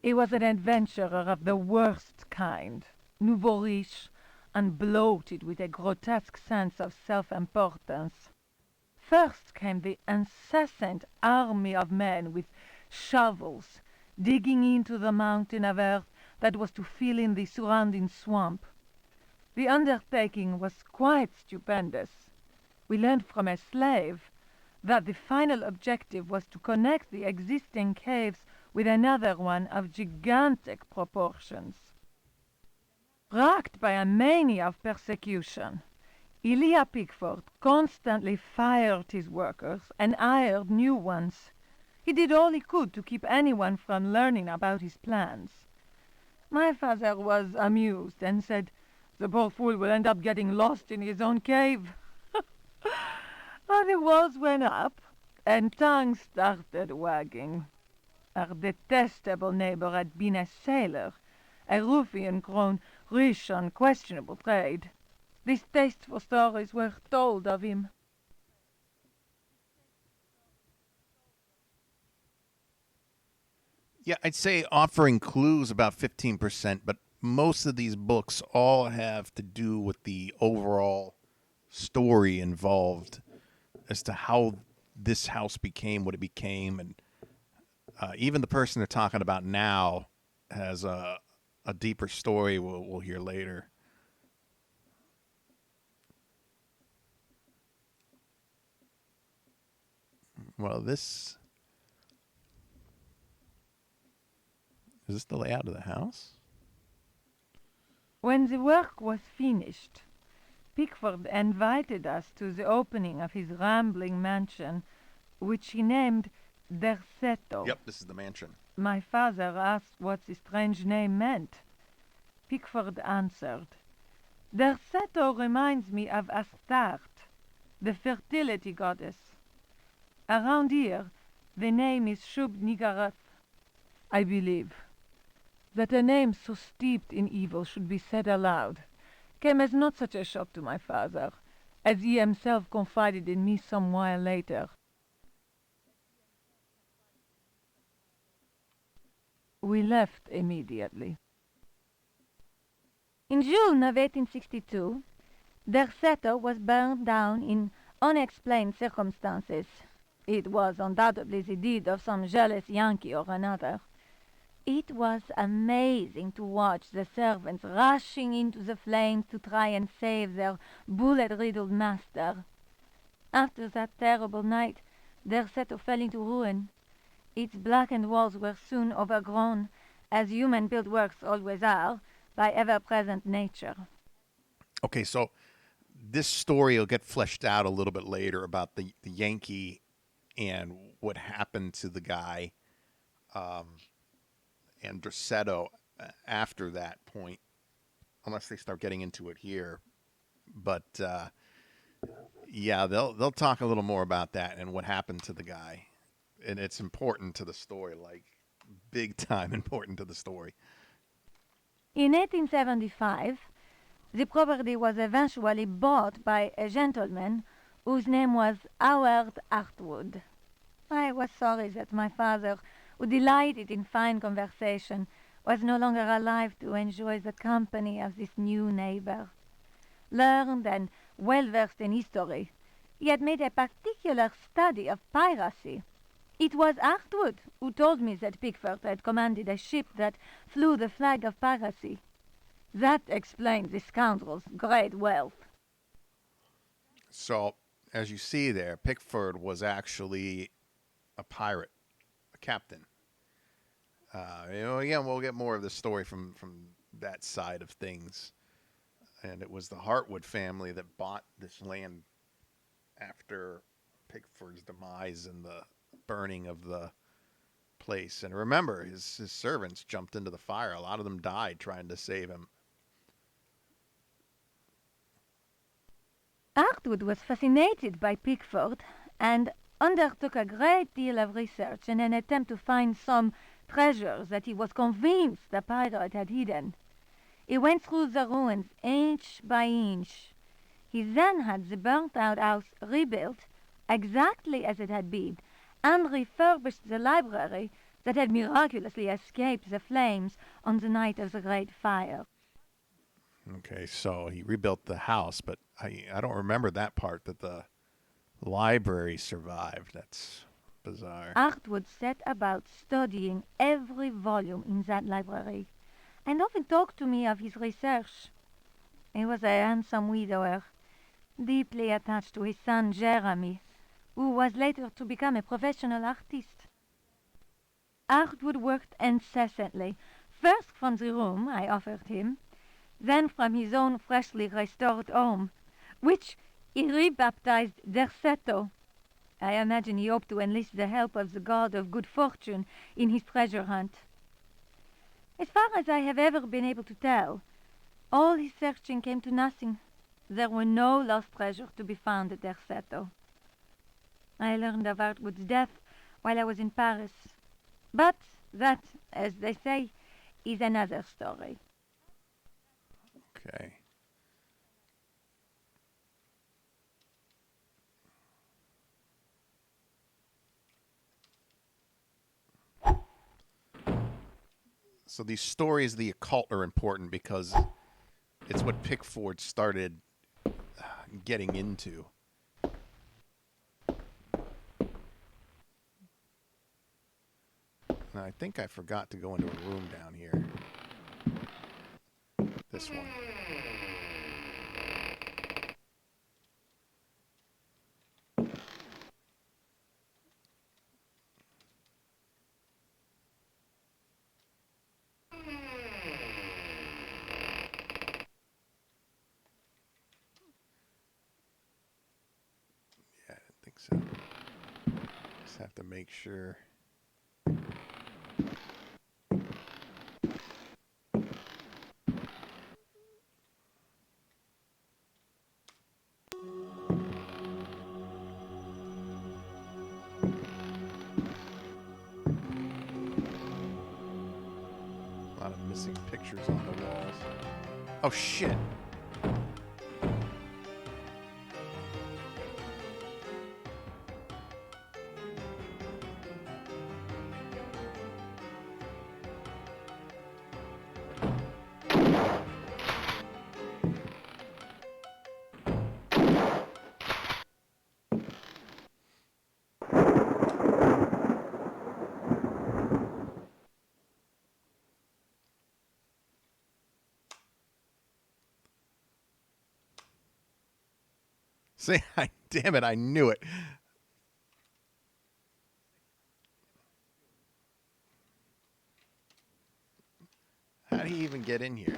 He was an adventurer of the worst kind, nouveau riche, and bloated with a grotesque sense of self-importance. First came the incessant army of men with shovels, digging into the mountain of earth that was to fill in the surrounding swamp. The undertaking was quite stupendous. We learned from a slave that the final objective was to connect the existing caves with another one of gigantic proportions. Racked by a mania of persecution, Elia Pickford constantly fired his workers and hired new ones. He did all he could to keep anyone from learning about his plans. My father was amused and said, "The poor fool will end up getting lost in his own cave." The walls went up, and tongues started wagging. Our detestable neighbor had been a sailor, a ruffian grown rich on questionable trade. Distasteful stories were told of him. Yeah, I'd say offering clues about 15%, but most of these books all have to do with the overall story involved as to how this house became what it became. And even the person they're talking about now has a deeper story we'll hear later. Well, is this the layout of the house? When the work was finished, Pickford invited us to the opening of his rambling mansion, which he named Derceto. Yep, this is the mansion. My father asked what the strange name meant. Pickford answered, Derceto reminds me of Astarte, the fertility goddess. Around here, the name is Shub-Niggurath. I believe that a name so steeped in evil should be said aloud came as not such a shock to my father, as he himself confided in me some while later. We left immediately. In June of 1862, Derceto was burned down in unexplained circumstances. It was undoubtedly the deed of some jealous Yankee or another. It was amazing to watch the servants rushing into the flames to try and save their bullet-riddled master. After that terrible night, Derceto fell into ruin. Its blackened walls were soon overgrown, as human-built works always are, by ever-present nature. Okay, so this story will get fleshed out a little bit later about the Yankee and what happened to the guy and Derceto after that point, unless they start getting into it here. But yeah, they'll talk a little more about that and what happened to the guy, and it's important to the story, like big time important to the story. In 1875, the property was eventually bought by a gentleman whose name was Howard Artwood. I was sorry that my father, who delighted in fine conversation, was no longer alive to enjoy the company of this new neighbor. Learned and well-versed in history, he had made a particular study of piracy. It was Artwood who told me that Pickford had commanded a ship that flew the flag of piracy. That explained the scoundrel's great wealth. So, as you see there, Pickford was actually a pirate, a captain. Again, we'll get more of the story from that side of things. And it was the Hartwood family that bought this land after Pickford's demise and the burning of the place. And remember, his servants jumped into the fire. A lot of them died trying to save him. Artwood was fascinated by Pickford and undertook a great deal of research in an attempt to find some treasures that he was convinced the pirate had hidden. He went through the ruins inch by inch. He then had the burnt-out house rebuilt exactly as it had been, and refurbished the library that had miraculously escaped the flames on the night of the Great Fire. Okay, so he rebuilt the house, but I don't remember that part, that the library survived. That's bizarre. Artwood set about studying every volume in that library, and often talked to me of his research. He was a handsome widower, deeply attached to his son Jeremy, who was later to become a professional artist. Artwood worked incessantly, first from the room I offered him, then from his own freshly restored home, which he rebaptized Derceto. I imagine he hoped to enlist the help of the god of good fortune in his treasure hunt. As far as I have ever been able to tell, all his searching came to nothing. There were no lost treasures to be found at Derceto. I learned of Artwood's death while I was in Paris. But that, as they say, is another story. Okay. So these stories of the occult are important because it's what Pickford started getting into. Now, I think I forgot to go into a room down here. This one. Yeah, I didn't think so. Just have to make sure. A lot of missing pictures on the walls. Oh shit. See, damn it, I knew it. How do you even get in here?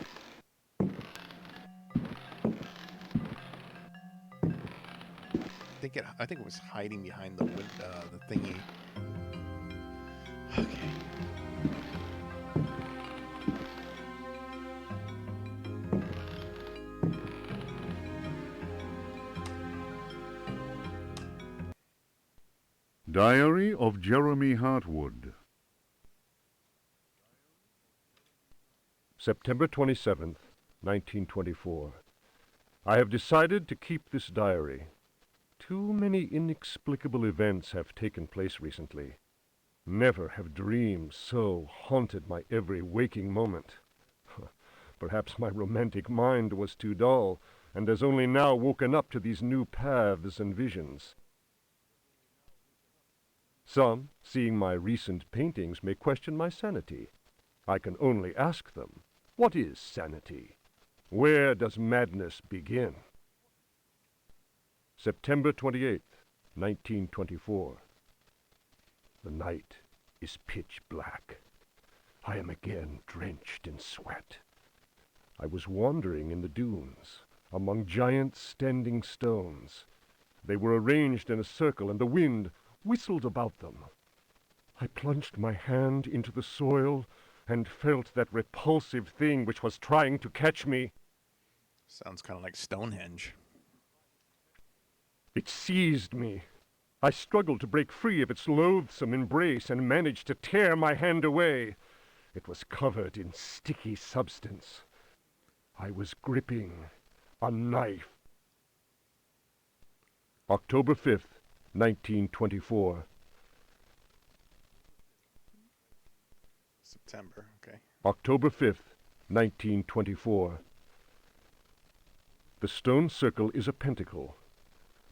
I think it was hiding behind the thingy. Okay. Diary of Jeremy Hartwood. September 27th, 1924. I have decided to keep this diary. Too many inexplicable events have taken place recently. Never have dreams so haunted my every waking moment. Perhaps my romantic mind was too dull, and has only now woken up to these new paths and visions. Some, seeing my recent paintings, may question my sanity. I can only ask them, what is sanity? Where does madness begin? September 28th, 1924. The night is pitch black. I am again drenched in sweat. I was wandering in the dunes, among giant standing stones. They were arranged in a circle, and the wind whistled about them. I plunged my hand into the soil and felt that repulsive thing which was trying to catch me. Sounds kind of like Stonehenge. It seized me. I struggled to break free of its loathsome embrace and managed to tear my hand away. It was covered in sticky substance. I was gripping a knife. October 5th, 1924. September, okay. October 5th, 1924. The stone circle is a pentacle.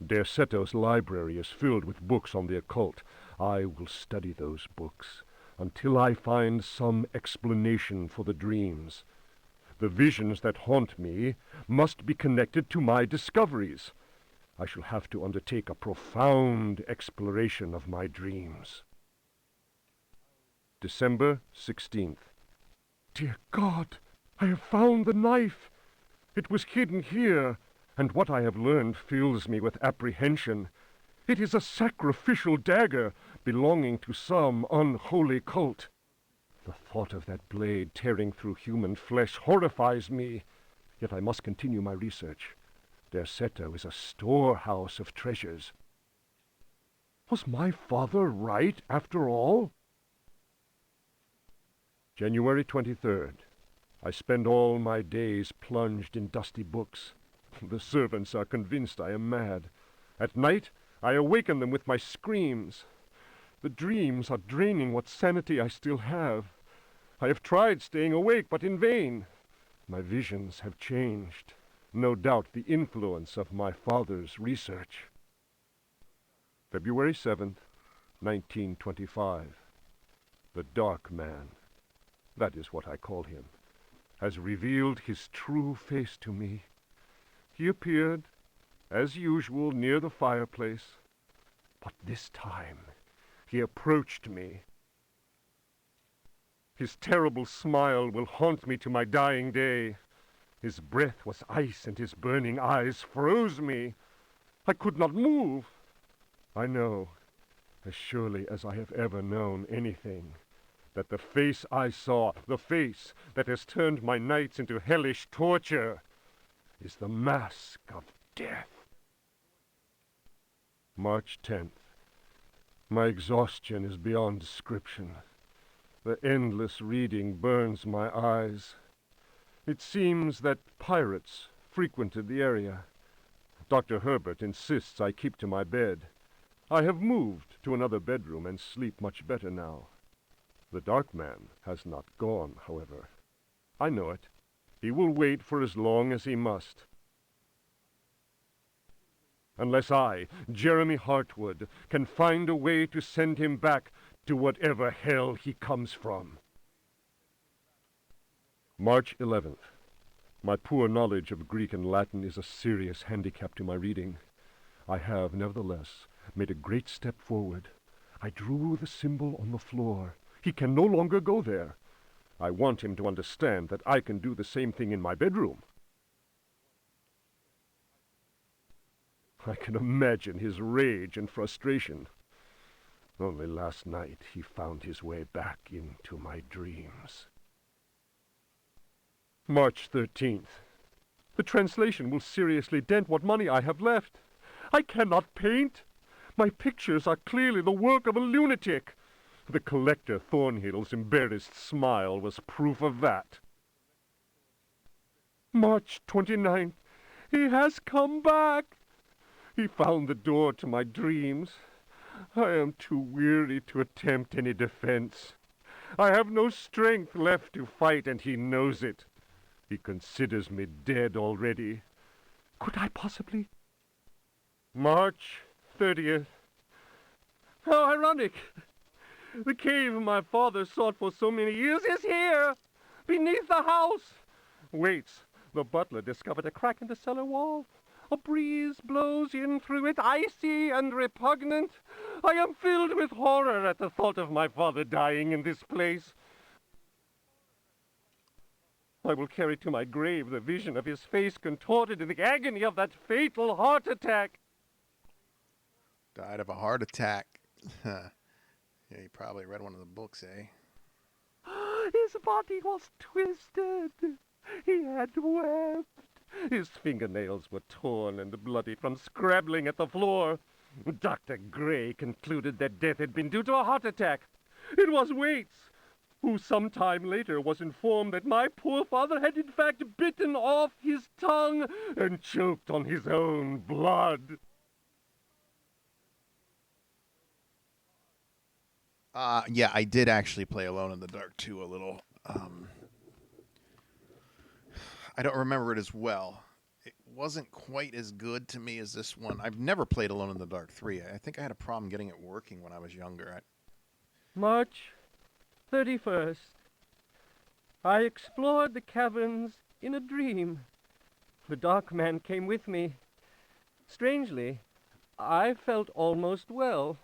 Derceto's library is filled with books on the occult. I will study those books until I find some explanation for the dreams. The visions that haunt me must be connected to my discoveries. I shall have to undertake a profound exploration of my dreams. December 16th. Dear God, I have found the knife. It was hidden here, and what I have learned fills me with apprehension. It is a sacrificial dagger belonging to some unholy cult. The thought of that blade tearing through human flesh horrifies me, yet I must continue my research. Derceto is a storehouse of treasures. Was my father right, after all? January 23rd. I spend all my days plunged in dusty books. The servants are convinced I am mad. At night, I awaken them with my screams. The dreams are draining what sanity I still have. I have tried staying awake, but in vain. My visions have changed. No doubt the influence of my father's research. February 7th, 1925. The Dark Man. That is what I call him. has revealed his true face to me. He appeared, as usual, near the fireplace, but this time he approached me. His terrible smile will haunt me to my dying day. His breath was ice, and his burning eyes froze me. I could not move. I know, as surely as I have ever known anything, that the face I saw, the face that has turned my nights into hellish torture, is the mask of death. March 10th. My exhaustion is beyond description. The endless reading burns my eyes. It seems that pirates frequented the area. Dr. Herbert insists I keep to my bed. I have moved to another bedroom and sleep much better now. The dark man has not gone, however. I know it. He will wait for as long as he must. Unless I, Jeremy Hartwood, can find a way to send him back to whatever hell he comes from. March 11th. My poor knowledge of Greek and Latin is a serious handicap to my reading. I have, nevertheless, made a great step forward. I drew the symbol on the floor. He can no longer go there. I want him to understand that I can do the same thing in my bedroom. I can imagine his rage and frustration. Only last night he found his way back into my dreams. March 13th. The translation will seriously dent what money I have left. I cannot paint. My pictures are clearly the work of a lunatic. The collector Thornhill's embarrassed smile was proof of that. March 29th. He has come back. He found the door to my dreams. I am too weary to attempt any defense. I have no strength left to fight, and he knows it. He considers me dead already. Could I possibly? March 30th. How ironic! The cave my father sought for so many years is here, beneath the house. Waits. The butler discovered a crack in the cellar wall. A breeze blows in through it, icy and repugnant. I am filled with horror at the thought of my father dying in this place. I will carry to my grave the vision of his face contorted in the agony of that fatal heart attack. Died of a heart attack. Yeah, you probably read one of the books, eh? His body was twisted. He had wept. His fingernails were torn and bloody from scrabbling at the floor. Dr. Gray concluded that death had been due to a heart attack. It was Waits, who some time later was informed that my poor father had in fact bitten off his tongue and choked on his own blood. Yeah, I did actually play Alone in the Dark 2 a little. I don't remember it as well. It wasn't quite as good to me as this one. I've never played Alone in the Dark 3. I think I had a problem getting it working when I was younger. March 31st. I explored the caverns in a dream. The dark man came with me. Strangely, I felt almost well.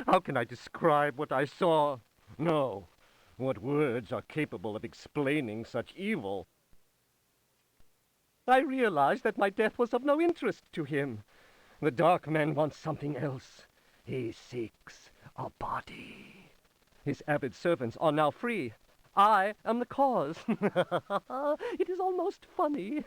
How can I describe what I saw? No. What words are capable of explaining such evil? I realized that my death was of no interest to him. The dark man wants something else. He seeks a body. His avid servants are now free. I am the cause. It is almost funny.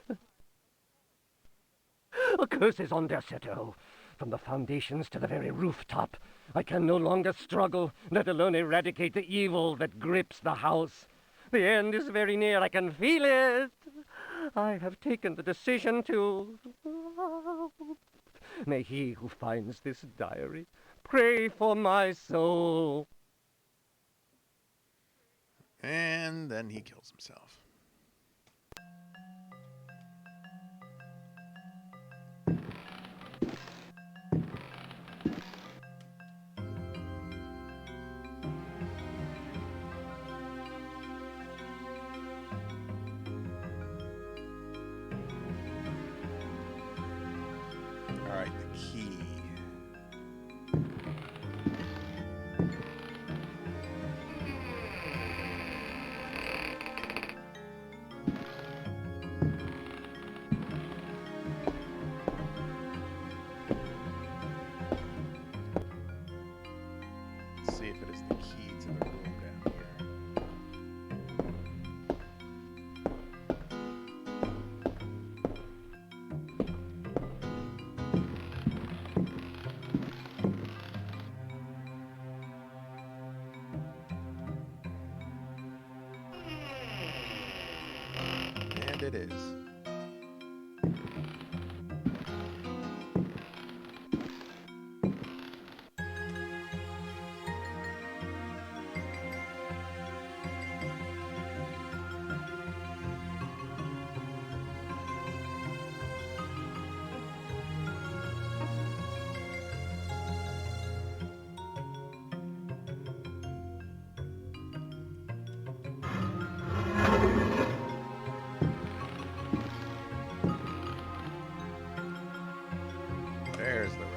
A curse is on Derceto. From the foundations to the very rooftop, I can no longer struggle, let alone eradicate the evil that grips the house. The end is very near, I can feel it. I have taken the decision to... May he who finds this diary pray for my soul. And then he kills himself. see if it is the key to the room down here. And it is. There's the record.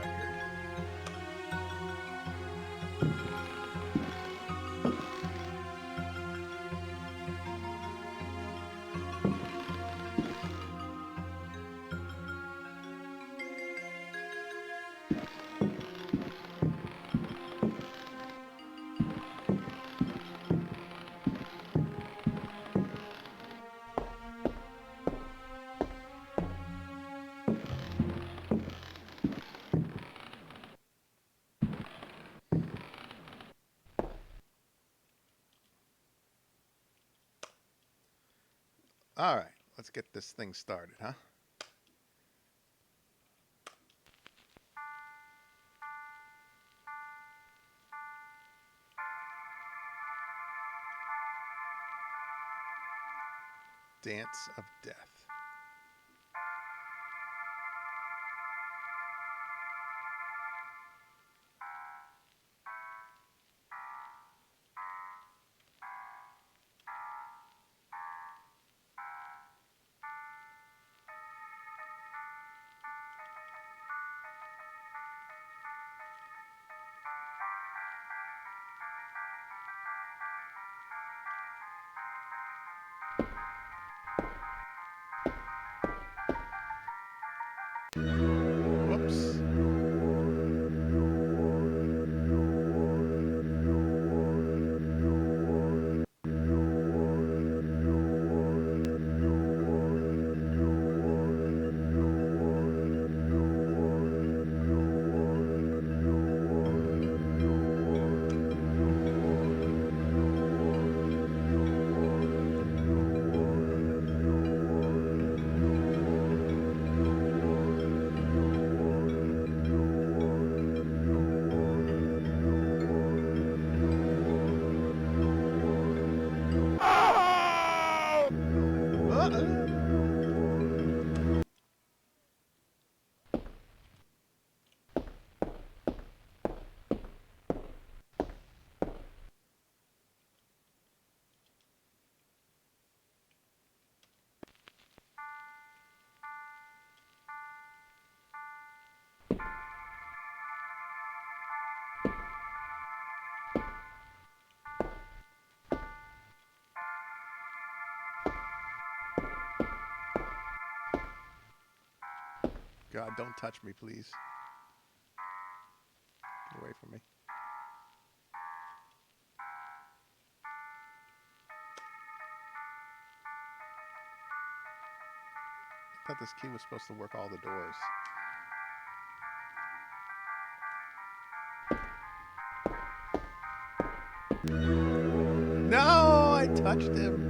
All right, let's get this thing started, huh? Dance of Death. Whoops. God, don't touch me, please. Get away from me. I thought this key was supposed to work all the doors. No, I touched him.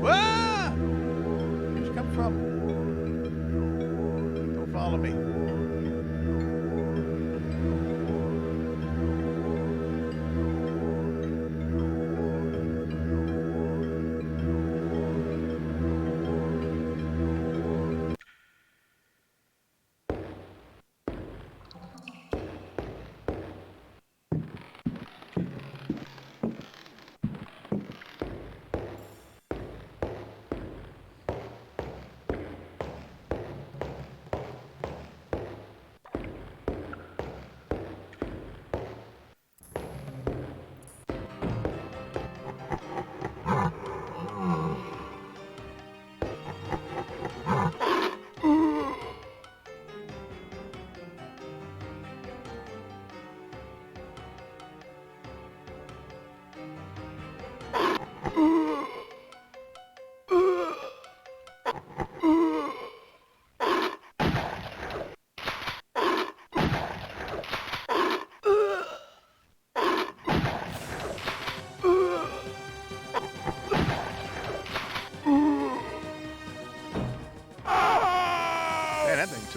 Ah! Where'd you come from?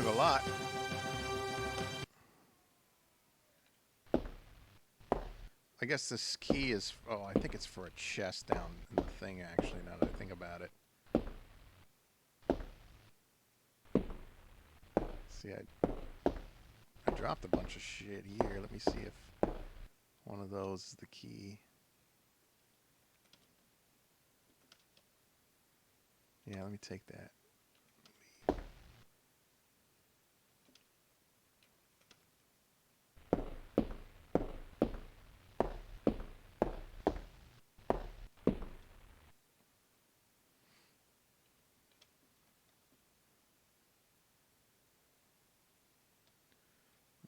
took a lot. I guess this key is... Oh, I think it's for a chest down in the thing, actually, now that I think about it. See, I dropped a bunch of shit here. Let me see if one of those is the key. Yeah, let me take that.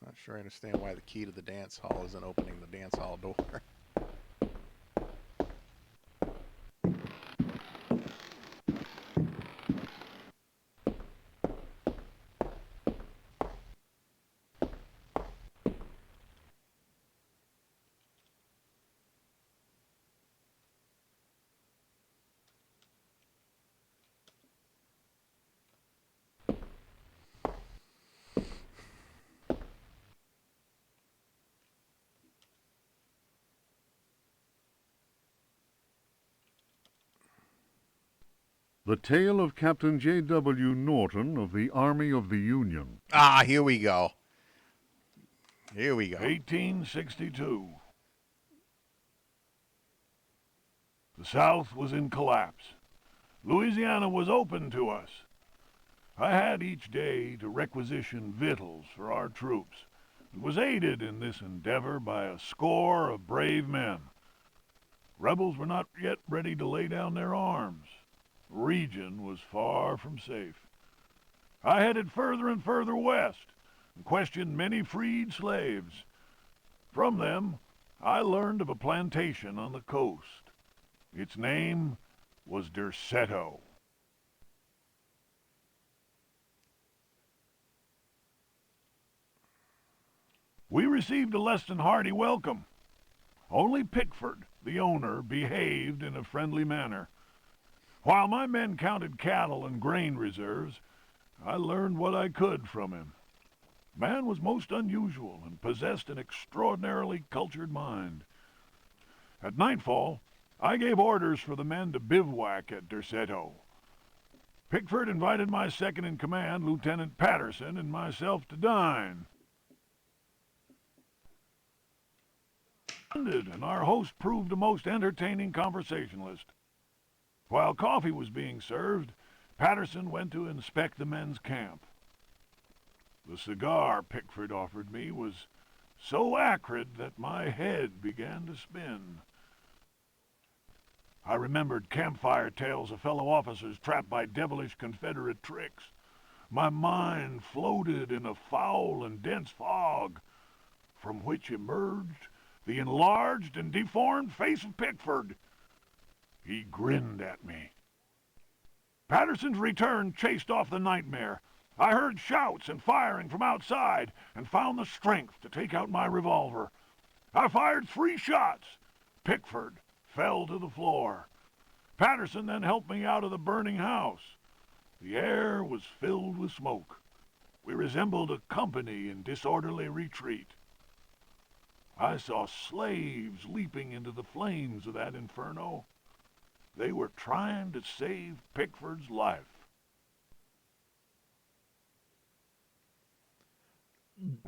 Not sure I understand why the key to the dance hall isn't opening the dance hall door. The Tale of Captain J.W. Norton of the Army of the Union. Ah, here we go. Here we go. 1862. The South was in collapse. Louisiana was open to us. I had each day to requisition victuals for our troops, and was aided in this endeavor by a score of brave men. Rebels were not yet ready to lay down their arms. The region was far from safe. I headed further and further west, and questioned many freed slaves. From them, I learned of a plantation on the coast. Its name was Derceto. We received a less than hearty welcome. Only Pickford, the owner, behaved in a friendly manner. While my men counted cattle and grain reserves, I learned what I could from him. Man was most unusual and possessed an extraordinarily cultured mind. At nightfall, I gave orders for the men to bivouac at Derceto. Pickford invited my second-in-command, Lieutenant Patterson, and myself to dine. And our host proved a most entertaining conversationalist. While coffee was being served, Patterson went to inspect the men's camp. The cigar Pickford offered me was so acrid that my head began to spin. I remembered campfire tales of fellow officers trapped by devilish Confederate tricks. My mind floated in a foul and dense fog, from which emerged the enlarged and deformed face of Pickford. He grinned at me. Patterson's return chased off the nightmare. I heard shouts and firing from outside and found the strength to take out my revolver. I fired 3 shots. Pickford fell to the floor. Patterson then helped me out of the burning house. The air was filled with smoke. We resembled a company in disorderly retreat. I saw slaves leaping into the flames of that inferno. They were trying to save Pickford's life.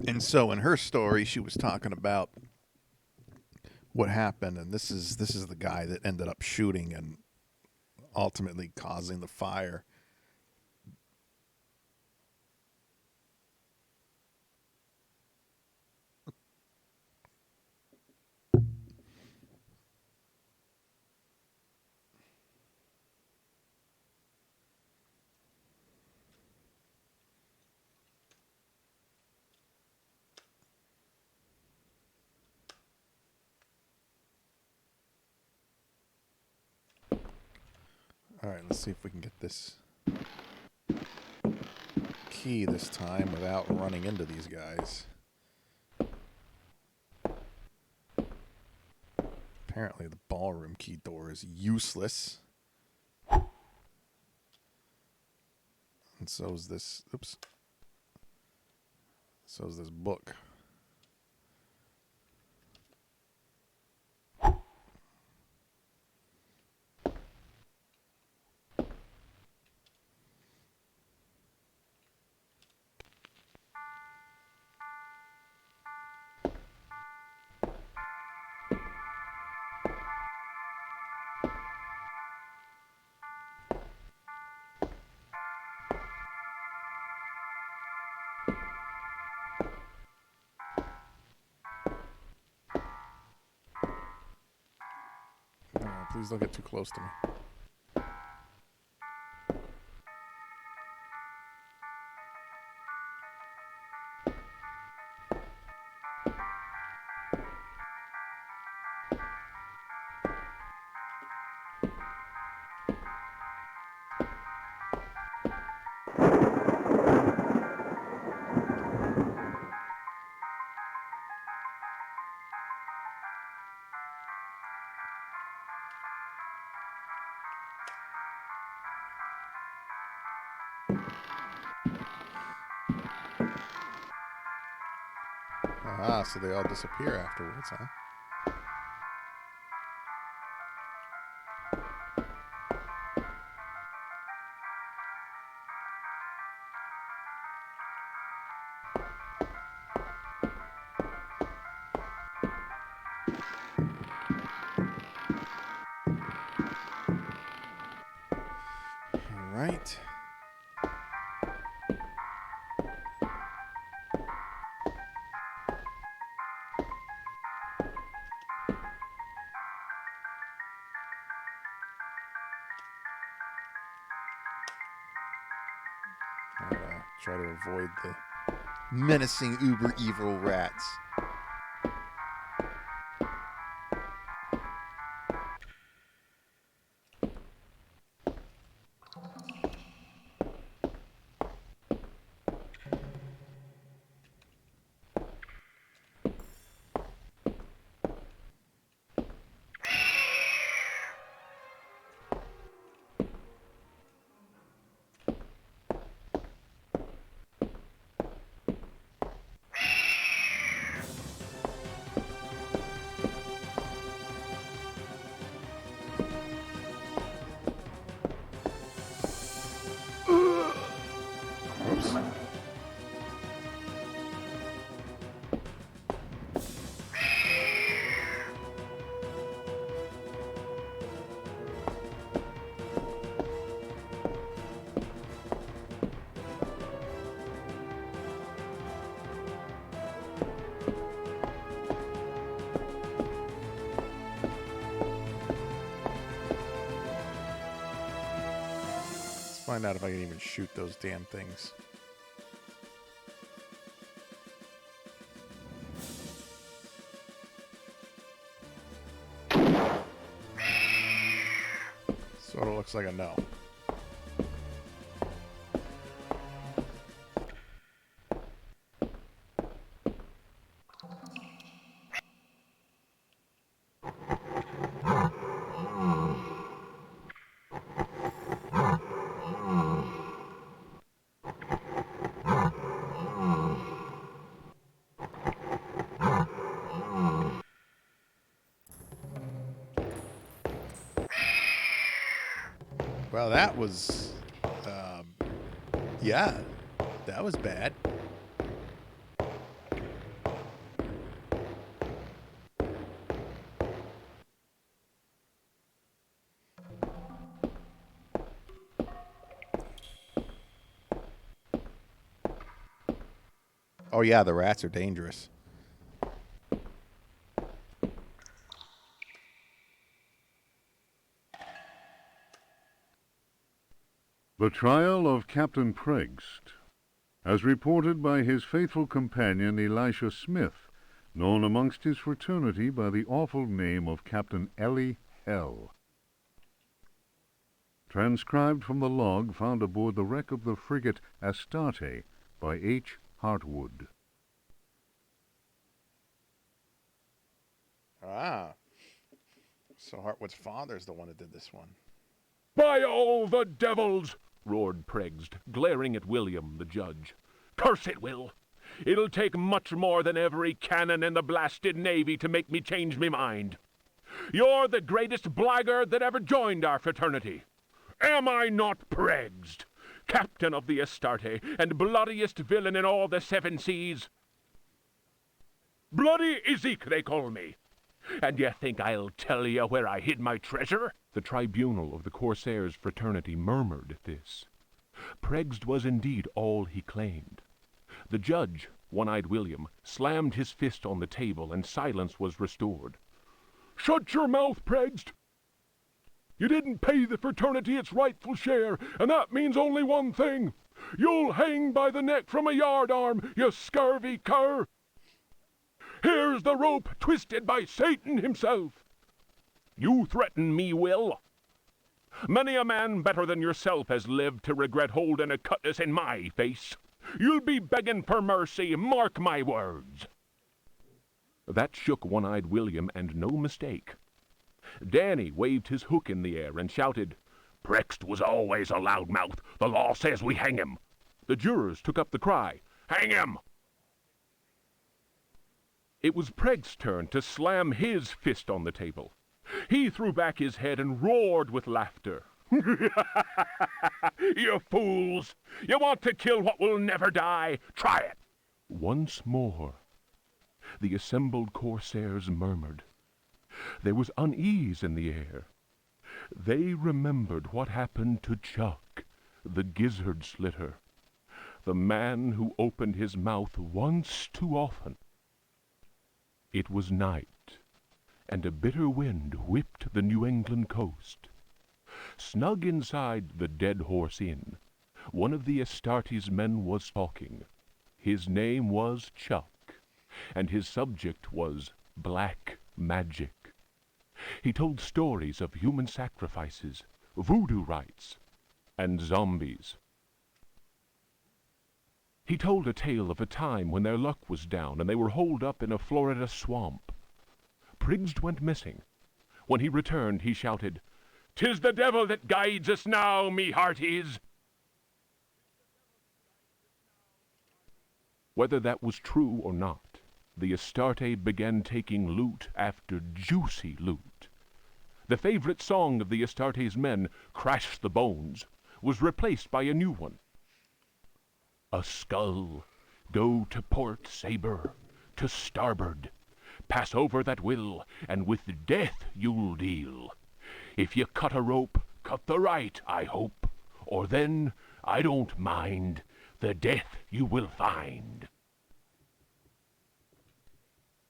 And so in her story, she was talking about what happened, and this is the guy that ended up shooting and ultimately causing the fire. All right, let's see if we can get this key this time without running into these guys. Apparently the ballroom key door is useless. And so is this. Oops. So is this book. Please don't get too close to me. Ah, so they all disappear afterwards, huh? All right. Try to avoid the menacing uber evil rats. Find out if I can even shoot those damn things. Sort of looks like a no. Well, that was, yeah, that was bad. Oh yeah, the rats are dangerous. The trial of Captain Preggst, as reported by his faithful companion Elisha Smith, known amongst his fraternity by the awful name of Captain Ellie Hell. Transcribed from the log found aboard the wreck of the frigate Astarte by H. Hartwood. Ah. So Hartwood's father's the one that did this one. By all the devils! Roared Preggst, glaring at William, the judge. Curse it, Will! It'll take much more than every cannon in the blasted Navy to make me change me mind. You're the greatest blackguard that ever joined our fraternity. Am I not Pregged, captain of the Astarte, and bloodiest villain in all the 7 seas? Bloody Ezek, they call me. And you think I'll tell you where I hid my treasure? The tribunal of the Corsairs' fraternity murmured at this. Pregged was indeed all he claimed. The judge, One-Eyed William, slammed his fist on the table, and silence was restored. Shut your mouth, Pregged! You didn't pay the fraternity its rightful share, and that means only one thing. You'll hang by the neck from a yardarm, you scurvy cur! Here's the rope twisted by Satan himself. You threaten me, Will? Many a man better than yourself has lived to regret holding a cutlass in my face. You'll be begging for mercy, mark my words. That shook One-Eyed William, and no mistake. Danny waved his hook in the air and shouted, Prext was always a loudmouth. The law says we hang him. The jurors took up the cry, Hang him! It was Pregg's turn to slam his fist on the table. He threw back his head and roared with laughter. You fools! You want to kill what will never die? Try it! Once more, the assembled Corsairs murmured. There was unease in the air. They remembered what happened to Chuck, the gizzard slitter, the man who opened his mouth once too often. It was night, and a bitter wind whipped the New England coast. Snug inside the Dead Horse Inn, one of the Astarte's men was talking. His name was Chuck, and his subject was black magic. He told stories of human sacrifices, voodoo rites, and zombies. He told a tale of a time when their luck was down and they were holed up in a Florida swamp. Pregged went missing. When he returned, he shouted, "'Tis the devil that guides us now, me hearties!" Whether that was true or not, the Astarte began taking loot after juicy loot. The favorite song of the Astarte's men, Crash the Bones, was replaced by a new one. A skull, go to port, Sabre, to starboard. Pass over that will, and with death you'll deal. If you cut a rope, cut the right, I hope, or then, I don't mind, the death you will find.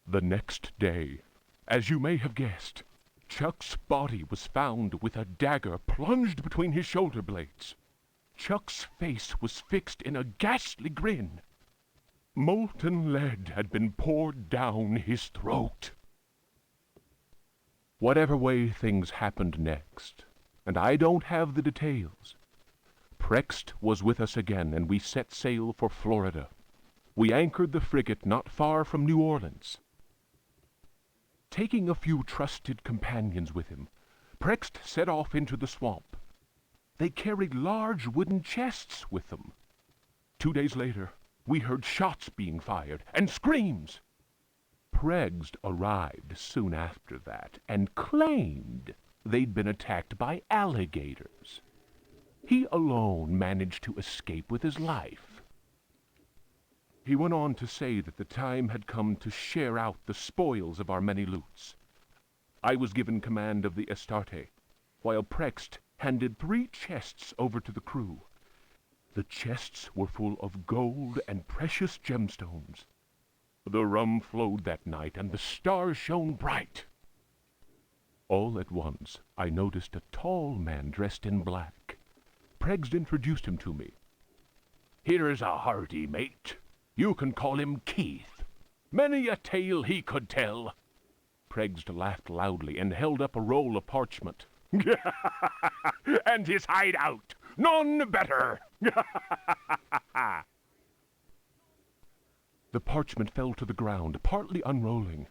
The next day, as you may have guessed, Chuck's body was found with a dagger plunged between his shoulder blades. Chuck's face was fixed in a ghastly grin. Molten lead had been poured down his throat. Whatever way things happened next, and I don't have the details, Prext was with us again, and we set sail for Florida. We anchored the frigate not far from New Orleans. Taking a few trusted companions with him, Prext set off into the swamp. They carried large wooden chests with them. 2 days later, we heard shots being fired and screams. Pregged arrived soon after that and claimed they'd been attacked by alligators. He alone managed to escape with his life. He went on to say that the time had come to share out the spoils of our many loots. I was given command of the Astarte, while Prext handed 3 chests over to the crew. The chests were full of gold and precious gemstones. The rum flowed that night, and the stars shone bright. All at once, I noticed a tall man dressed in black. Pregged introduced him to me. "Here's a hearty mate. You can call him Keith. Many a tale he could tell." Pregged laughed loudly and held up a roll of parchment. "And his hideout, none better." The parchment fell to the ground, partly unrolling.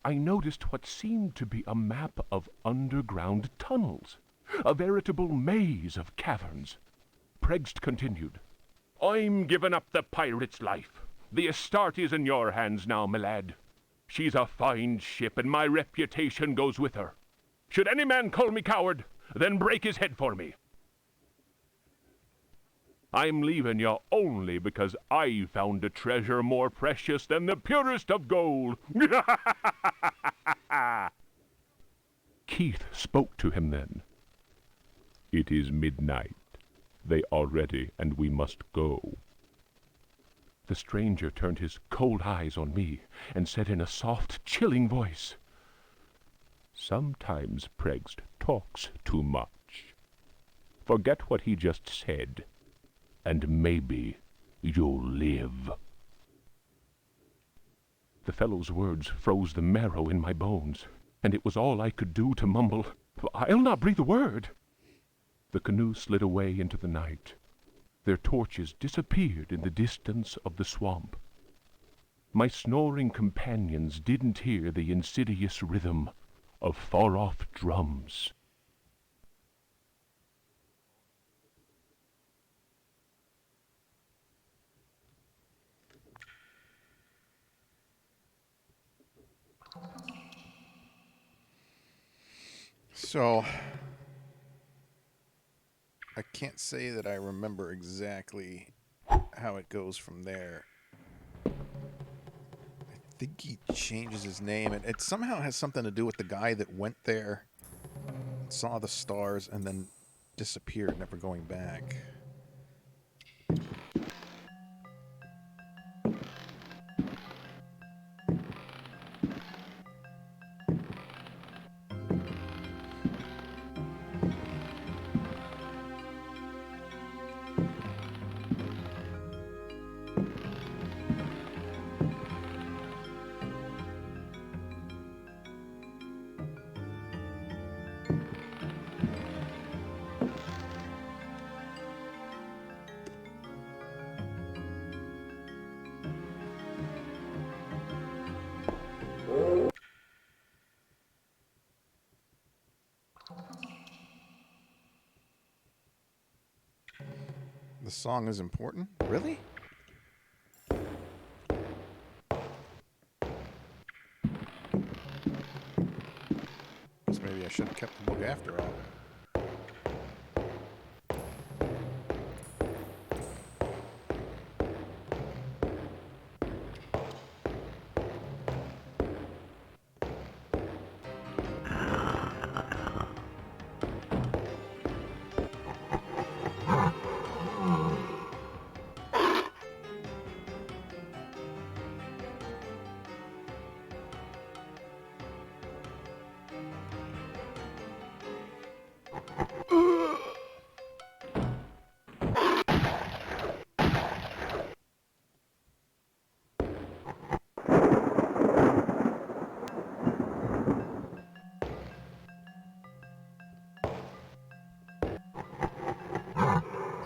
I noticed what seemed to be a map of underground tunnels, a veritable maze of caverns. Pregged continued, "I'm giving up the pirate's life. The Astarte is in your hands now, my lad. She's a fine ship, and my reputation goes with her. Should any man call me coward, then break his head for me. I'm leaving you only because I found a treasure more precious than the purest of gold. Keith spoke to him then. It is midnight. They are ready, and we must go. The stranger turned his cold eyes on me and said in a soft, chilling voice, Sometimes Pregst talks too much. Forget what he just said, and maybe you'll live. The fellow's words froze the marrow in my bones, and it was all I could do to mumble, I'll not breathe a word. The canoe slid away into the night. Their torches disappeared in the distance of the swamp. My snoring companions didn't hear the insidious rhythm of far-off drums. So, I can't say that I remember exactly how it goes from there. I think he changes his name. It somehow has something to do with the guy that went there, saw the stars, and then disappeared, never going back. The song is important? Really? Guess maybe I should have kept the book after all.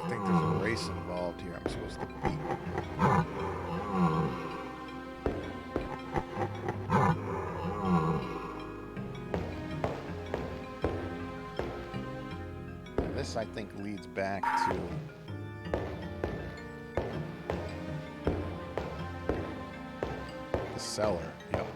I think there's a race involved here I'm supposed to beat. This, I think, leads back to the cellar. Yep.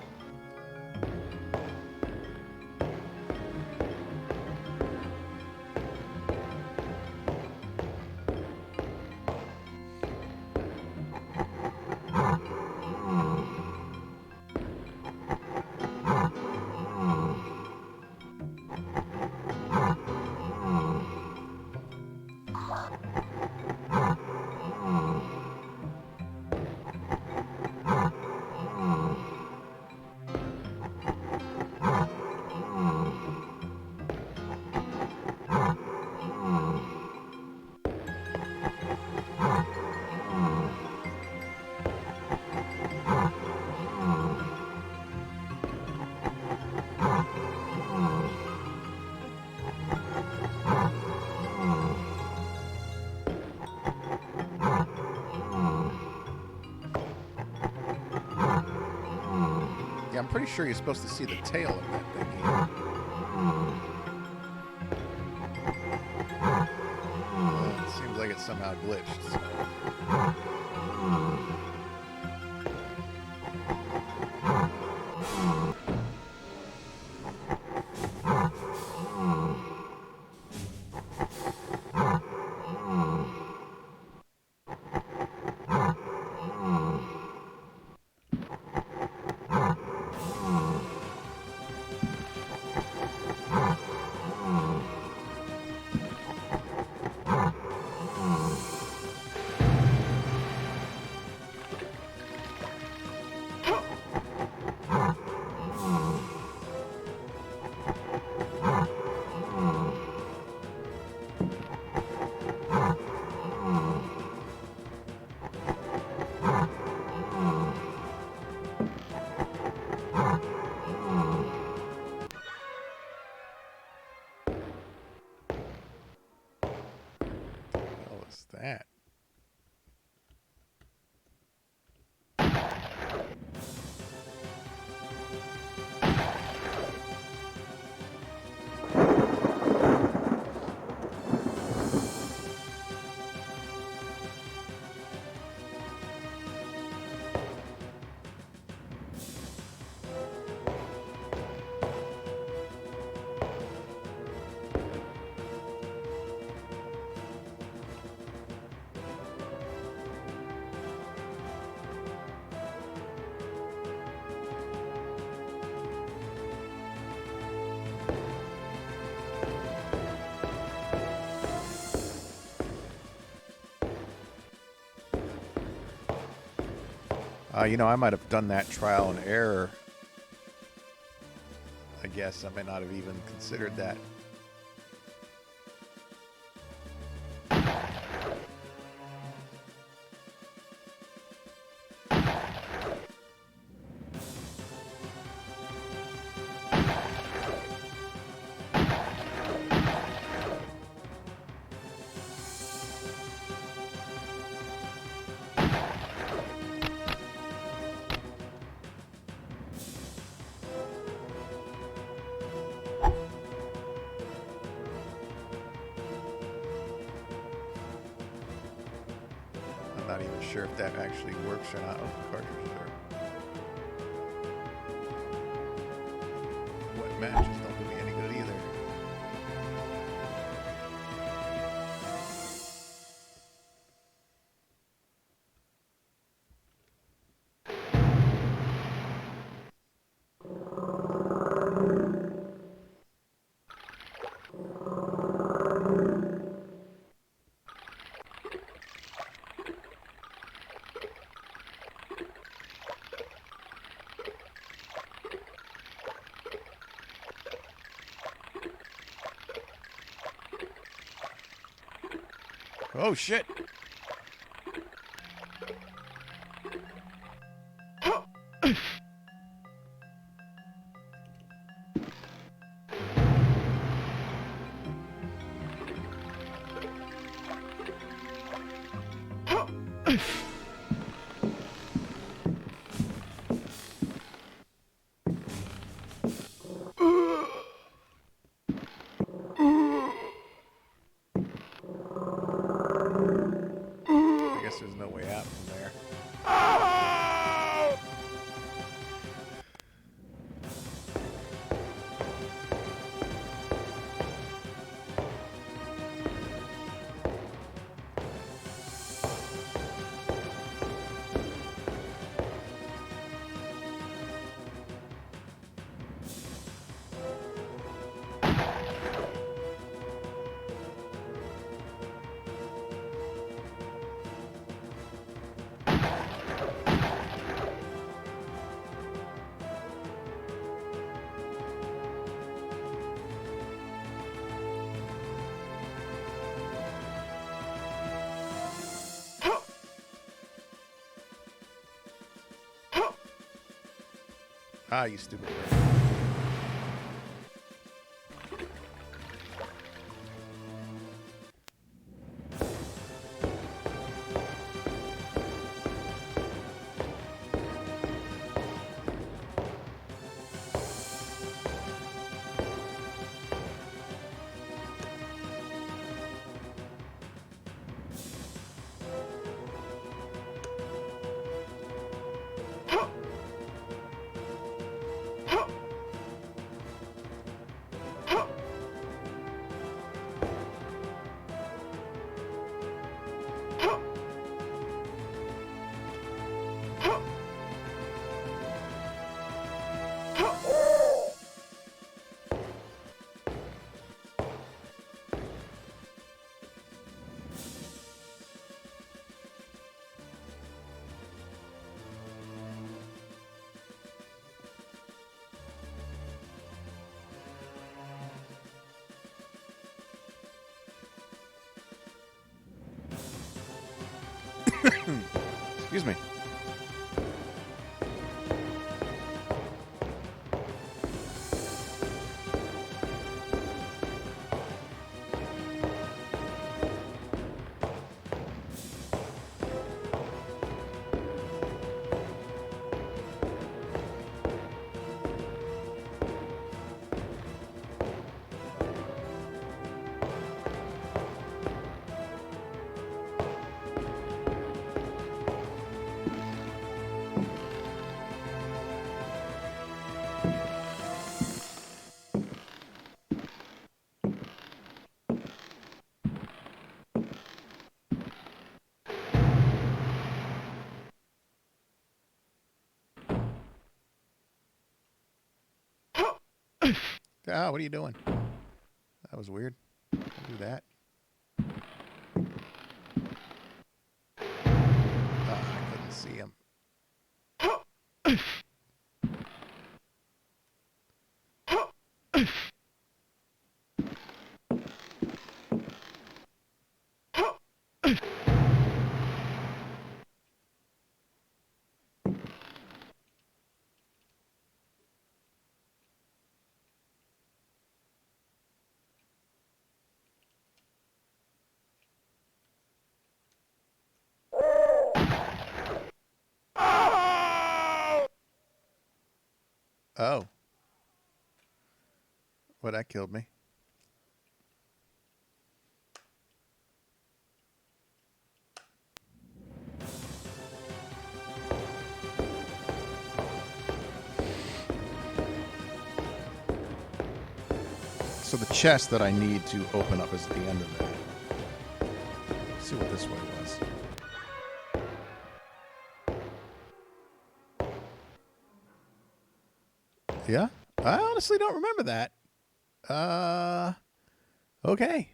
Yeah, I'm pretty sure you're supposed to see the tail of that thing here. It seems like it's somehow glitched. So. What's that? You know, I might have done that trial and error. I guess I may not have even considered that. I'm not even sure if that actually works or not. Oh, cartridges are... Wet matches don't do me any good either. Oh shit! I guess there's no way out from there. Ah, you stupid bird. Excuse me. Ah, what are you doing? That was weird. Don't do that. Ah, I couldn't see him. Oh. Well, that killed me. So the chest that I need to open up is at the end of that. Let's see what this way was. Yeah? I honestly don't remember that. Okay.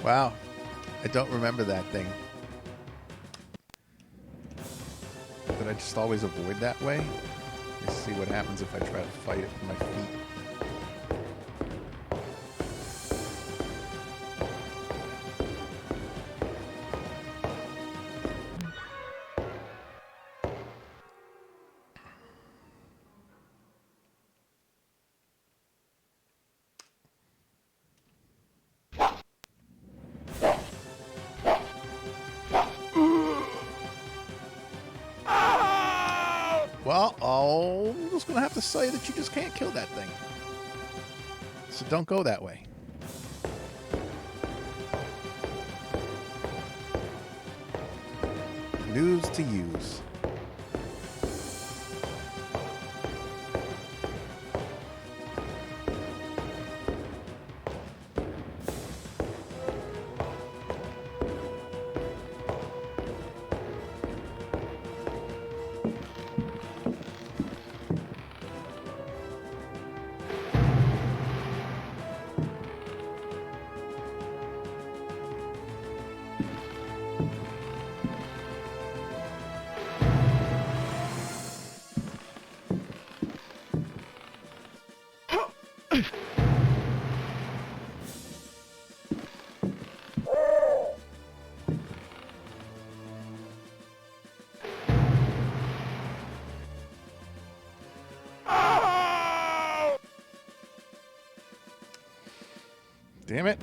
Wow. I don't remember that thing. Did I just always avoid that way? Let's see what happens if I try to fight it with my feet. Well, I'm just going to have to say that you just can't kill that thing. So don't go that way. News to use. Damn it.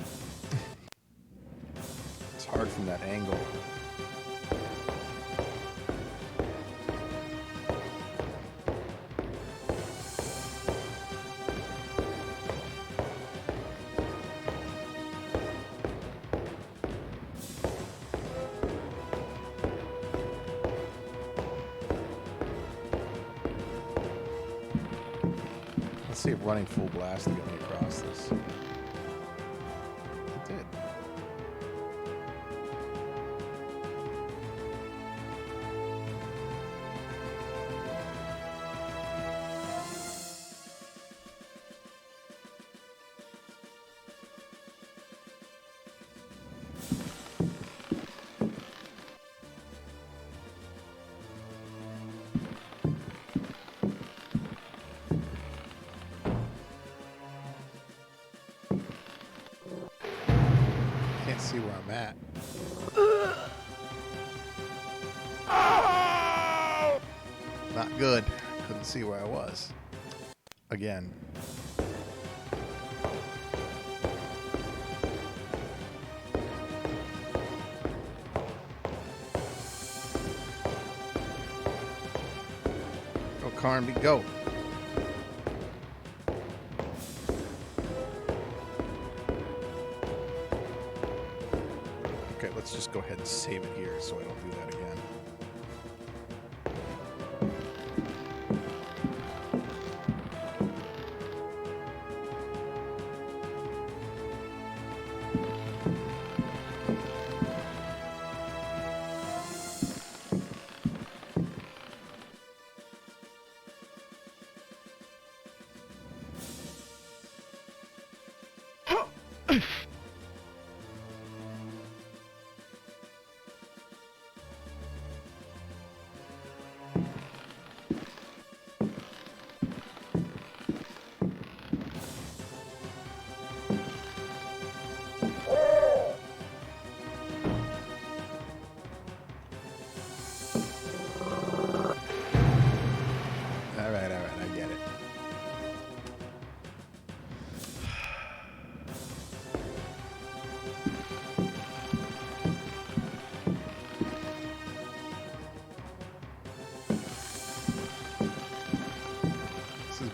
It's hard from that angle. Let's see if running full blast will get me across this. It did. Can't see where I'm at. Not good. Couldn't see where I was. Again. Go, Carnby, go. Okay, let's just go ahead and save it here so I don't do that again.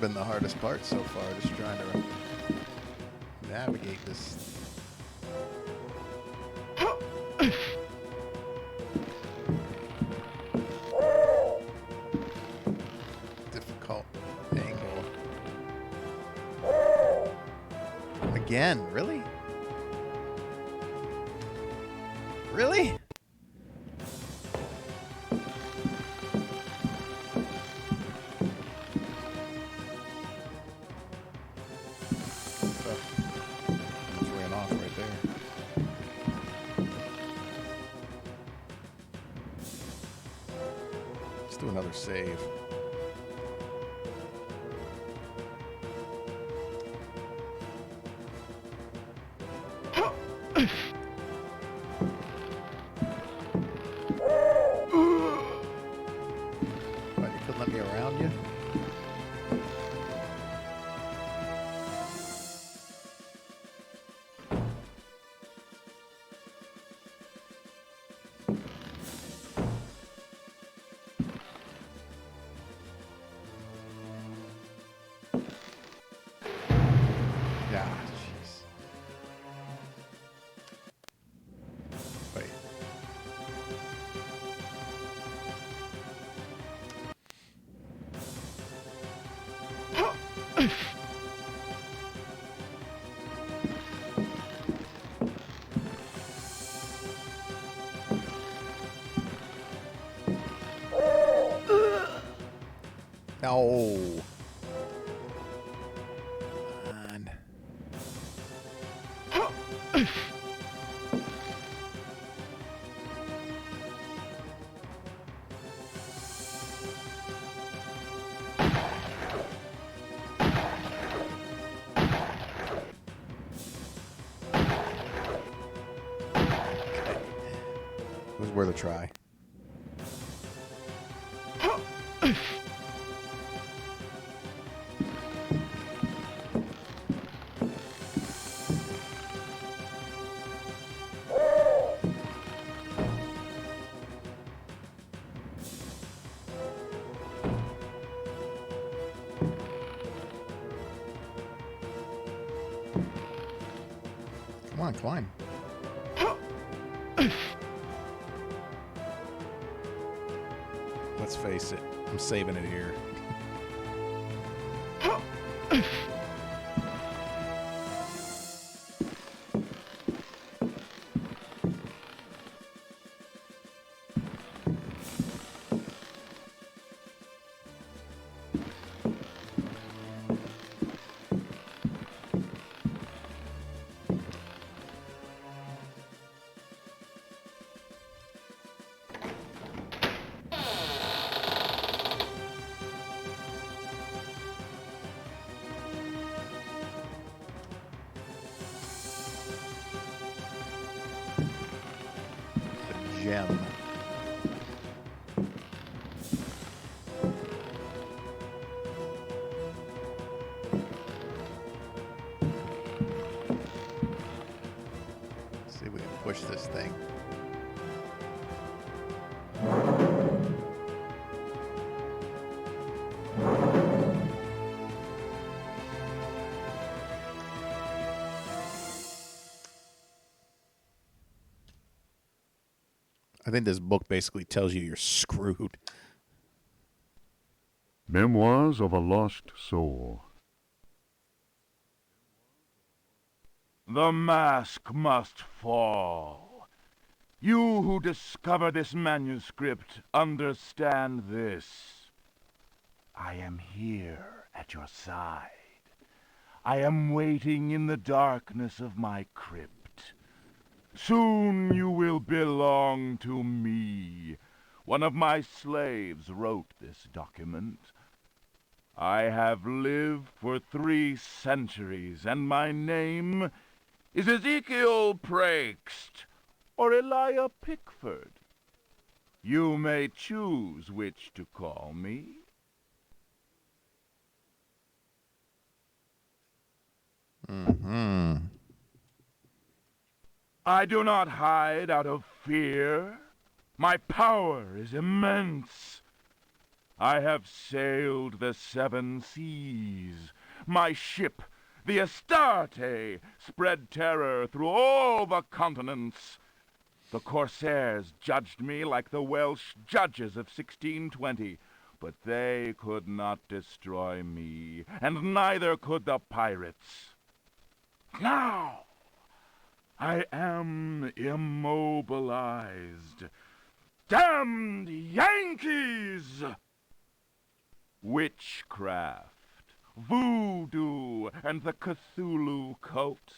been the hardest part so far, just trying to navigate this. Difficult angle. Again, really? Really? Just ran off right there. Let's do another save. What, you couldn't let me around you? Yeah, jeez. Wait. No. Man. It was worth a try. Come on, climb. Let's face it, I'm saving it here. Gem. See if we can push this thing. I think this book basically tells you you're screwed. Memoirs of a Lost Soul. The mask must fall. You who discover this manuscript understand this. I am here at your side. I am waiting in the darkness of my crypt. Soon you will belong to me. One of my slaves wrote this document. I have lived for 3 centuries, and my name is Ezekiel Prext or Elijah Pickford. You may choose which to call me. Mm-hmm. I do not hide out of fear. My power is immense. I have sailed the 7 seas. My ship, the Astarte, spread terror through all the continents. The corsairs judged me like the Welsh judges of 1620, but they could not destroy me, and neither could the pirates. Now, I am immobilized. Damned Yankees! Witchcraft, voodoo, and the Cthulhu cult.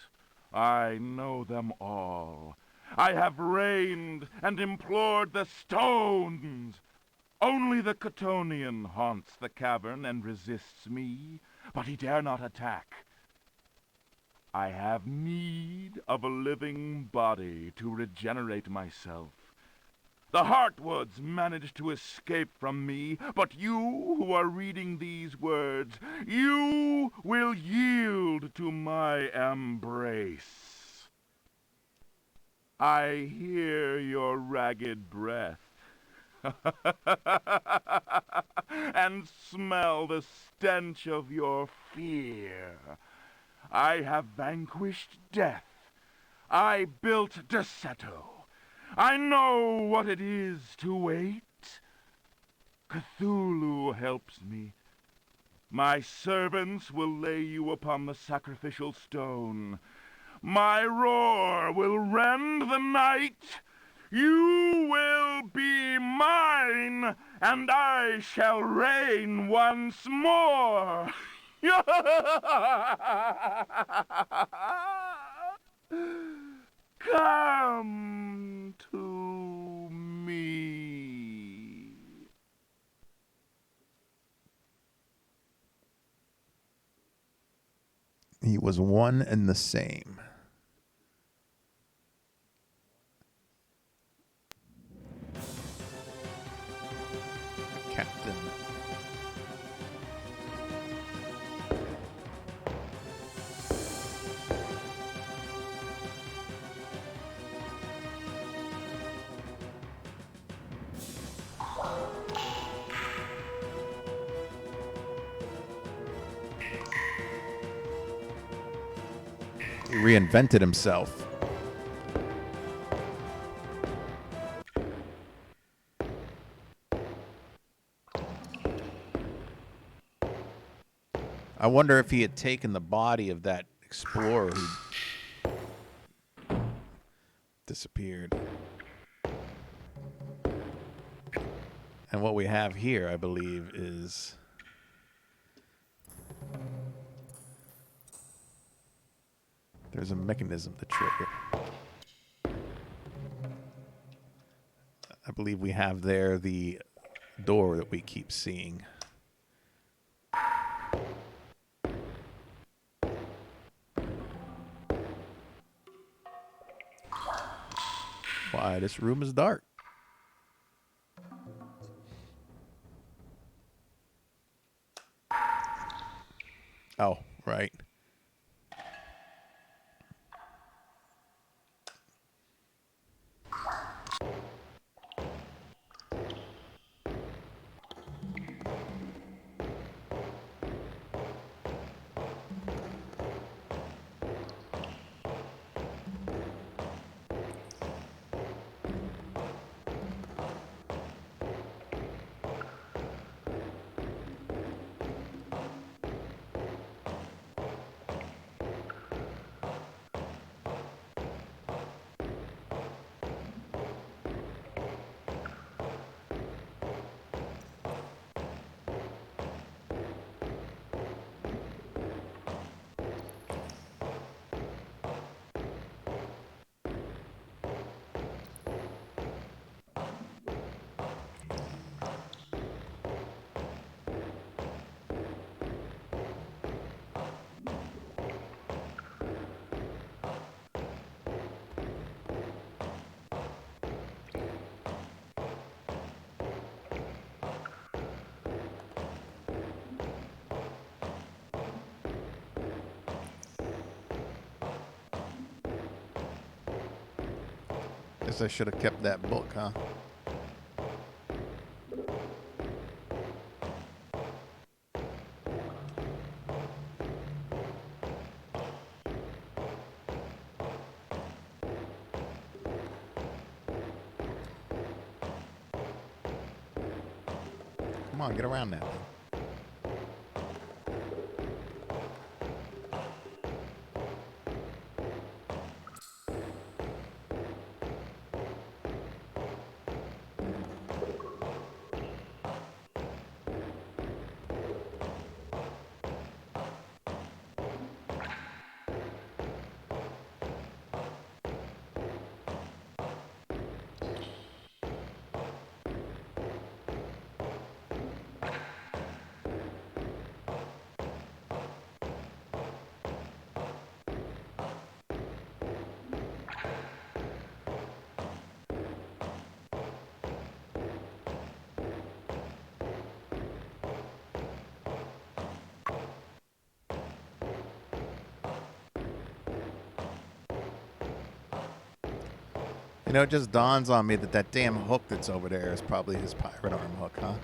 I know them all. I have reigned and implored the stones. Only the Chthonian haunts the cavern and resists me, but he dare not attack. I have need of a living body to regenerate myself. The Heartwoods managed to escape from me, but you who are reading these words, you will yield to my embrace. I hear your ragged breath and smell the stench of your fear. I have vanquished death. I built Derceto. I know what it is to wait. Cthulhu helps me. My servants will lay you upon the sacrificial stone. My roar will rend the night. You will be mine, and I shall reign once more. Come to me. He was one and the same. Captain. He reinvented himself. I wonder if he had taken the body of that explorer who disappeared. And what we have here, I believe, is there's a mechanism to trigger. I believe we have there the door that we keep seeing. Why, this room is dark. Oh, right. Guess I should have kept that book, huh? on, get around that. You know, it just dawns on me that damn hook that's over there is probably his pirate arm hook, huh?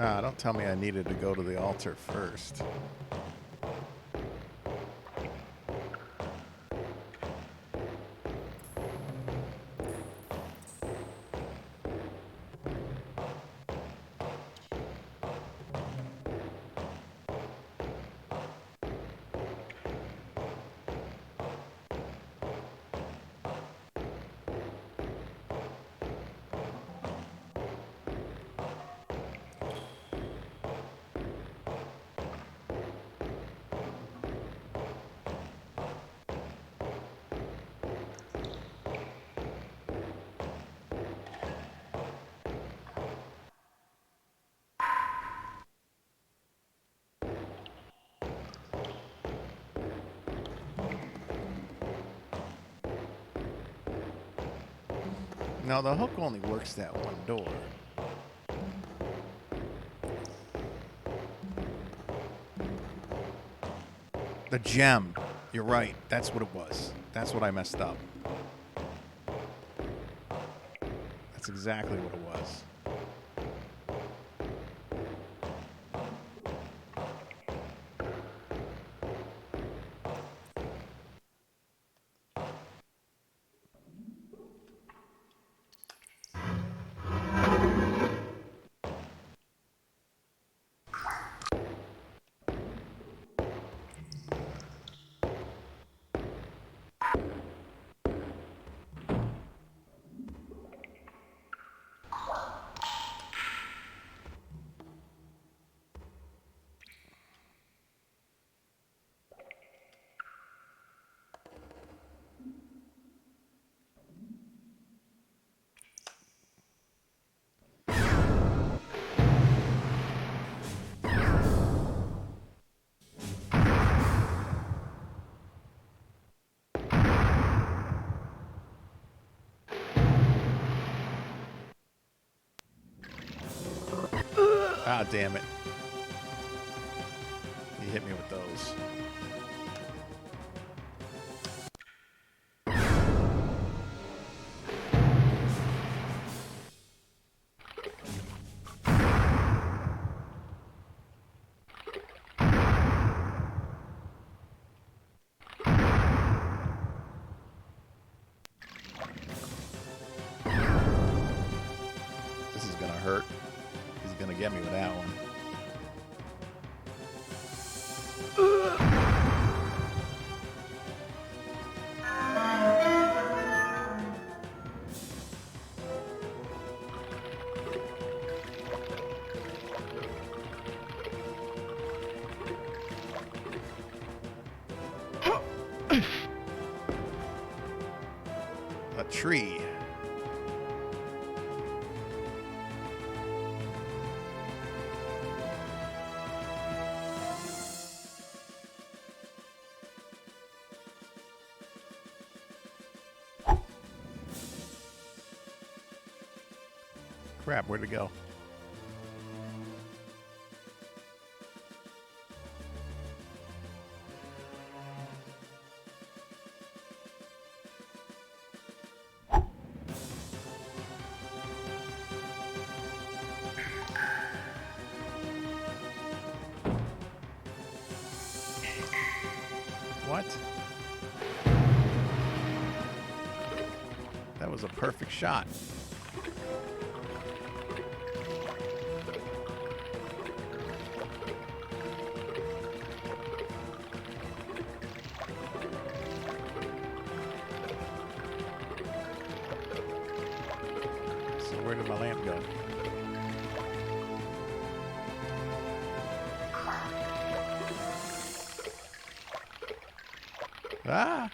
Ah, don't tell me I needed to go to the altar first. No, the hook only works that one door. The gem. You're right. That's what it was. That's what I messed up. That's exactly what it was. Ah, damn it. You hit me with those. This is gonna hurt. He's gonna get me with that one. tree. Crap, where'd it go? What? That was a perfect shot. So where did my lamp go? Ah!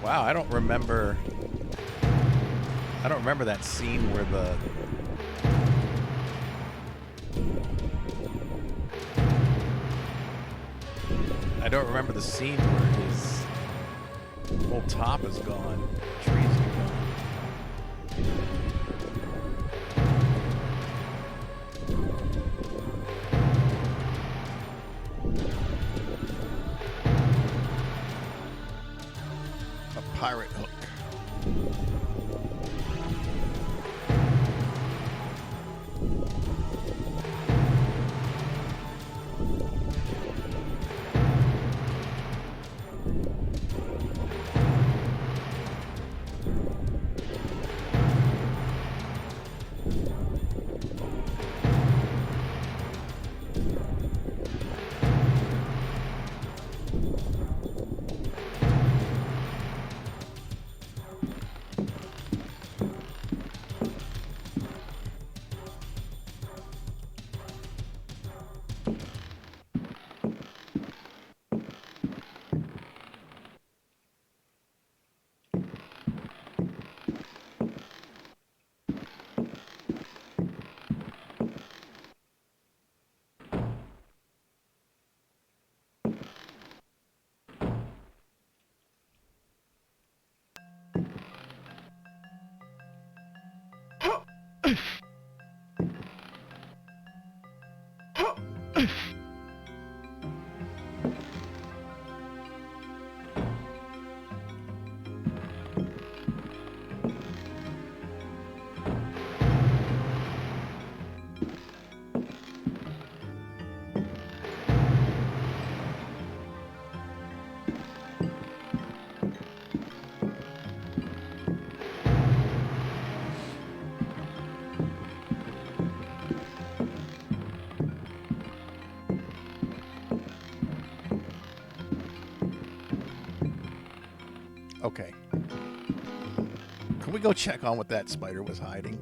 Wow, I don't remember that scene where I don't remember the scene where his whole top is gone. Trees are gone. A pirate hook. Okay. Can we go check on what that spider was hiding?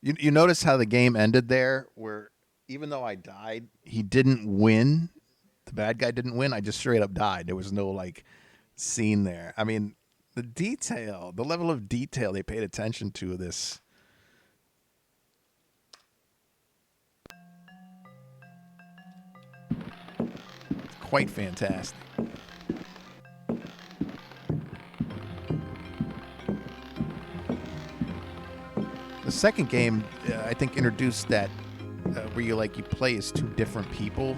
You notice how the game ended there, where even though I died, he didn't win. The bad guy didn't win. I just straight up died. There was no like scene there. I mean, The detail, the level of detail they paid attention to this. It's quite fantastic. The second game, I think, introduced that where you play as two different people,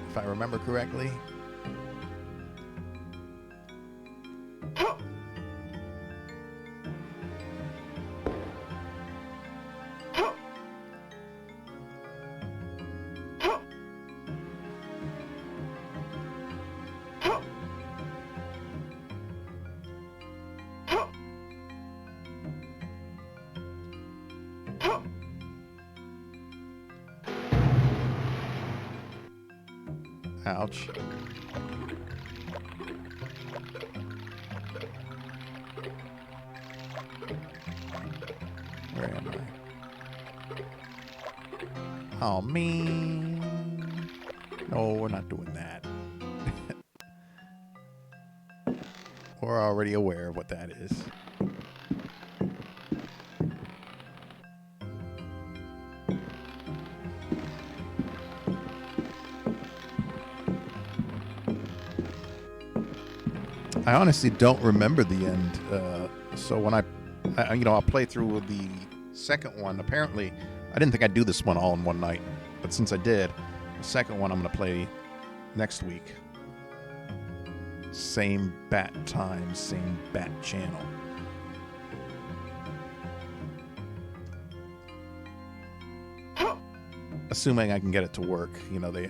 if I remember correctly. Ouch. Where am I? Oh, man. No, we're not doing that. We're already aware of what that is. I honestly don't remember the end. So when I'll play through the second one. Apparently, I didn't think I'd do this one all in one night, but since I did, the second one I'm going to play next week. Same bat time, same bat channel. Assuming I can get it to work. You know, they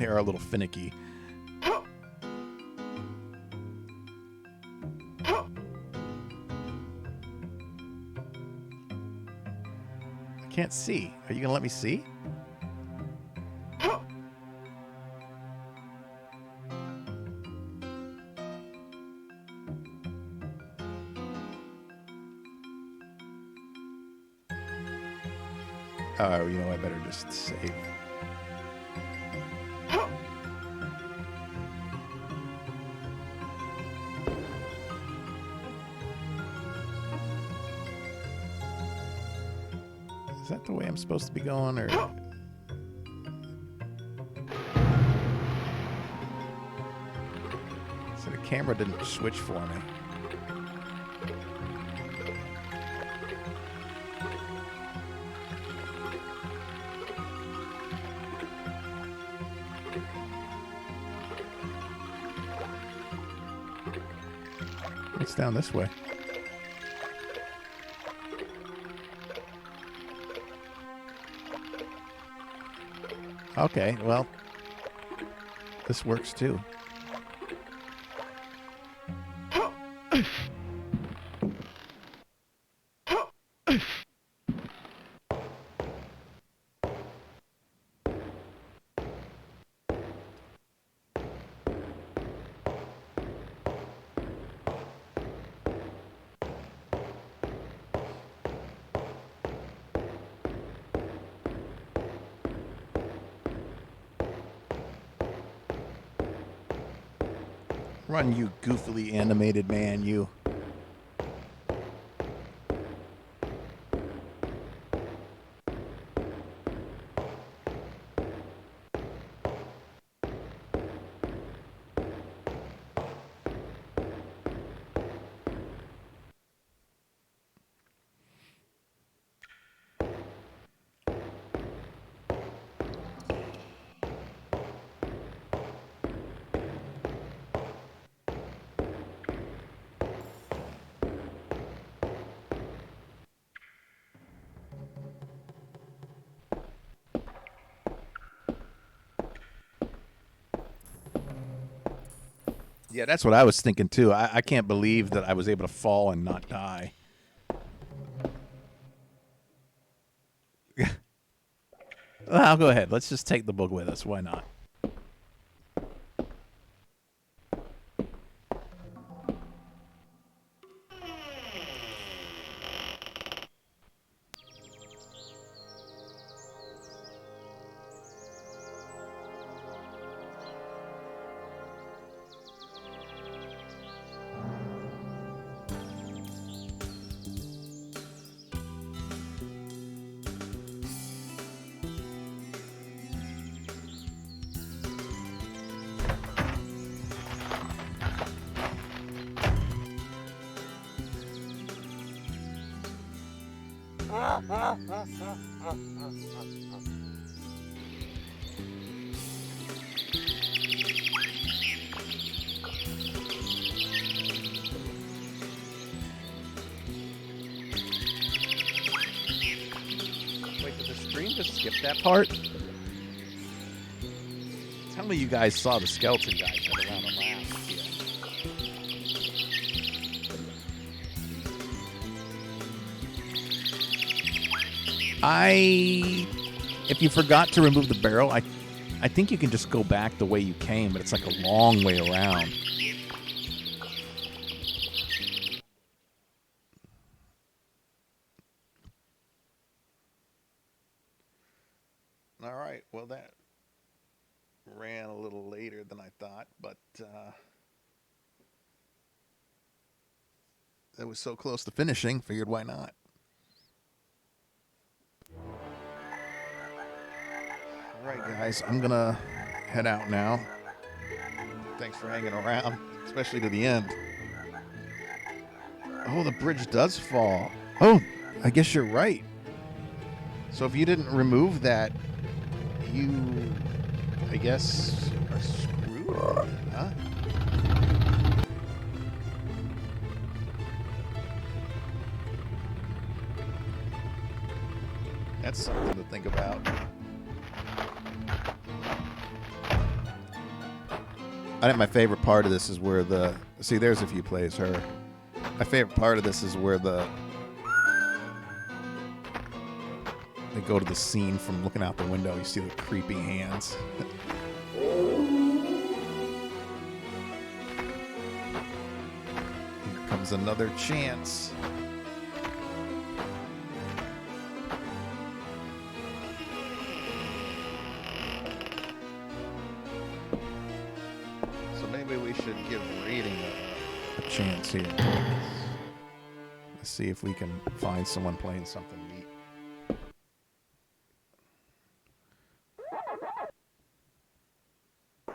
are a little finicky. Can't see. Are you gonna let me see? Oh, you know, I better just save. Is that the way I'm supposed to be going, or? So the camera didn't switch for me. It's down this way. Okay, well, this works too. Run, you goofily animated man, you. Yeah, that's what I was thinking too. I can't believe that I was able to fall and not die. Well, go ahead. Let's just take the book with us. Why not? Wait, did the stream just skip that part? Tell me you guys saw the skeleton guy head around the last. If you forgot to remove the barrel, I think you can just go back the way you came, but it's like a long way around. All right, well that ran a little later than I thought, but it was so close to finishing, figured why not. All right, guys, I'm going to head out now. Thanks for hanging around, especially to the end. Oh, the bridge does fall. Oh, I guess you're right. So if you didn't remove that, you, I guess, are screwed, huh? That's something to think about. I think my favorite part of this is where the... See, there's if you plays her. My favorite part of this is where they go to the scene from looking out the window. You see the creepy hands. Here comes another chance. We should give rating a chance here. Let's see if we can find someone playing something neat.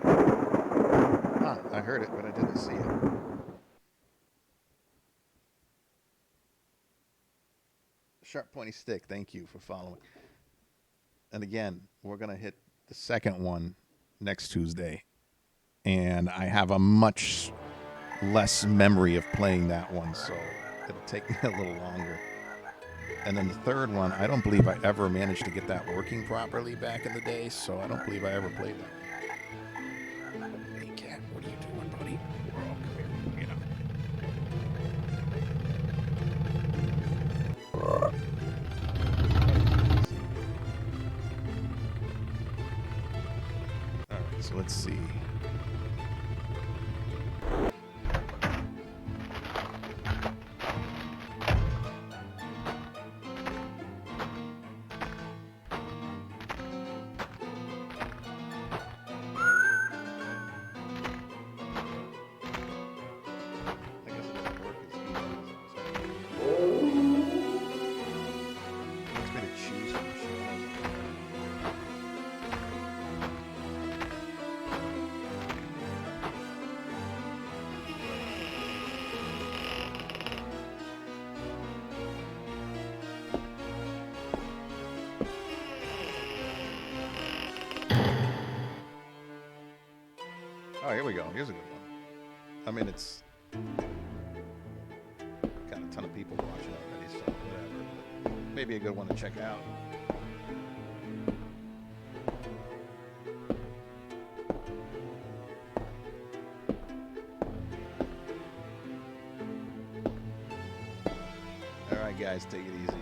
Huh, I heard it, but I didn't see it. Sharp Pointy Stick, thank you for following. And again, we're going to hit the second one next Tuesday. And I have a much less memory of playing that one, so it'll take me a little longer. And then the third one, I don't believe I ever managed to get that working properly back in the day, so I don't believe I ever played that. Hey, cat, what are you doing, buddy? We're all come here, All right, so let's see. Oh, here we go. Here's a good one. I mean, it's got a ton of people watching already, so whatever. But maybe a good one to check out. All right, guys, take it easy.